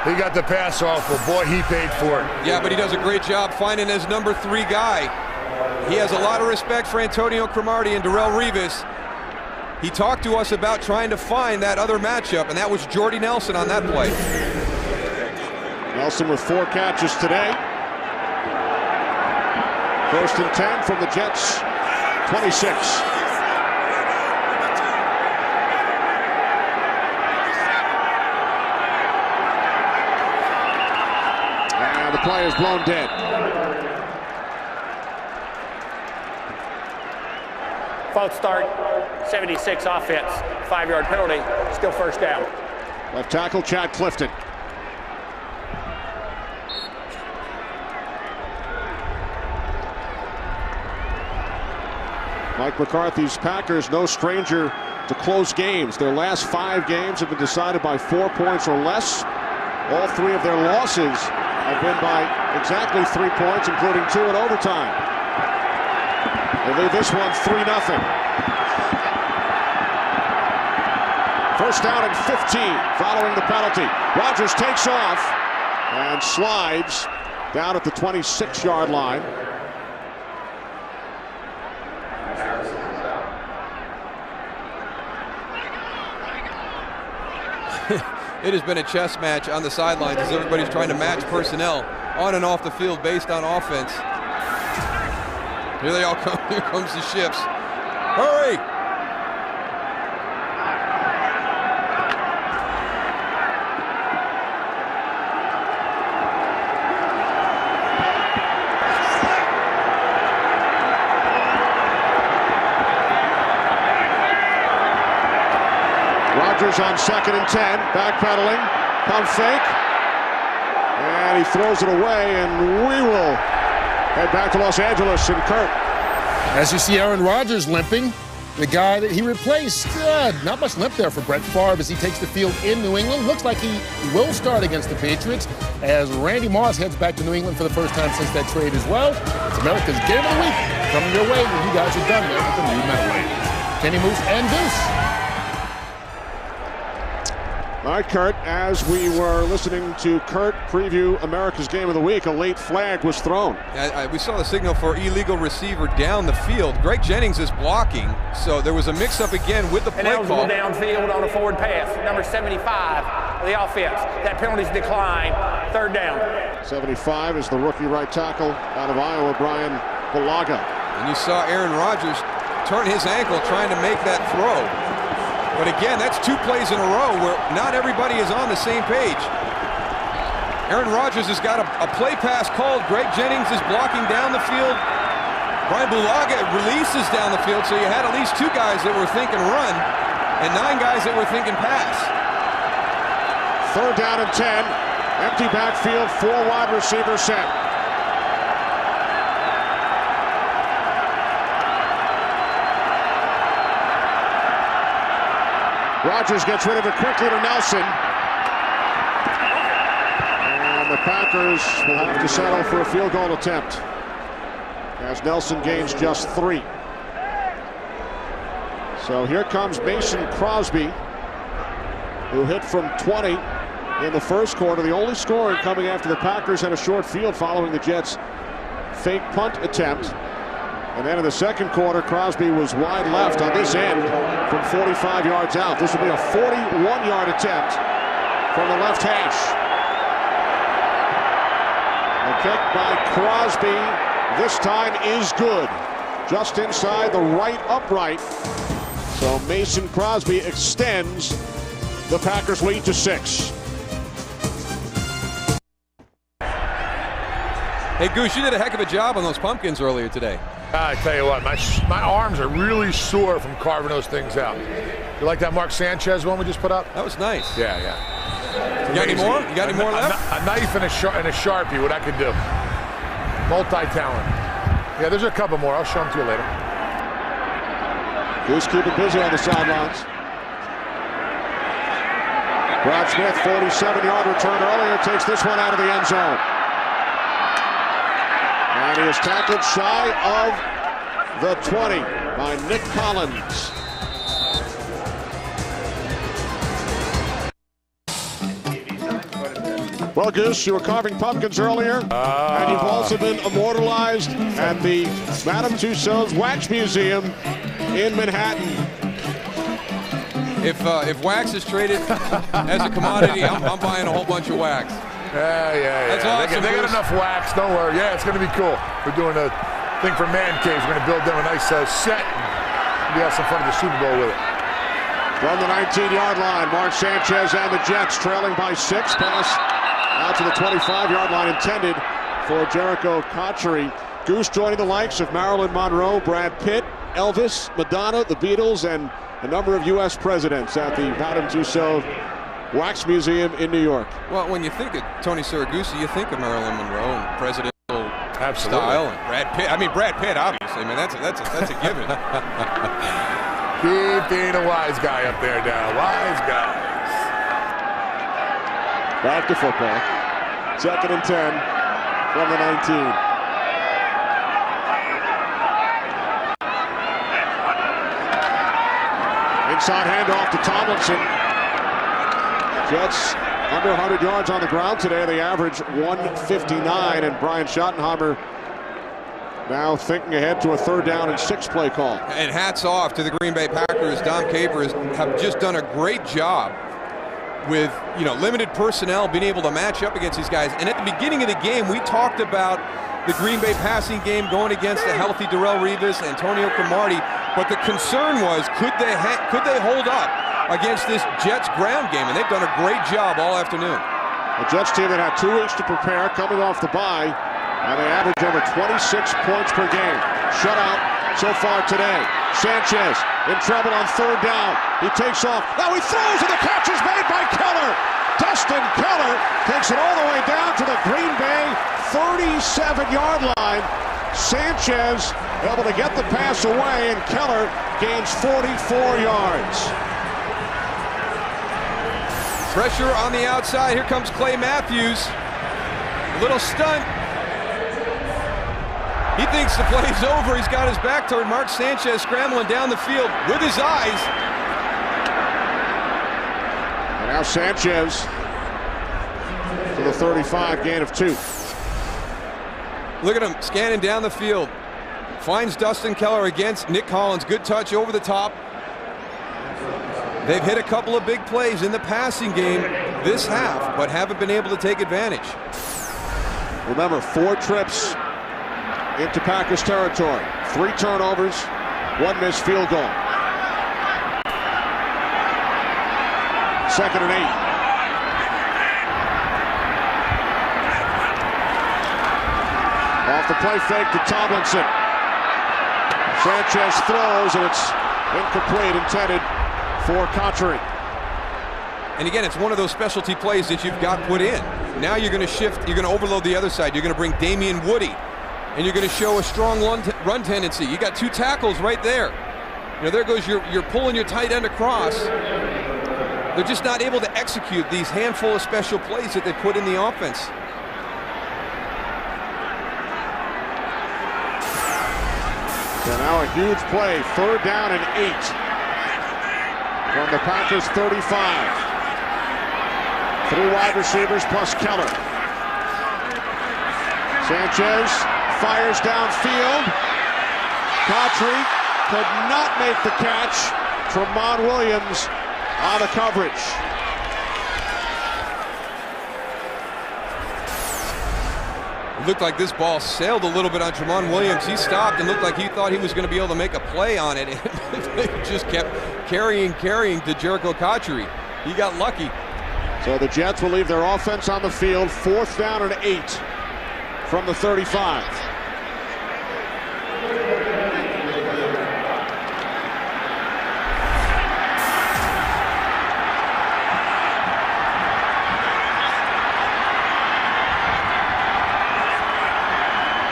He got the pass off, but boy, he paid for it. Yeah, but he does a great job finding his number 3 guy. He has a lot of respect for Antonio Cromartie and Darrelle Revis. He talked to us about trying to find that other matchup, and that was Jordy Nelson on that play. Nelson with 4 catches today. First and 10 from the Jets' 26. And the play is blown dead. False start, 76 offense, 5-yard penalty, still first down. Left tackle Chad Clifton. Mike McCarthy's Packers, no stranger to close games. Their last 5 games have been decided by 4 points or less. All 3 of their losses have been by exactly 3 points, including 2 in overtime. They leave this one 3-0. First down and 15 following the penalty. Rodgers takes off and slides down at the 26-yard line. It has been a chess match on the sidelines as everybody's trying to match personnel on and off the field based on offense. Here they all come. Here comes the ships. Hurry! Rodgers on 2nd and 10, backpedaling, pump fake, and he throws it away, and we will head back to Los Angeles and Kurt. As you see Aaron Rodgers limping, the guy that he replaced, not much limp there for Brett Favre as he takes the field in New England. Looks like he will start against the Patriots as Randy Moss heads back to New England for the first time since that trade as well. It's America's Game of the Week coming your way when you guys are done there with the new medal weight. Kenny Moose and Deuce. All right, Kurt, as we were listening to Kurt preview America's Game of the Week, a late flag was thrown. We saw the signal for illegal receiver down the field. Greg Jennings is blocking, so there was a mix-up again with the play call. And downfield on a forward pass, number 75 of the offense. That penalty's decline, 3rd down. 75 is the rookie right tackle out of Iowa, Brian Bulaga. And you saw Aaron Rodgers turn his ankle trying to make that throw. But again, that's 2 plays in a row where not everybody is on the same page. Aaron Rodgers has got a play pass called. Greg Jennings is blocking down the field. Brian Bulaga releases down the field, so you had at least 2 guys that were thinking run and 9 guys that were thinking pass. 3rd down and 10. Empty backfield, 4 wide receivers set. Rodgers gets rid of it quickly to Nelson. And the Packers will have to settle for a field goal attempt as Nelson gains just 3. So here comes Mason Crosby, who hit from 20 in the first quarter. The only scorer coming after the Packers had a short field following the Jets' fake punt attempt. And then in the second quarter, Crosby was wide left on this end from 45 yards out. This will be a 41-yard attempt from the left hash. A kick by Crosby this time is good. Just inside the right upright. So Mason Crosby extends the Packers' lead to 6. Hey, Goose, you did a heck of a job on those pumpkins earlier today. I tell you what, my arms are really sore from carving those things out. You like that Mark Sanchez one we just put up? That was nice. Yeah. You got any more? You got any more left? A knife and a Sharpie, what I could do. Multi-talent. Yeah, there's a couple more. I'll show them to you later. Goose keeping busy on the sidelines. Brad Smith, 47-yard return earlier, takes this one out of the end zone. And he is tackled shy of the 20 by Nick Collins. Well, Goose, you were carving pumpkins earlier, and you've also been immortalized at the Madame Tussauds Wax Museum in Manhattan. If wax is traded as a commodity, I'm buying a whole bunch of wax. Yeah. That's awesome. They got enough wax, don't worry. Yeah, it's going to be cool. We're doing a thing for Man Caves. We're going to build them a nice set. We have some fun at the Super Bowl with it. From the 19-yard line, Mark Sanchez and the Jets trailing by 6. Pass out to the 25-yard line intended for Jericho Cotchery. Goose joining the likes of Marilyn Monroe, Brad Pitt, Elvis, Madonna, the Beatles, and a number of U.S. presidents at the Madame Tussauds Wax Museum in New York. Well, when you think of Tony Siragusa, you think of Marilyn Monroe and presidential style, and Brad Pitt. I mean, Brad Pitt, obviously. I mean, that's a given. Keep being a wise guy up there now. Wise guys. Back to football. 2nd and 10 from the 19. Inside handoff to Tomlinson. Jets under 100 yards on the ground today. They average 159, and Brian Schottenheimer now thinking ahead to a 3rd down and 6 play call. And hats off to the Green Bay Packers. Dom Capers have just done a great job with, limited personnel, being able to match up against these guys. And at the beginning of the game, we talked about the Green Bay passing game going against a healthy Darrelle Revis, Antonio Cromartie. But the concern was, could they hold up against this Jets ground game? And they've done a great job all afternoon. The Jets team that had 2 weeks to prepare, coming off the bye, and they average over 26 points per game. Shutout so far today. Sanchez in trouble on 3rd down. He takes off. Now he throws, and the catch is made by Keller. Dustin Keller takes it all the way down to the Green Bay 37-yard line. Sanchez able to get the pass away, and Keller gains 44 yards. Pressure on the outside. Here comes Clay Matthews. A little stunt. He thinks the play's over. He's got his back toward Mark Sanchez, scrambling down the field with his eyes. And now Sanchez to the 35, gain of 2. Look at him scanning down the field. Finds Dustin Keller against Nick Collins. Good touch over the top. They've hit a couple of big plays in the passing game this half, but haven't been able to take advantage. Remember, 4 trips into Packers territory. 3 turnovers, 1 missed field goal. 2nd and 8. Off the play fake to Tomlinson. Sanchez throws, and it's incomplete, intended for Cotchery. And again, it's one of those specialty plays that you've got put in. Now you're going to shift, you're going to overload the other side. You're going to bring Damian Woody, and you're going to show a strong run tendency. You got 2 tackles right there. There goes you're pulling your tight end across. They're just not able to execute these handful of special plays that they put in the offense. So now a huge play, 3rd down and 8 from the Packers 35. 3 wide receivers plus Keller. Sanchez fires downfield. Cotchery could not make the catch. Tramon Williams on the coverage. It looked like this ball sailed a little bit on Tramon Williams. He stopped and looked like he thought he was going to be able to make a play on it. It just kept carrying to Jericho Cotchery. He got lucky. So the Jets will leave their offense on the field. 4th down and 8 from the 35.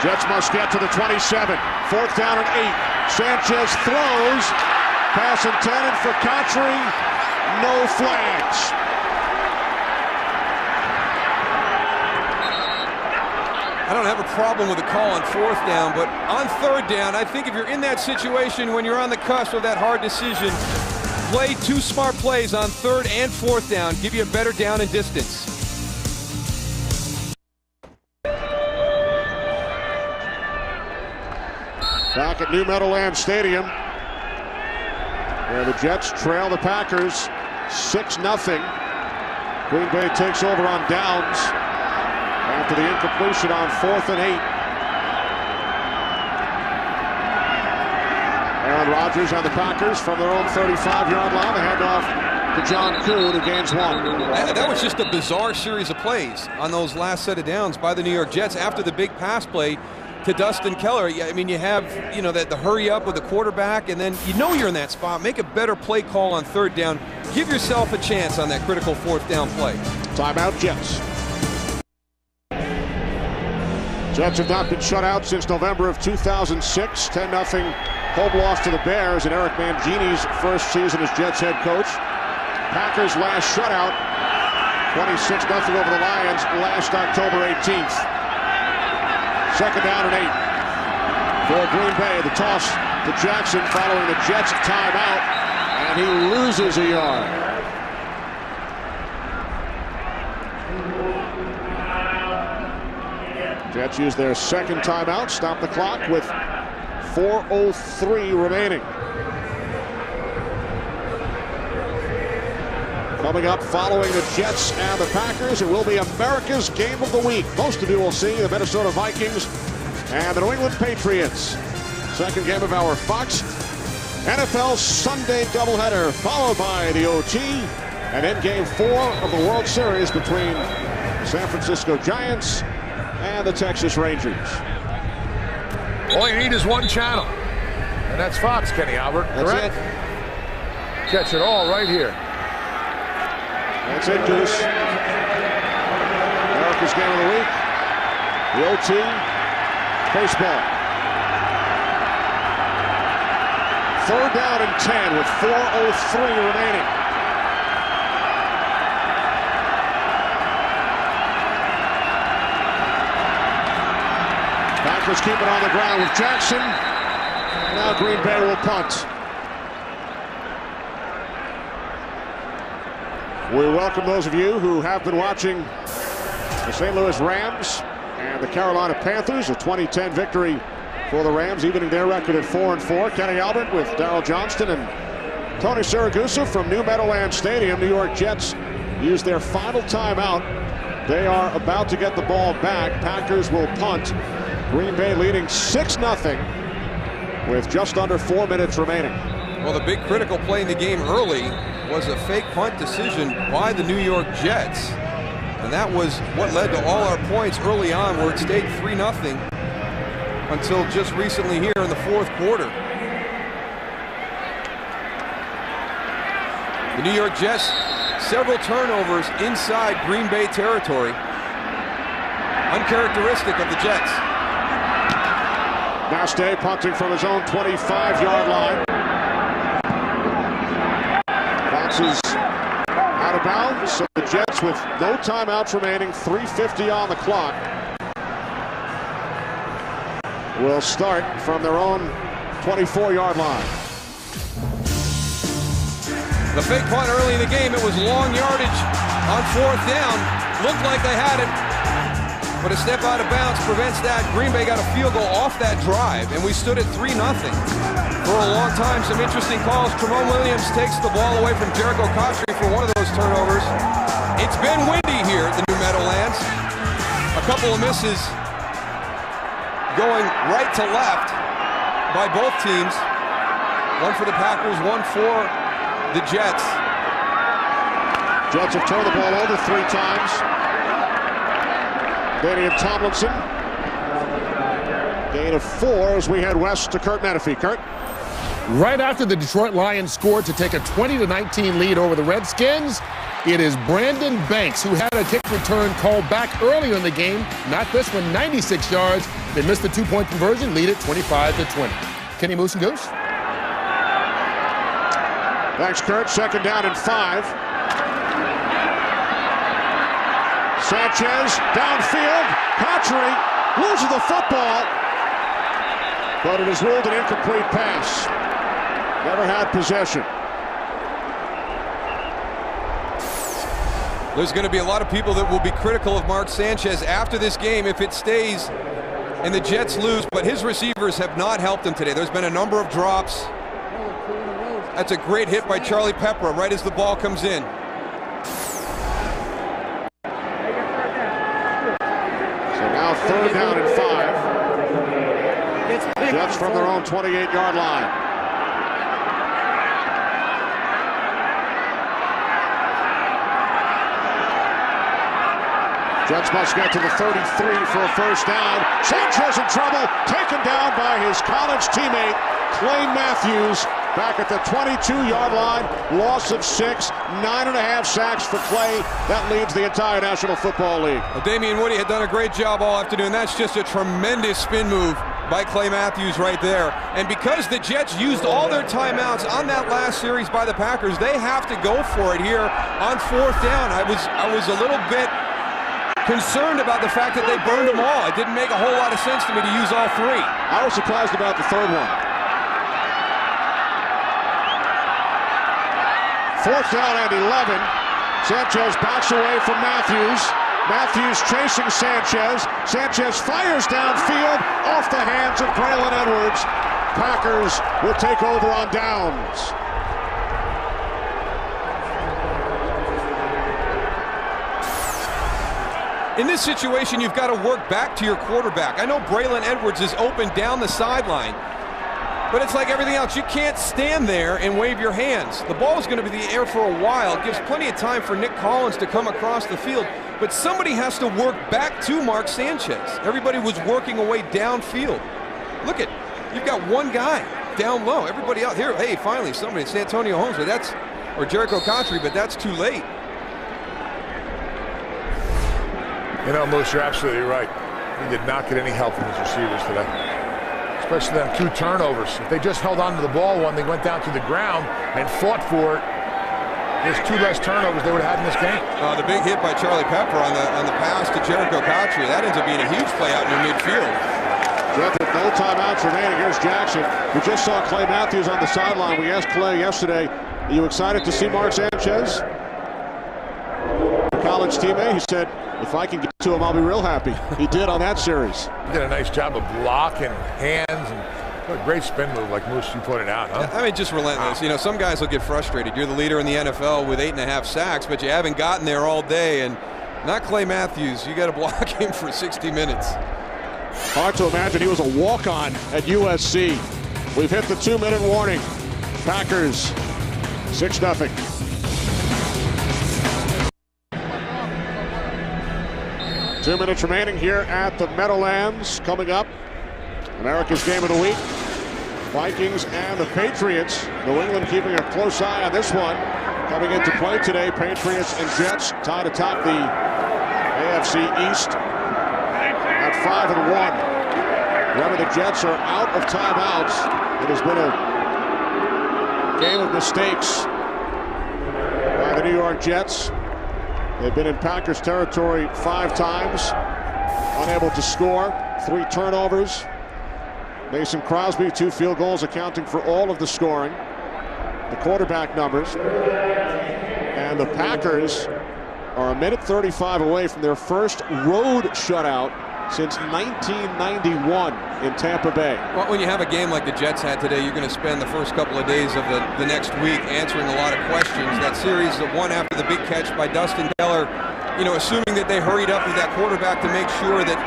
Jets must get to the 27. 4th down and 8. Sanchez throws. Pass intended for Cotchery. No flags. I don't have a problem with a call on 4th down, but on 3rd down, I think if you're in that situation when you're on the cusp of that hard decision, play 2 smart plays on 3rd and 4th down, give you a better down and distance. Back at New Meadowlands Stadium, where the Jets trail the Packers 6-0. Green Bay takes over on downs after the incompletion on 4th and 8. Aaron Rodgers on the Packers from their own 35-yard line. The handoff to John Kuhn, who gains 1. That was just a bizarre series of plays on those last set of downs by the New York Jets after the big pass play to Dustin Keller. I mean, you have, the hurry up with the quarterback, and then you're in that spot. Make a better play call on 3rd down. Give yourself a chance on that critical 4th down play. Timeout, Jets. Jets have not been shut out since November of 2006. 10-0 home loss to the Bears in Eric Mangini's first season as Jets head coach. Packers last shutout, 26-0 over the Lions last October 18th. 2nd down and 8 for Green Bay. The toss to Jackson following the Jets timeout, and he loses a yard. Jets use their 2nd timeout, stop the clock with 4:03 remaining. Coming up following the Jets and the Packers, it will be America's Game of the Week. Most of you will see the Minnesota Vikings and the New England Patriots. 2nd game of our Fox NFL Sunday doubleheader, followed by the OT, and then Game 4 of the World Series between San Francisco Giants and the Texas Rangers. All you need is one channel, and that's Fox, Kenny Albert. That's correct? it. Catch it all right here. That's it, Goose. America's Game of the Week. The OT. Baseball. 3rd down and 10 with 4:03 remaining. Packers keep it on the ground with Jackson. Now Green Bay will punt. We welcome those of you who have been watching the St. Louis Rams and the Carolina Panthers. A 2010 victory for the Rams, evening their record at 4-4. Kenny Albert with Darryl Johnston and Tony Siragusa from New Meadowlands Stadium. New York Jets use their final timeout. They are about to get the ball back. Packers will punt. Green Bay leading 6-0 with just under 4 minutes remaining. Well, the big critical play in the game early was a fake punt decision by the New York Jets. And that was what led to all our points early on, where it stayed 3-0 until just recently here in the 4th quarter. The New York Jets, several turnovers inside Green Bay territory. Uncharacteristic of the Jets. Nastay punting from his own 25-yard line. Bounces out of bounds. So the Jets with no timeouts remaining, 3:50 on the clock, will start from their own 24-yard line. The fake punt early in the game, it was long yardage on 4th down. Looked like they had it, but a step out of bounds prevents that. Green Bay got a field goal off that drive, and we stood at 3-0. For a long time, some interesting calls. Tramon Williams takes the ball away from Jericho Cotchery for one of those turnovers. It's been windy here at the New Meadowlands. A couple of misses going right to left by both teams. One for the Packers, one for the Jets. Jets have turned the ball over 3 times. Damian Tomlinson. Gain of 4 as we head west to Kurt Menefee. Kurt? Right after the Detroit Lions scored to take a 20-19 lead over the Redskins, it is Brandon Banks who had a kick return called back earlier in the game. Not this one, 96 yards. They missed the 2-point conversion, lead it 25-20. Kenny Moose and Goose. Thanks, Kurt. 2nd down and 5. Sanchez downfield. Cotchery loses the football, but it is ruled an incomplete pass. Never had possession. There's going to be a lot of people that will be critical of Mark Sanchez after this game if it stays and the Jets lose, but his receivers have not helped him today. There's been a number of drops. That's a great hit by Charlie Pepper right as the ball comes in. So now 3rd down and 5. Jets from their own 28-yard line. Jets must get to the 33 for a first down. Sanchez in trouble, taken down by his college teammate, Clay Matthews, back at the 22-yard line. Loss of 6, 9.5 sacks for Clay. That leads the entire National Football League. Well, Damian Woody had done a great job all afternoon. That's just a tremendous spin move by Clay Matthews right there. And because the Jets used all their timeouts on that last series by the Packers, they have to go for it here on 4th down. I was a little bit concerned about the fact that they burned them all. It didn't make a whole lot of sense to me to use all 3. I was surprised about the 3rd one. 4th down and 11. Sanchez backs away from Matthews. Matthews chasing Sanchez. Sanchez fires downfield off the hands of Braylon Edwards. Packers will take over on downs. In this situation, you've got to work back to your quarterback. I know Braylon Edwards is open down the sideline, but it's like everything else. You can't stand there and wave your hands. The ball is going to be in the air for a while. It gives plenty of time for Nick Collins to come across the field, but somebody has to work back to Mark Sanchez. Everybody was working away downfield. Look at, you've got one guy down low. Everybody out here, hey, finally somebody, it's Antonio Holmes, but that's, or Jericho Cotchery, but that's too late. You know, Moose, you're absolutely right. He did not get any help from his receivers today, especially them 2 turnovers. If they just held on to the ball when they went down to the ground and fought for it, there's 2 less turnovers they would have had in this game. The big hit by Charlie Pepper on the pass to Jericho Cotchery, that ends up being a huge play out near midfield. Jeff, with no timeouts remaining, here's Jackson. We just saw Clay Matthews on the sideline. We asked Clay yesterday, are you excited to see Mark Sanchez? College teammate, he said, if I can get to him, I'll be real happy. He did on that series. He did a nice job of blocking hands, and what a great spin move like Moose, you pointed out, huh? I mean, just relentless. You know, some guys will get frustrated. You're the leader in the NFL with 8.5 sacks, but you haven't gotten there all day, and not Clay Matthews. You got to block him for 60 minutes. Hard to imagine he was a walk-on at USC. We've hit the 2-minute warning. Packers 6-0. Two minutes remaining here at the Meadowlands. Coming up, America's Game of the Week. Vikings and the Patriots. New England keeping a close eye on this one. Coming into play today, Patriots and Jets tied atop the AFC East at 5-1. Remember, the Jets are out of timeouts. It has been a game of mistakes by the New York Jets. They've been in Packers territory 5 times, unable to score, 3 turnovers. Mason Crosby, 2 field goals accounting for all of the scoring. The quarterback numbers. And the Packers are 1:35 away from their first road shutout since 1991 in Tampa Bay. Well, when you have a game like the Jets had today, you're going to spend the first couple of days of the next week answering a lot of questions. That series that won after the big catch by Dustin Keller, you know, assuming that they hurried up with that quarterback to make sure that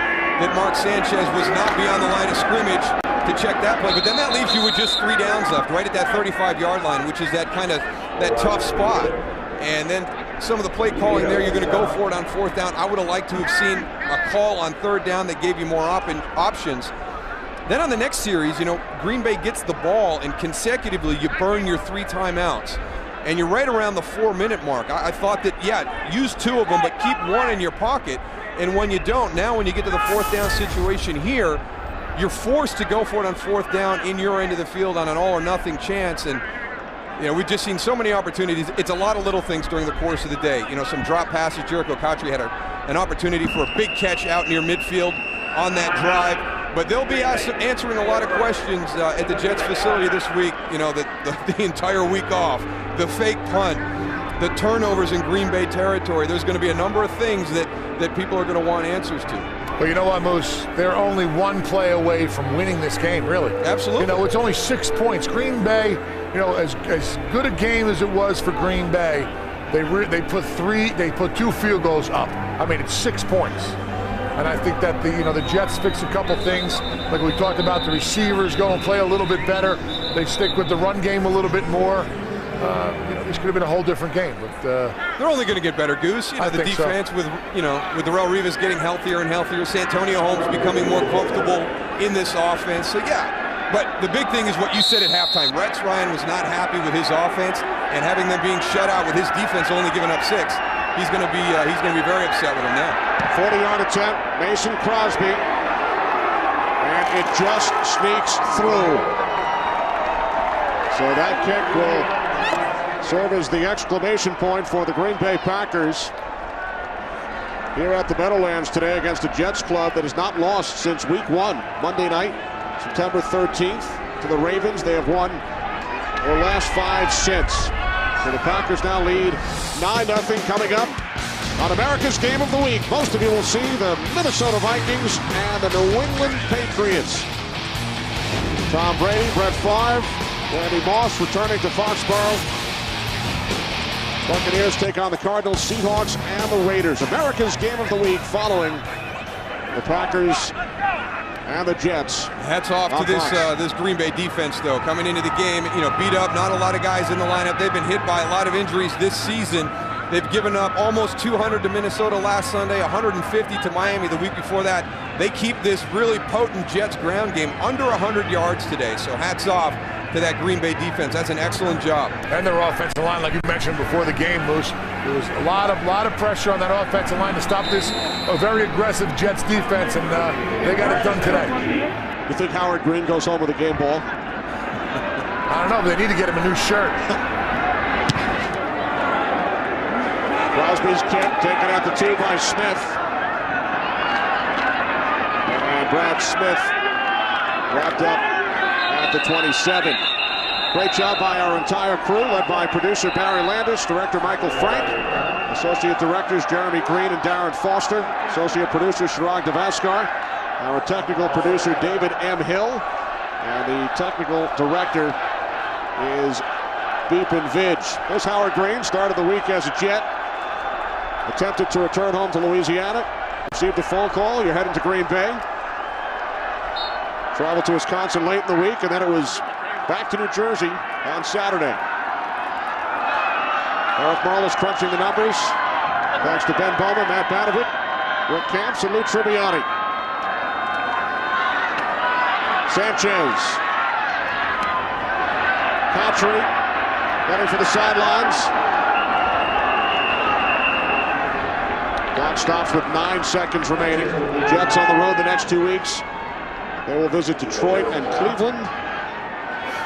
Mark Sanchez was not beyond the line of scrimmage to check that play. But then that leaves you with just 3 downs left, right at that 35-yard line, which is that kind of that tough spot. And then some of the play calling there, you're going to go for it on 4th down. I would have liked to have seen a call on 3rd down that gave you more options. Then on the next series, you know, Green Bay gets the ball, and consecutively you burn your 3 timeouts. And you're right around the 4-minute mark. I thought that, yeah, use 2 of them, but keep 1 in your pocket. And when you don't, now when you get to the 4th down situation here, you're forced to go for it on 4th down in your end of the field on an all-or-nothing chance. And you know, we've just seen so many opportunities. It's a lot of little things during the course of the day. You know, some drop passes. Jericho Cotchery had an opportunity for a big catch out near midfield. on that drive. But they'll be answering a lot of questions at the Jets facility this week, you know, the entire week off. The fake punt, the turnovers in Green Bay territory. There's going to be a number of things that people are going to want answers to. Well, you know what, Moose? They're only one play away from winning this game, really. Absolutely. You know, it's only 6 points. Green Bay, you know, as good a game as it was for Green Bay, they put 2 field goals up. I mean, it's 6 points. And I think that the Jets fix a couple things, like we talked about. The receivers go and play a little bit better. They stick with the run game a little bit more. This could have been a whole different game, but they're only going to get better, Goose. You know, the defense with Darrelle Revis getting healthier and healthier, Santonio Holmes becoming more comfortable in this offense. So yeah, but the big thing is what you said at halftime. Rex Ryan was not happy with his offense, and having them being shut out with his defense only giving up 6. He's going to be very upset with him now. 40-yard attempt, Mason Crosby, and it just sneaks through. So that kick will serve as the exclamation point for the Green Bay Packers here at the Meadowlands today against a Jets club that has not lost since week 1, Monday night, September 13th, to the Ravens. They have won their last 5 since. So the Packers now lead 9-0 coming up on America's Game of the Week. Most of you will see the Minnesota Vikings and the New England Patriots. Tom Brady, Brett Favre, Randy Moss returning to Foxborough. Buccaneers take on the Cardinals, Seahawks, and the Raiders. America's Game of the Week following the Packers and the Jets. Hats off to this Green Bay defense, though, coming into the game, beat up. Not a lot of guys in the lineup. They've been hit by a lot of injuries this season. They've given up almost 200 to Minnesota last Sunday, 150 to Miami the week before that. They keep this really potent Jets ground game under 100 yards today. So hats off to that Green Bay defense. That's an excellent job. And their offensive line, like you mentioned before the game, Moose, there was a lot of pressure on that offensive line to stop this very aggressive Jets defense, and they got it done today. You think Howard Green goes home with a game ball? I don't know, but they need to get him a new shirt. Crosby's kick taken at the 2 by Smith. And Brad Smith wrapped up at the 27. Great job by our entire crew, led by producer Barry Landis, director Michael Frank, associate directors Jeremy Green and Darren Foster, associate producer Chirag Devaskar, our technical producer David M. Hill, and the technical director is Beepin Vidge. There's Howard Green, started the week as a Jet, attempted to return home to Louisiana, received a phone call, you're heading to Green Bay. Traveled to Wisconsin late in the week, and then it was back to New Jersey on Saturday. Eric Merlis crunching the numbers. Thanks to Ben Bowman, Matt Banovic, Rick Camps, and Lou Tribbiani. Sanchez. Patry heading for the sidelines. Clock stops with 9 seconds remaining. Jets on the road the next 2 weeks. They will visit Detroit and Cleveland.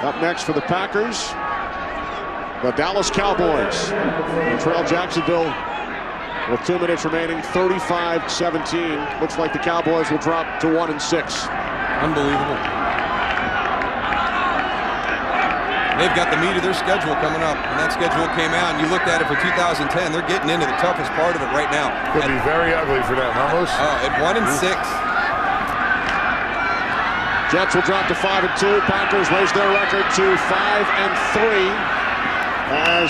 Up next for the Packers, the Dallas Cowboys. They trail Jacksonville with 2 minutes remaining, 35-17. Looks like the Cowboys will drop to 1-6. Unbelievable. They've got the meat of their schedule coming up, and that schedule came out, and you looked at it for 2010. They're getting into the toughest part of it right now. Could be very ugly for them, almost. At 1-6. Jets will drop to 5-2. Packers raise their record to 5-3 as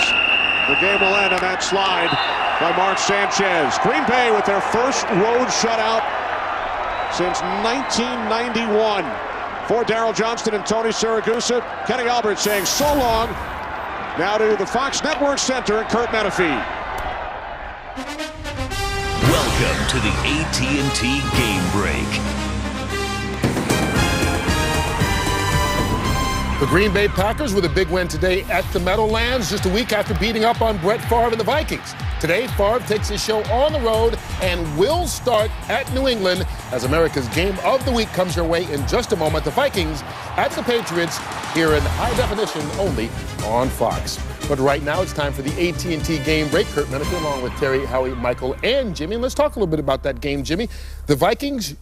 the game will end on that slide by Mark Sanchez. Green Bay with their first road shutout since 1991. For Darryl Johnston and Tony Siragusa, Kenny Albert saying so long. Now to the Fox Network Center and Kurt Menefee. Welcome to the AT&T Game Break. The Green Bay Packers with a big win today at the Meadowlands, just a week after beating up on Brett Favre and the Vikings. Today, Favre takes his show on the road and will start at New England as America's Game of the Week comes your way in just a moment. The Vikings at the Patriots here in high definition only on Fox. But right now, it's time for the AT&T Game Break. Kurt Menefee along with Terry, Howie, Michael, and Jimmy. And let's talk a little bit about that game, Jimmy. The Vikings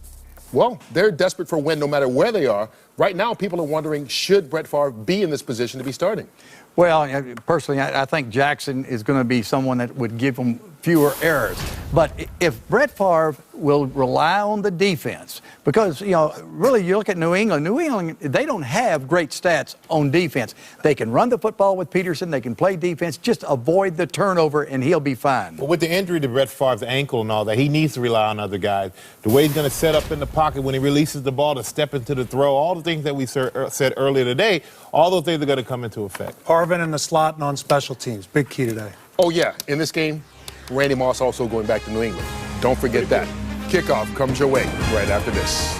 Well, they're desperate for a win no matter where they are. Right now, people are wondering, should Brett Favre be in this position to be starting? Well, personally, I think Jackson is going to be someone that would give them fewer errors. But if Brett Favre will rely on the defense, because, really you look at New England, they don't have great stats on defense. They can run the football with Peterson, they can play defense, just avoid the turnover and he'll be fine. But with the injury to Brett Favre's ankle and all that, he needs to rely on other guys. The way he's going to set up in the pocket when he releases the ball to step into the throw, all the things that we said earlier today, all those things are going to come into effect. Harvin in the slot and on special teams, big key today. Oh, yeah, in this game, Randy Moss also going back to New England. Don't forget that. Kickoff comes your way right after this.